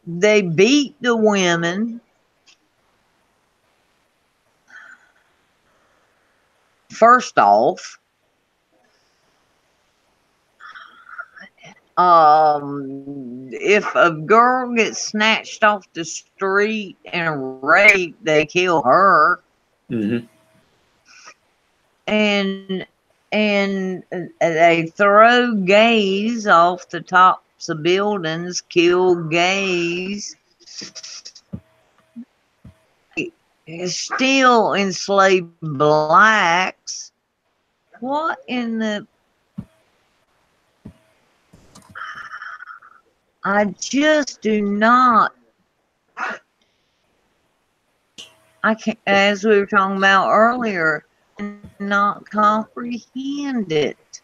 they beat the women. First off, if a girl gets snatched off the street and raped, they kill her. And they throw gays off the tops of buildings, kill gays. Still enslave blacks. What in the... I just do not... I can't, as we were talking about earlier, not comprehend it.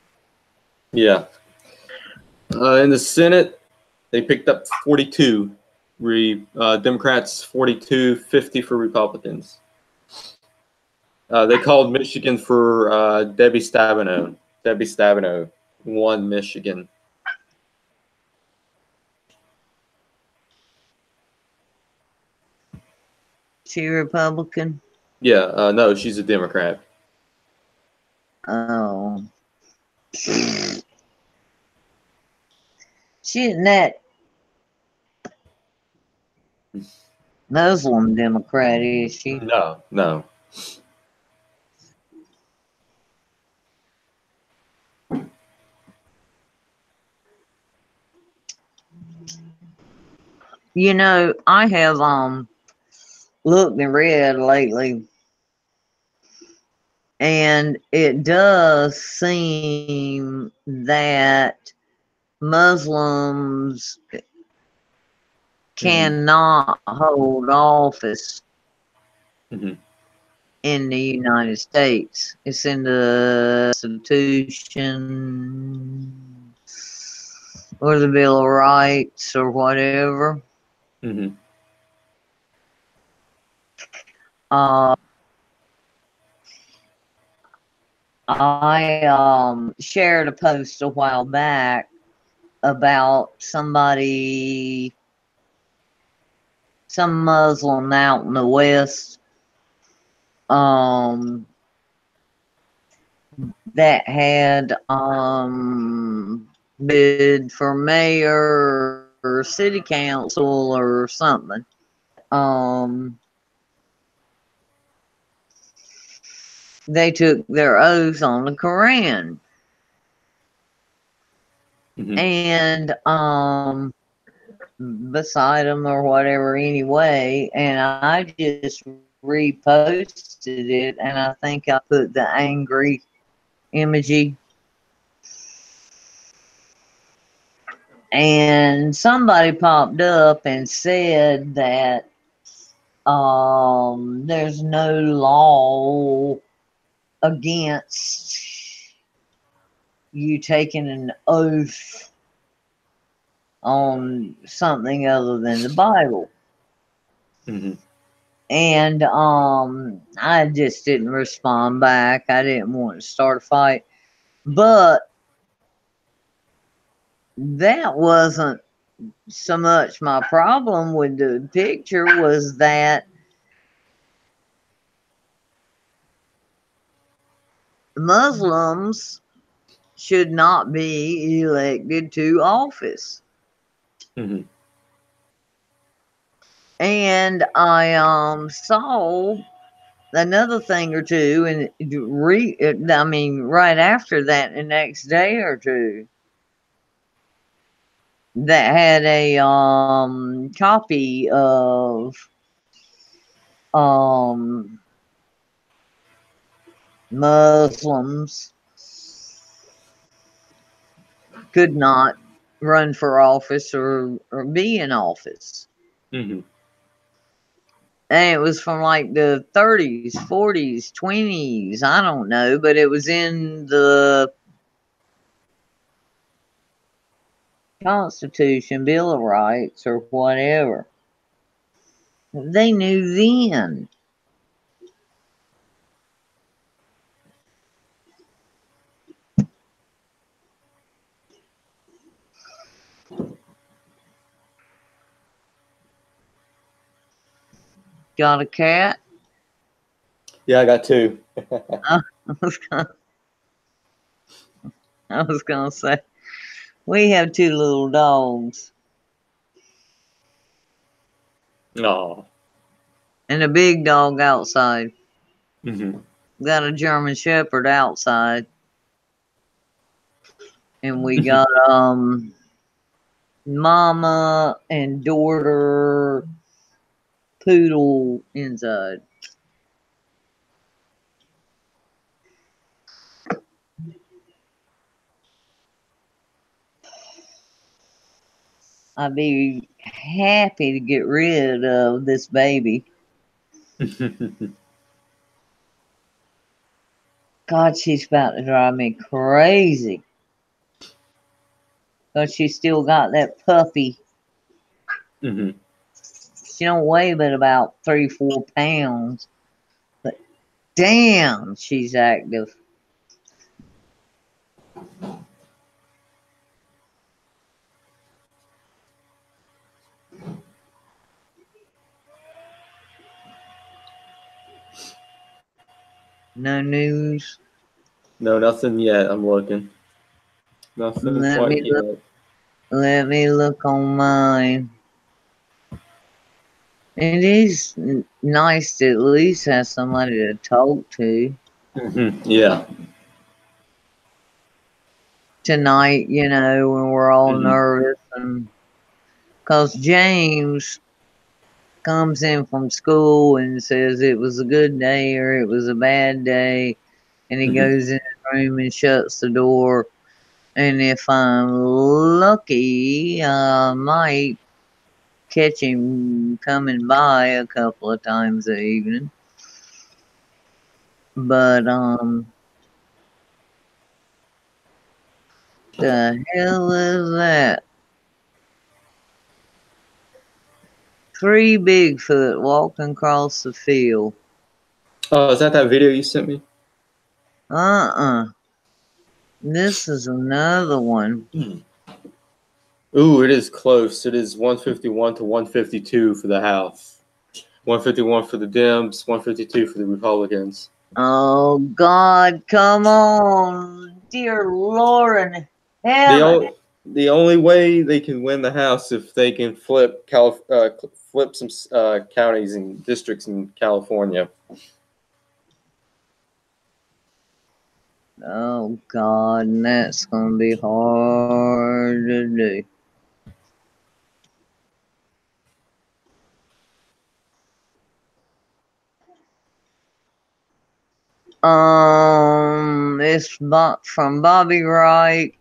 Yeah. In the Senate, they picked up 42. Democrats 42, 50 for Republicans. They called Michigan for Debbie Stabenow. Debbie Stabenow won Michigan. She Republican? Yeah, no, she's a Democrat. Oh. She isn't that Muslim Democrat, is she? No, no. You know, I have looked and read lately, and it does seem that Muslims cannot hold office in the United States. It's in the Constitution or the Bill of Rights or whatever. I shared a post a while back about some Muslim out in the West that had bid for mayor or city council or something. They took their oath on the Quran. And beside them or whatever anyway, and I just reposted it, and I think I put the angry emoji. And somebody popped up and said that there's no law against you taking an oath on something other than the Bible. Mm-hmm. And I just didn't respond back. I didn't want to start a fight. But that wasn't so much my problem with the picture, was that Muslims should not be elected to office. Mm-hmm. And I saw another thing or two, and I mean, right after that, the next day or two, that had a copy of Muslims could not run for office or be in office. Mm-hmm. And it was from like the 30s, 40s, 20s, I don't know, but it was in the Constitution, Bill of Rights, or whatever. They knew then. Got a cat? Yeah, I got two. I was gonna say, we have two little dogs. Oh. And a big dog outside. Mm-hmm. Got a German Shepherd outside. And we got mama and daughter poodle inside. I'd be happy to get rid of this baby. God, she's about to drive me crazy. But she still got that puppy. Mm-hmm. She don't weigh but about 3-4 pounds. But damn, she's active. No news. No, nothing yet. I'm looking. Nothing Let quite me yet. look. Let me look on mine. It is nice to at least have somebody to talk to Mm-hmm. Yeah. tonight, you know, when we're all Mm-hmm. nervous. And because James comes in from school and says it was a good day or it was a bad day, and he Mm-hmm. goes in his room and shuts the door. And if I'm lucky, I might catch him coming by a couple of times a evening. But the hell is that? 3 Bigfoot walking across the field. Oh, is that video you sent me? This is another one. Ooh, it is close. It is 151 to 152 for the House. 151 for the Dems, 152 for the Republicans. Oh, God, come on. Dear Lord in heaven. The only way they can win the House if they can flip some counties and districts in California. Oh, God, and that's going to be hard to do. It's from Bobby Reich.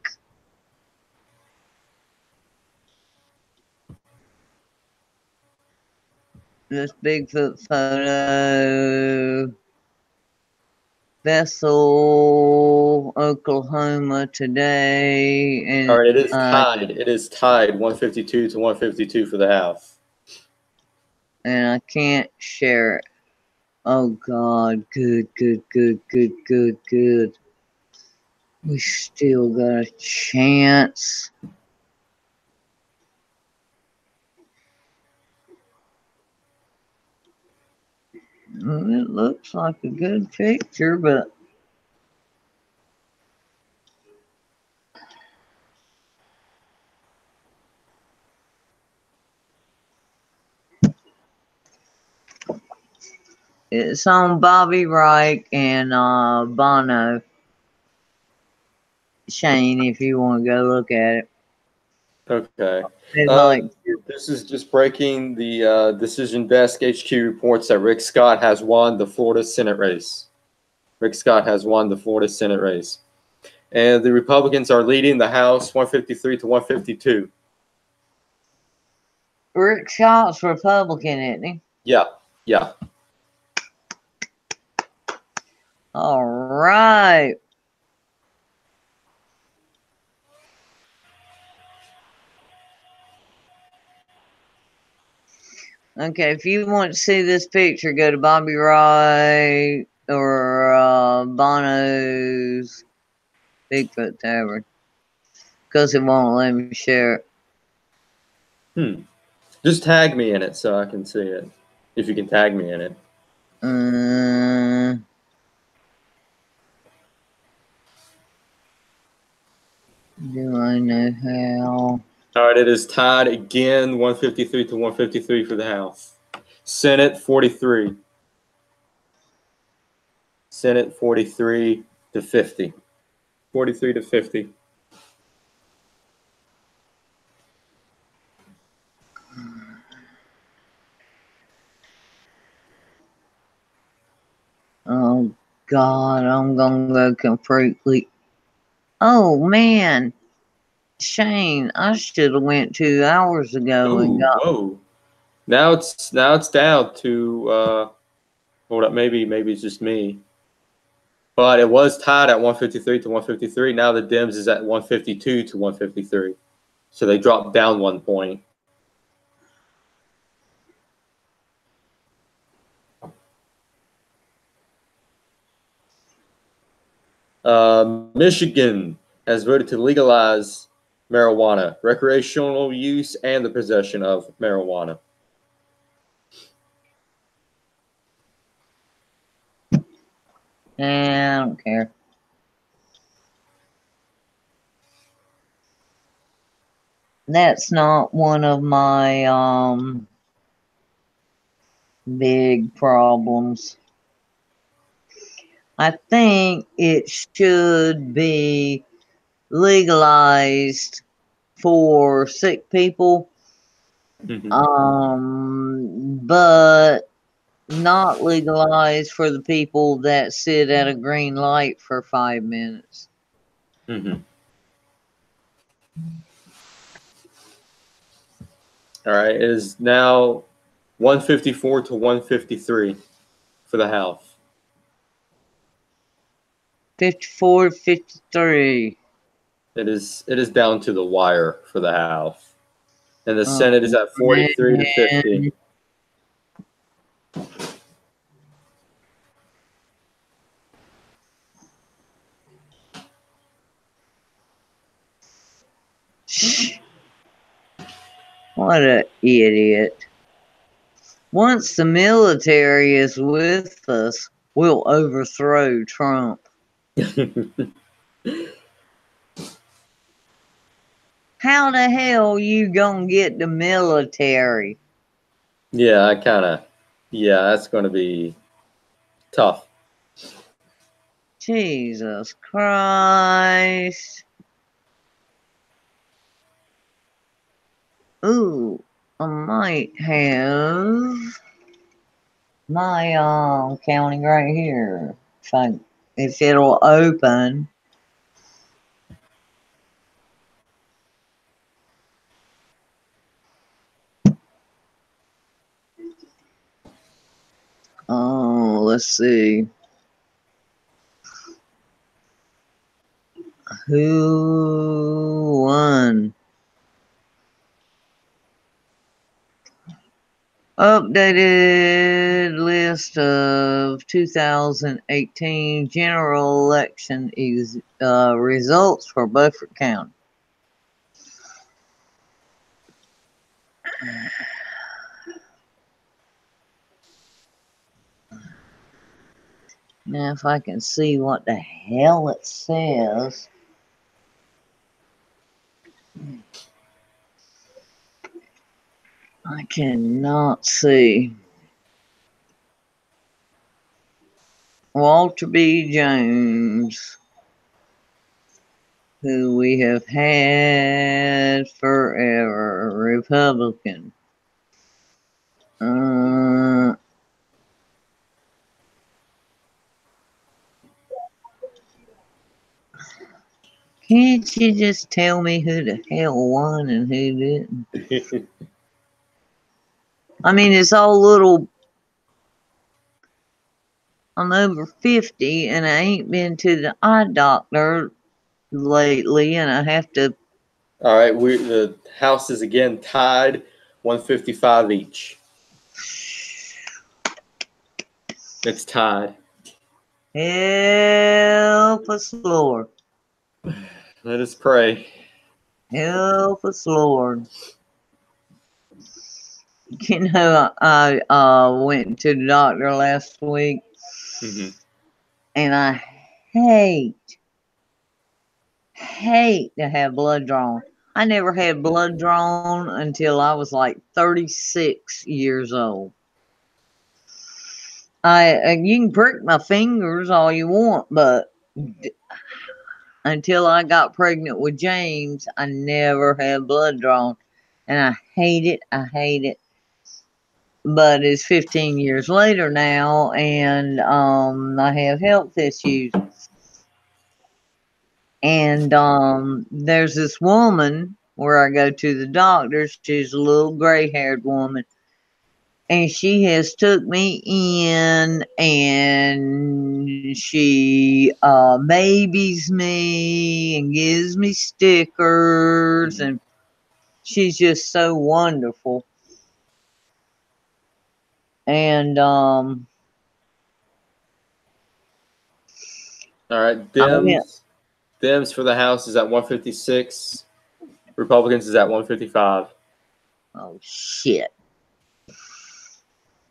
this Bigfoot photo. Bethel, Oklahoma today. And, All right, it is tied. It is tied 152 to 152 for the house. And I can't share it. Oh God, good. We still got a chance. Well, it looks like a good picture, but it's on Bobby Wright and Bono. Shane, if you want to go look at it. Okay. Like, this is just breaking. The Decision Desk HQ reports that Rick Scott has won the Florida Senate race. Rick Scott has won the Florida Senate race. And the Republicans are leading the House 153 to 152. Rick Scott's Republican, isn't he? Yeah. All right. Okay, if you want to see this picture, go to Bobby Wright or Bono's Bigfoot Tavern. Because it won't let me share it. Just tag me in it so I can see it. If you can tag me in it. Do I know how? All right, it is tied again, 153 to 153 for the House. Senate 43. Senate 43 to 50. 43 to 50. Oh God, I'm gonna go completely. Oh man, Shane, I should have went 2 hours ago and got. Whoa! Now it's down to hold up, maybe it's just me. But it was tied at 153 to 153. Now the Dems is at 152 to 153. So they dropped down 1 point. Michigan has voted to legalize marijuana, recreational use, and the possession of marijuana. I don't care. That's not one of my big problems. I think it should be legalized for sick people, but not legalized for the people that sit at a green light for 5 minutes. All right, it is now 154 to 153 for the House. 54 to 53. It is down to the wire for the House. And the Senate is at 43 to 50. What an idiot. Once the military is with us, we'll overthrow Trump. How the hell you gonna get the military? Yeah, that's going to be tough. Jesus Christ. Ooh, I might have my counting right here. If it'll open. Oh, let's see. Who won? Updated list of 2018 general election results for Beaufort County. Now, if I can see what the hell it says. I cannot see. Walter B. Jones, who we have had forever, Republican. Can't you just tell me who the hell won and who didn't? I mean, it's all little. I'm over 50 and I ain't been to the eye doctor lately, and I have to. All right, the house is again tied, 155 each. It's tied. Help us, Lord. Let us pray. Help us, Lord. You know, I went to the doctor last week, and I hate to have blood drawn. I never had blood drawn until I was like 36 years old. You can prick my fingers all you want, but until I got pregnant with James, I never had blood drawn, and I hate it. I hate it. But it's 15 years later now, and I have health issues. And there's this woman where I go to the doctor. She's a little gray-haired woman, and she has took me in, and she babies me and gives me stickers, and she's just so wonderful. And all right, Dems for the House is at 156. Republicans is at 155. Oh shit.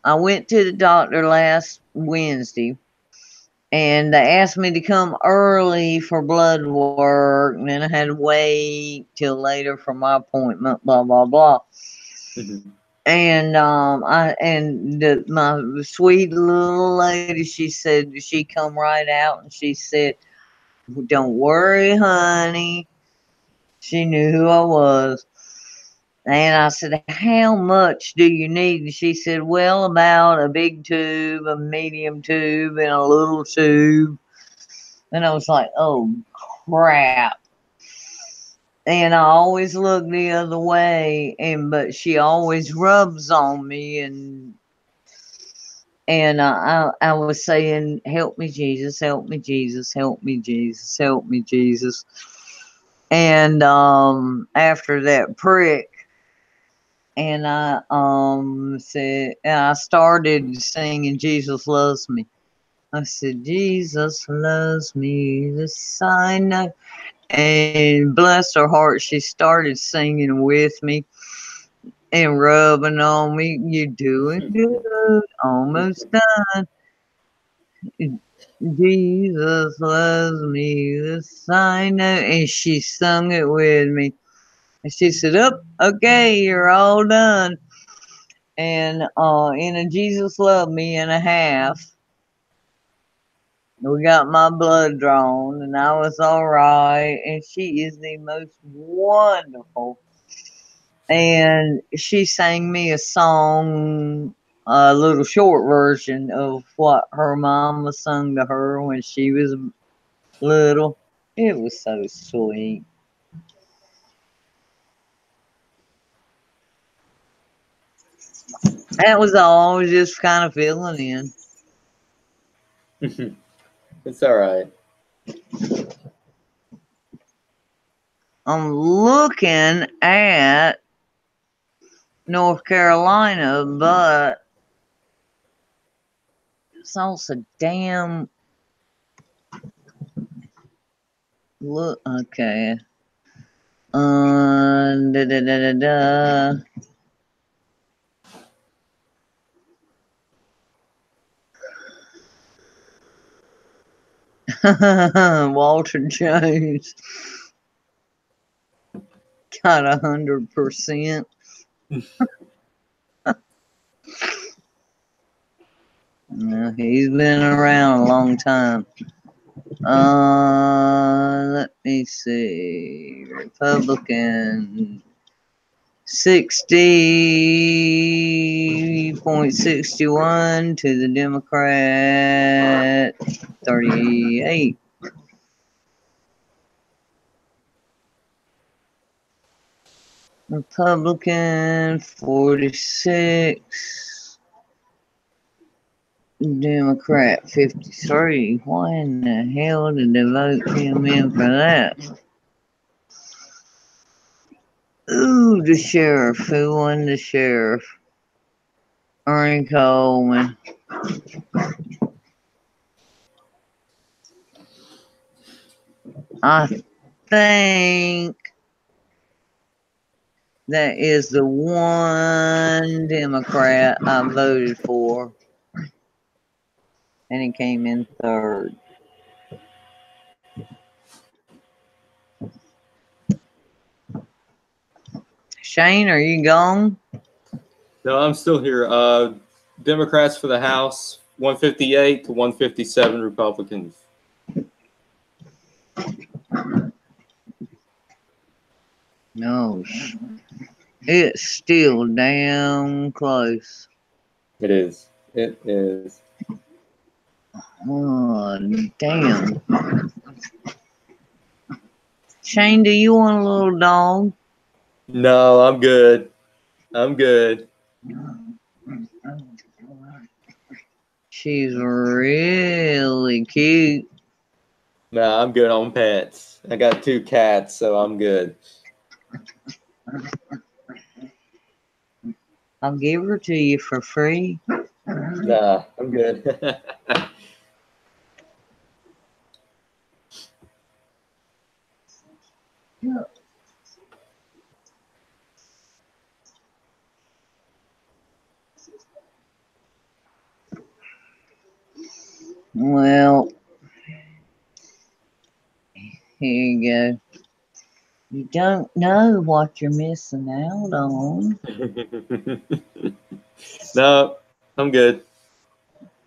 I went to the doctor last Wednesday, and they asked me to come early for blood work, and then I had to wait till later for my appointment, blah blah blah. And my sweet little lady, she said, she come right out and she said, "Don't worry, honey." She knew who I was. And I said, "How much do you need?" And she said, "Well, about a big tube, a medium tube, and a little tube." And I was like, "Oh, crap." And I always look the other way, but she always rubs on me, and I was saying, "Help me, Jesus, help me, Jesus, help me, Jesus, help me, Jesus." And after that prick, and I said, and I started singing "Jesus Loves Me." I said, "Jesus loves me, this I know." And bless her heart, she started singing with me and rubbing on me. "You're doing good, almost done. Jesus loves me, this I know." And she sung it with me. And she said, okay, you're all done." And in a Jesus Love Me and a half, we got my blood drawn, and I was all right. And she is the most wonderful. And she sang me a song, a little short version of what her mama sung to her when she was little. It was so sweet. That was all. I was just kind of filling in. It's all right. I'm looking at North Carolina, but it's also damn. Look, okay. Da, da, da, da, da. Walter Jones got 100%. He's been around a long time. Let me see. Republican 60.61 to the Democrat 38. Republican 46. Democrat 53. Why in the hell did they vote him in for that? Ooh, the sheriff. Who won the sheriff? Ernie Coleman. I think that is the one Democrat I voted for. And he came in third. Shane, are you gone? No, I'm still here. Democrats for the House, 158 to 157 Republicans. No, it's still damn close. It is. It is. Oh, damn. Shane, do you want a little dog? No, I'm good. I'm good. She's really cute. No, I'm good on pets. I got 2 cats, so I'm good. I'll give her to you for free. Nah, I'm good. Well, here you go. You don't know what you're missing out on. No, I'm good.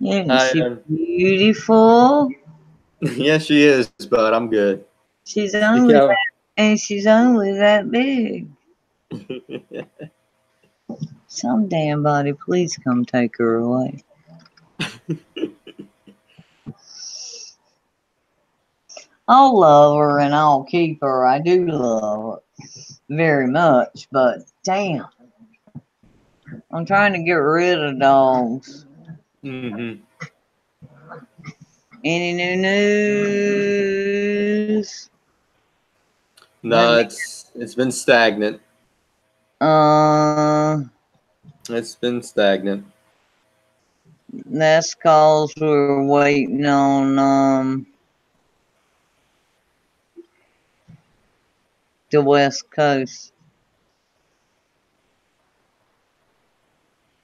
Isn't she beautiful? Yes, she is, but I'm good. She's only that big. Some damn body, please come take her away. I'll love her and I'll keep her. I do love her very much, but damn, I'm trying to get rid of dogs. Mm-hmm. Any new news? No, it's been stagnant. It's been stagnant. That's cause we're waiting on the West Coast.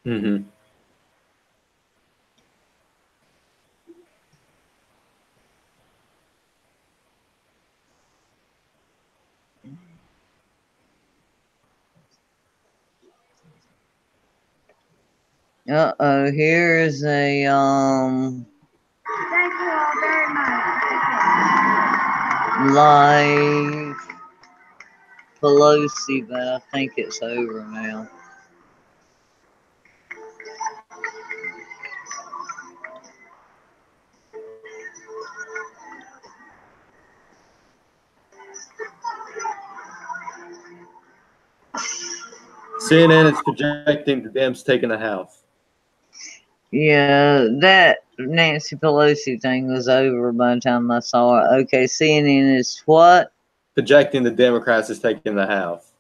Mm-hmm. Uh-oh, here's a Thank you all very much. live Pelosi, but I think it's over now. CNN is projecting the Dems taking the House. Yeah, that Nancy Pelosi thing was over by the time I saw it. Okay, CNN is what? Projecting the Democrats is taking the House.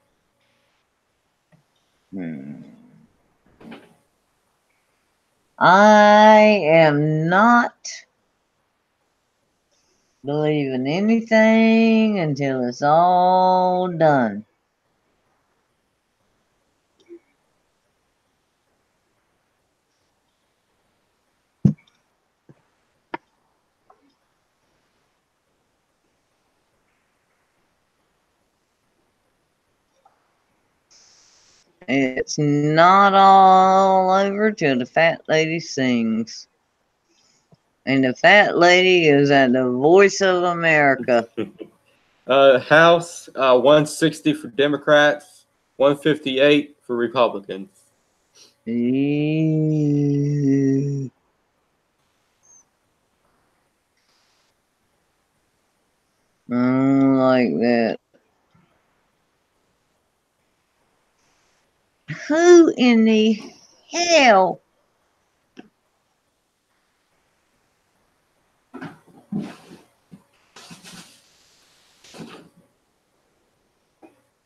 I am not believing anything until it's all done. It's not all over till the fat lady sings. And the fat lady is at the Voice of America. House 160 for Democrats, 158 for Republicans. I don't like that. Who in the hell?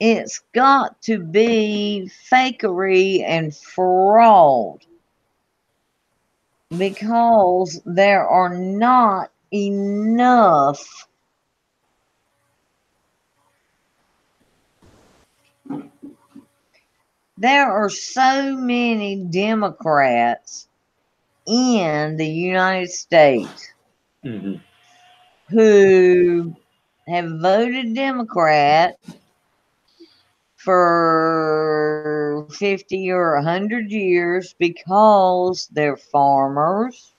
It's got to be fakery and fraud because there are not enough there are so many Democrats in the United States who have voted Democrat for 50 or 100 years because they're farmers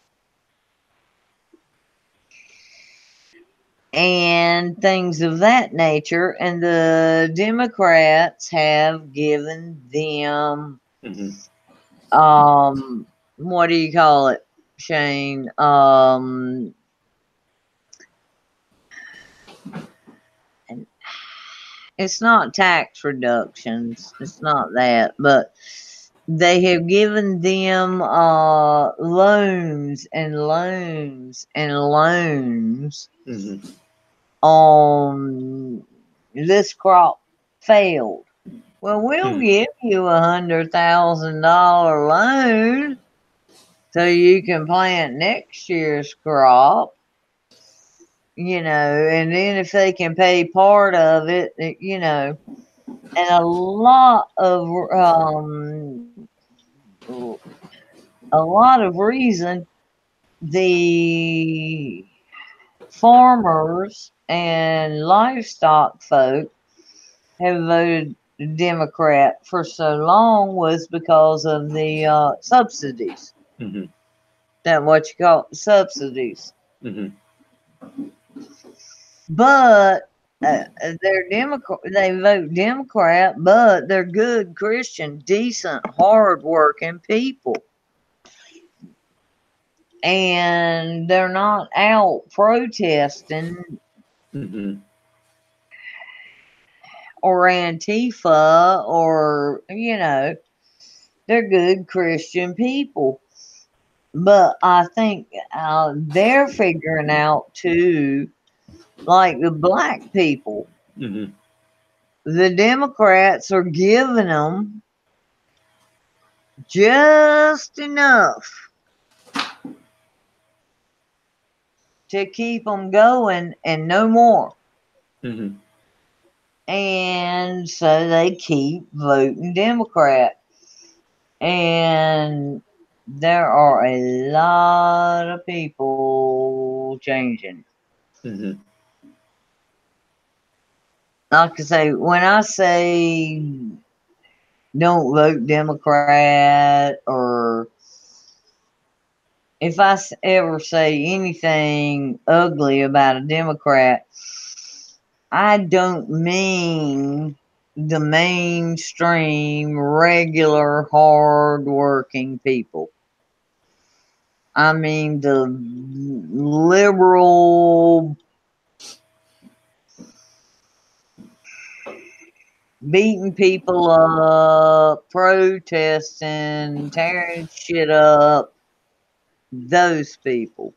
and things of that nature, and the Democrats have given them what do you call it, Shane? It's not tax reductions, it's not that, but they have given them loans and loans and loans on this crop failed. Well, we'll give you $100,000 loan so you can plant next year's crop, you know, and then if they can pay part of it, you know, and a lot of reason the farmers and livestock folk have voted Democrat for so long was because of the subsidies. That's what you call it, subsidies. But they're Democrat. They vote Democrat, but they're good Christian, decent, hardworking people, and they're not out protesting or Antifa or, you know, they're good Christian people. But I think they're figuring out too, like the black people. The Democrats are giving them just enough to keep them going and no more. And so they keep voting Democrat. And there are a lot of people changing. Like I say, when I say don't vote Democrat, or if I ever say anything ugly about a Democrat, I don't mean the mainstream, regular, hard-working people. I mean the liberal, beating people up, protesting, tearing shit up, those people.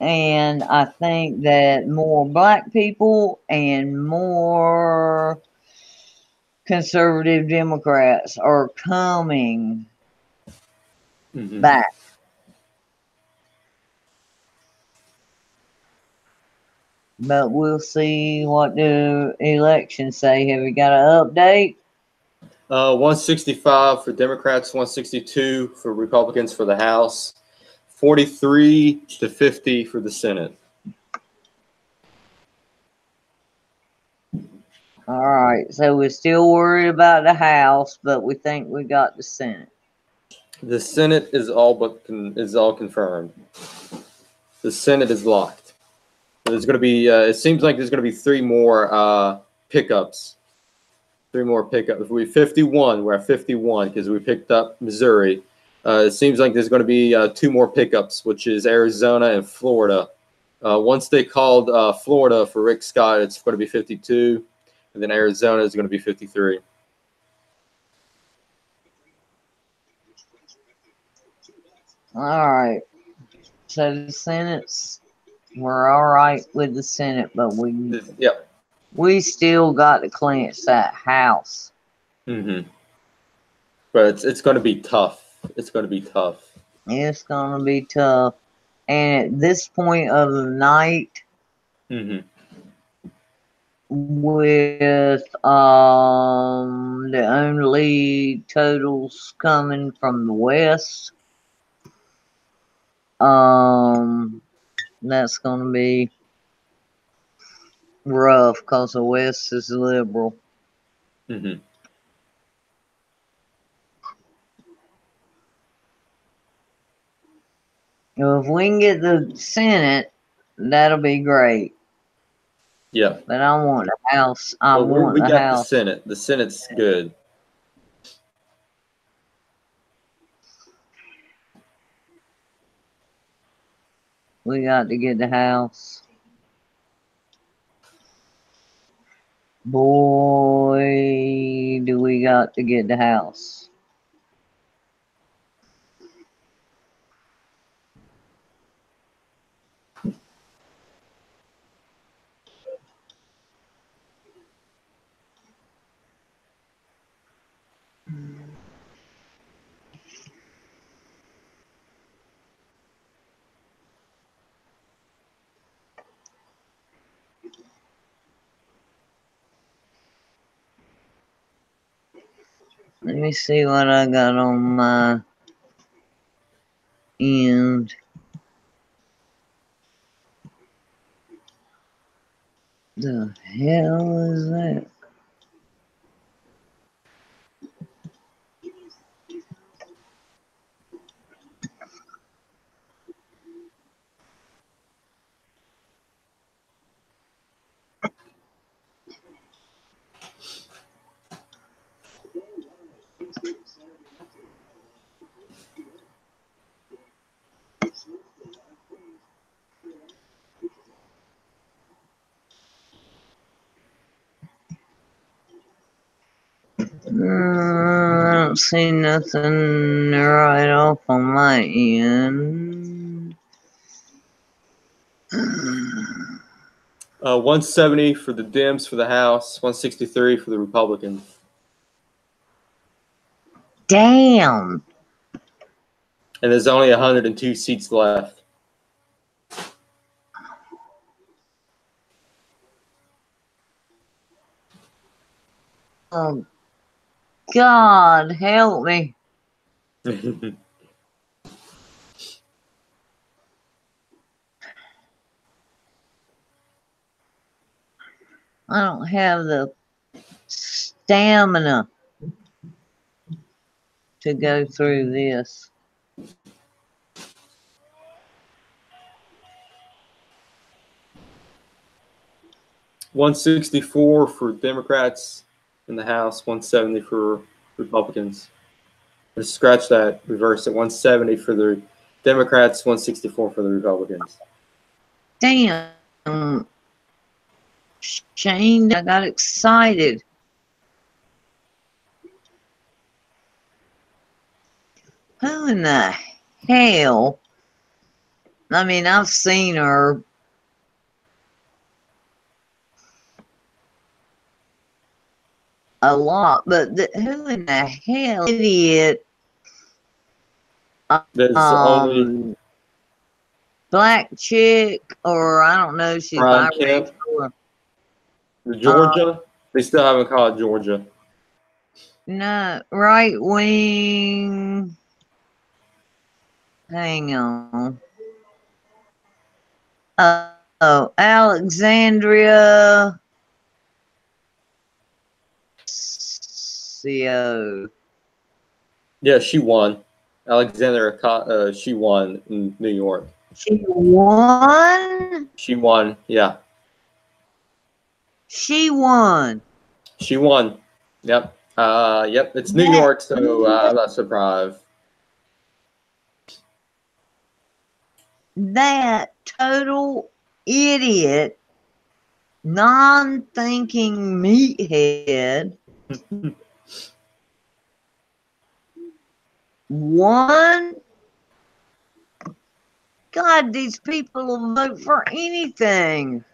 And I think that more black people and more conservative Democrats are coming back. But we'll see what the elections say. Have we got an update? 165 for Democrats, 162 for Republicans for the House, 43 to 50 for the Senate. All right, so we're still worried about the House, but we think we got the Senate. The Senate is all confirmed. The Senate is locked. There's going to be. It seems like there's going to be three more pickups. Three more pickups. If we're 51, we're at 51 because we picked up Missouri. It seems like there's going to be two more pickups, which is Arizona and Florida. Once they called Florida for Rick Scott, it's going to be 52. And then Arizona is going to be 53. All right. So the Senate's, we're all right with the Senate, but we still got to clinch that House. But it's going to be tough. It's going to be tough. It's going to be tough. And at this point of the night, with the only totals coming from the West, that's going to be rough because the West is liberal. If we can get the Senate, that'll be great. Yeah. But I want the House. We got the Senate. The Senate's good. We got to get the House. Boy, do we got to get the House. Let me see what I got on my end. The hell is that? I don't see nothing right off on my end. 170 for the Dems for the House, 163 for the Republicans. Damn. And there's only 102 seats left. Oh, God, help me. I don't have the stamina to go through this. $164 for Democrats in the House, 170 for Republicans. Let's scratch that, reverse it. 170 for the Democrats, 164 for the Republicans. Damn. Shane, I got excited. Who in the hell? I mean, I've seen her a lot, but who in the hell idiot? There's only Black chick, or I don't know, she's Brian Kemp, biracial. Georgia. They still haven't called Georgia. No, right wing. Hang on. Oh, Alexandria. CO. Yeah, she won. Alexander, she won in New York. She won? She won. Yeah. She won. She won. Yep. Yep. It's New York, so I'm not surprised. That total idiot, non-thinking meathead won. God, these people will vote for anything.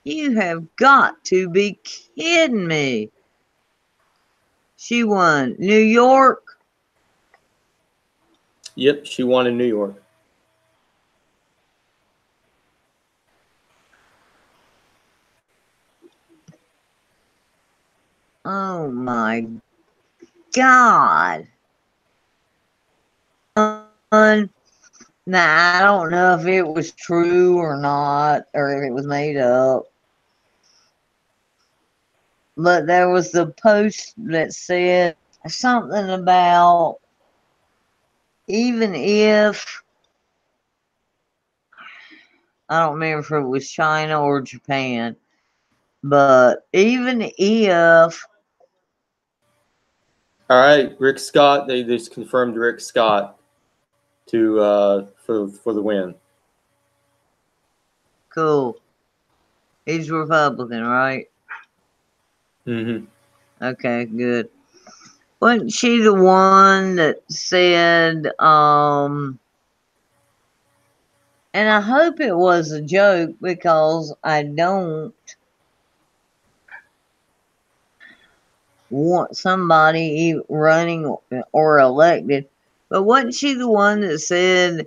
You have got to be kidding me. She won. New York. Yep, she won in New York. Oh my God. Now, I don't know if it was true or not, or if it was made up. But there was the post that said something about even if, I don't remember if it was China or Japan, but even if. All right, Rick Scott. They just confirmed Rick Scott to for the win. Cool. He's Republican, right? Mm-hmm. Okay, good. Wasn't she the one that said, and I hope it was a joke because I don't want somebody running or elected, but wasn't she the one that said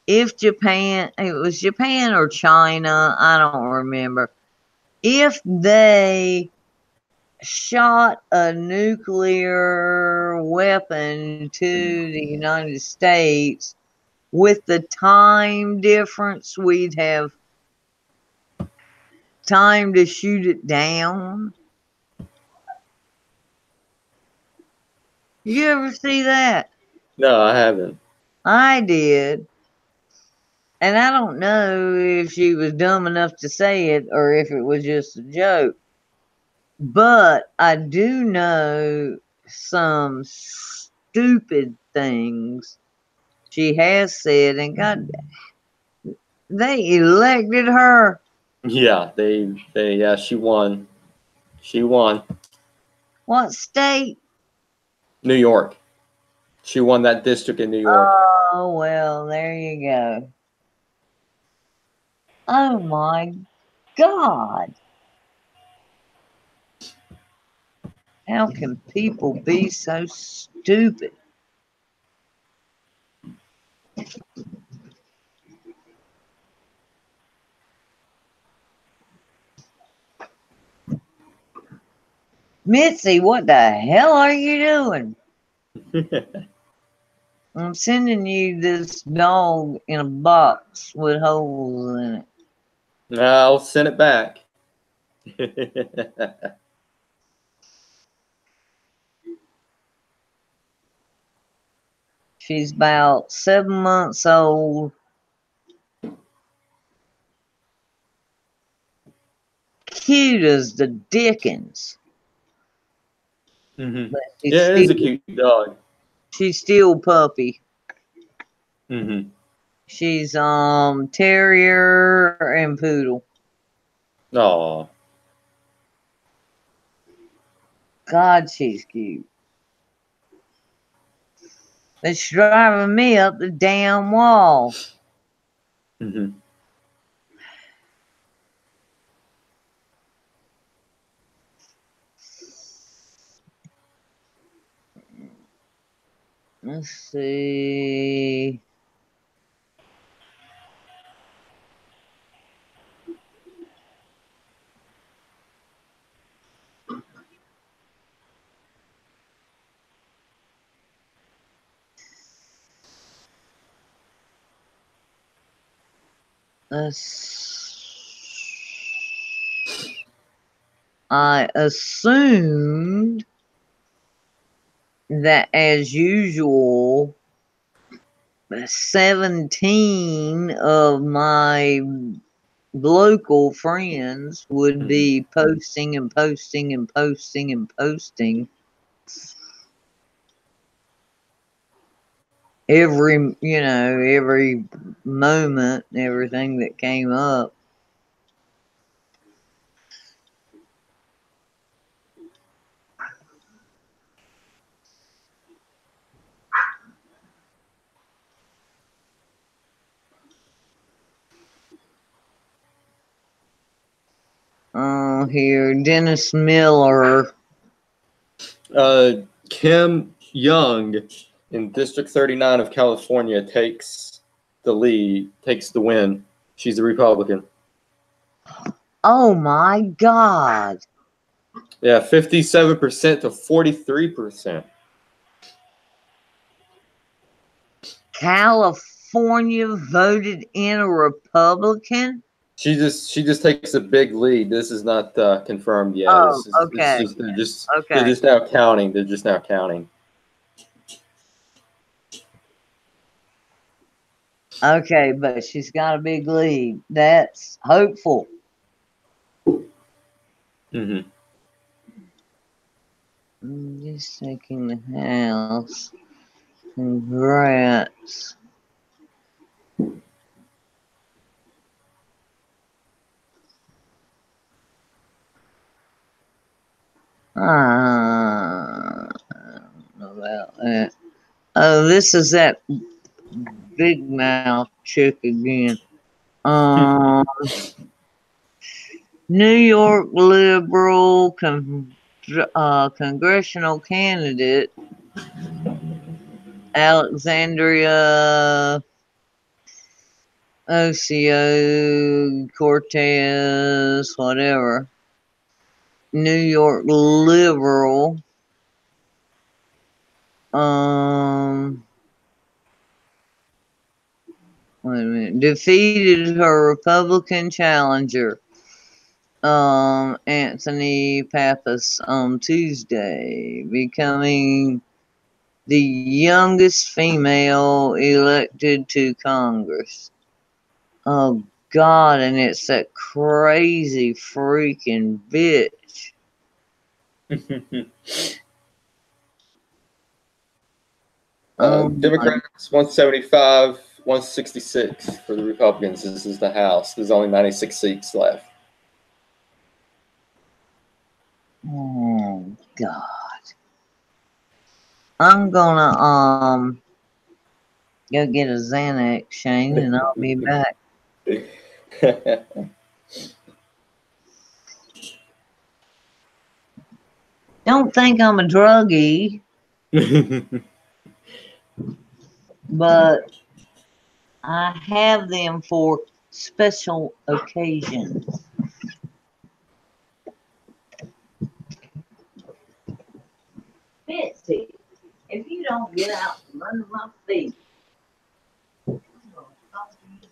if Japan, it was Japan or China, I don't remember, if they shot a nuclear weapon to the United States, with the time difference, we'd have time to shoot it down. You ever see that? No, I haven't. I did. And I don't know if she was dumb enough to say it or if it was just a joke. But I do know some stupid things she has said, and God, they elected her. Yeah, yeah, she won. She won. What state? New York. She won that district in New York. Oh, well, there you go. Oh my God. How can people be so stupid? Mitzi, what the hell are you doing? I'm sending you this dog in a box with holes in it. I'll send it back. She's about 7 months old. Cute as the dickens. Mm-hmm. But Yeah, it is a cute dog. she's still puppy. Mm-hmm. She's terrier and poodle. Aw. God, she's cute. It's driving me up the damn wall. Mm-hmm. Let's see. I assumed that, as usual, 17 of my local friends would be posting and posting and posting and posting every moment, everything that came up. Here, Dennis Miller. Kim Young in District 39 of California takes the win. She's a Republican. Oh my God. Yeah, 57% to 43%. California voted in a Republican? She just takes a big lead. This is not confirmed yet. Oh, This okay. is they're just Okay. now counting. They're just now counting. Okay, but she's got a big lead. That's hopeful. Mm-hmm. I'm just taking the house. Congrats. I don't know about that. Oh, this is that big mouth chick again. New York liberal congressional candidate Alexandria Ocasio-Cortez, whatever. New York liberal. Wait a minute. Defeated her Republican challenger, Anthony Pappas, on Tuesday, becoming the youngest female elected to Congress. Oh God, and it's that crazy freaking bitch. Democrats 175, 166 for the Republicans. This is the House. There's only 96 seats left. Oh God. I'm gonna go get a Xanax, Shane, and I'll be back. Don't think I'm a druggie, but I have them for special occasions. Betsy, if you don't get out from under my feet, I'm gonna talk to you there.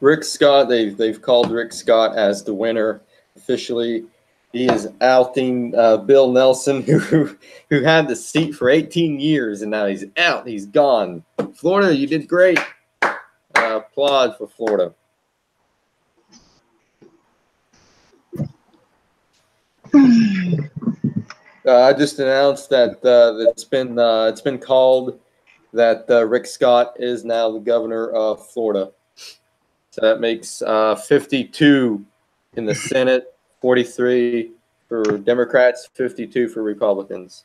Rick Scott, they've called Rick Scott as the winner officially. He is outing Bill Nelson, who had the seat for 18 years, and now he's out. He's gone. Florida, you did great. Applaud for Florida. I just announced that it's been called that Rick Scott is now the governor of Florida. So that makes 52 in the Senate, 43 for Democrats, 52 for Republicans.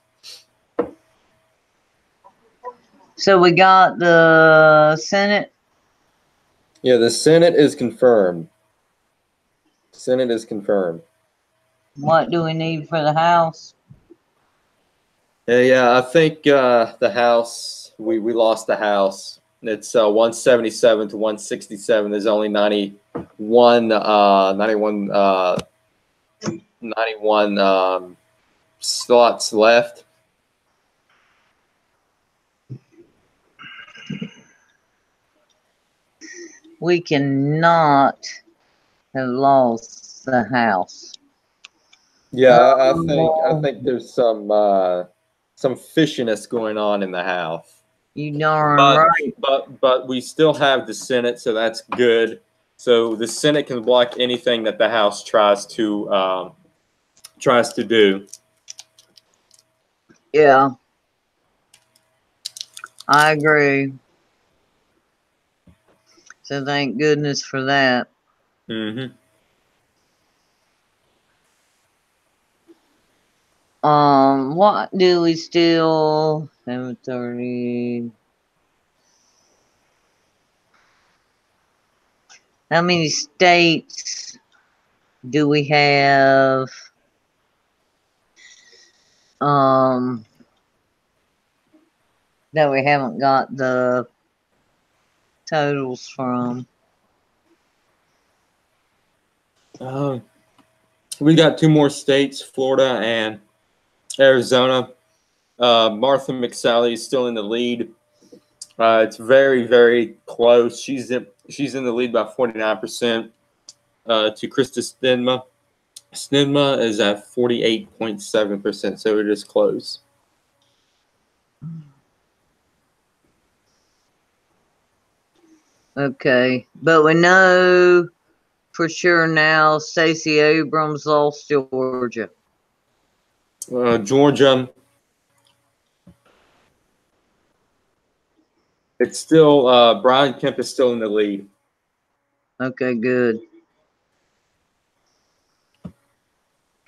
So we got the Senate. Yeah, the Senate is confirmed. Senate is confirmed. What do we need for the House? Yeah, I think the House, we lost the House. It's 177 to 167. There's only 91 slots left. We cannot have lost the House. Yeah, I think there's some fishiness going on in the House. You darn right. But we still have the Senate, so that's good. So the Senate can block anything that the House tries to do. Yeah, I agree. So thank goodness for that. Mm-hmm. What do we still 7:30? How many states do we have? That we haven't got the totals from. We got two more states, Florida and Arizona. Martha McSally is still in the lead. It's very, very close. She's in the lead by 49% to Krista Sinema. Sinema is at 48.7%, so it is close. Okay, but we know for sure now Stacey Abrams lost Georgia. Georgia, it's still Brian Kemp is still in the lead. Okay, good.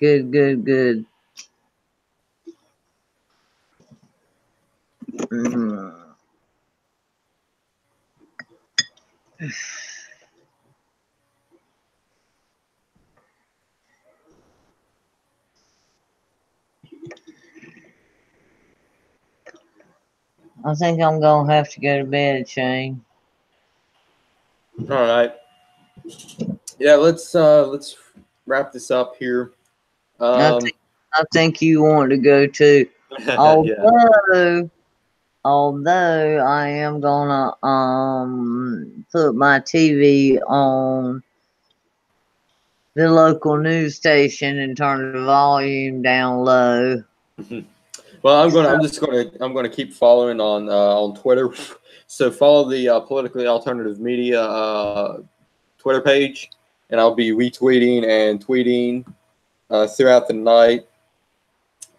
Good. I think I'm gonna have to go to bed, Shane. All right. Yeah, let's wrap this up here. I think you want to go too. Although I am gonna put my TV on the local news station and turn the volume down low. Well, I'm just gonna keep following on Twitter. So follow the Politically Alternative Media Twitter page, and I'll be retweeting and tweeting throughout the night.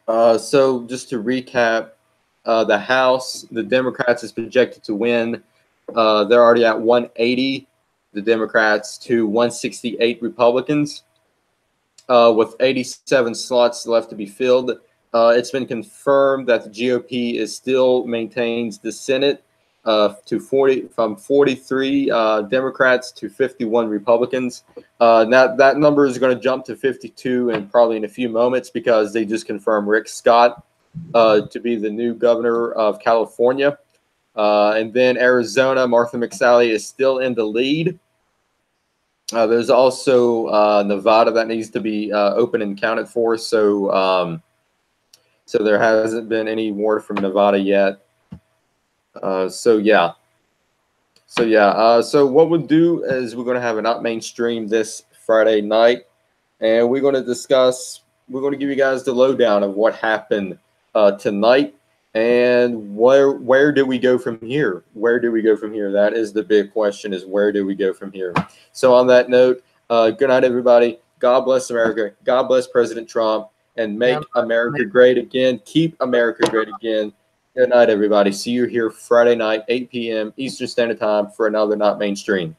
So just to recap, the House, the Democrats is projected to win. They're already at 180, the Democrats, to 168 Republicans. with 87 slots left to be filled. It's been confirmed that the GOP is still maintains the Senate from 43 Democrats to 51 Republicans. Now that number is going to jump to 52 and probably in a few moments because they just confirmed Rick Scott to be the new governor of California. And then Arizona, Martha McSally is still in the lead. There's also Nevada that needs to be open and counted for. So there hasn't been any word from Nevada yet. So what we'll do is we're going to have an Not Mainstream this Friday night, and we're going to give you guys the lowdown of what happened tonight and where do we go from here? Where do we go from here? That is the big question, is where do we go from here? So on that note, good night, everybody. God bless America. God bless President Trump, and make America great again. Keep America great again. Good night, everybody. See you here Friday night, 8 p.m. Eastern Standard Time for another Not Mainstream.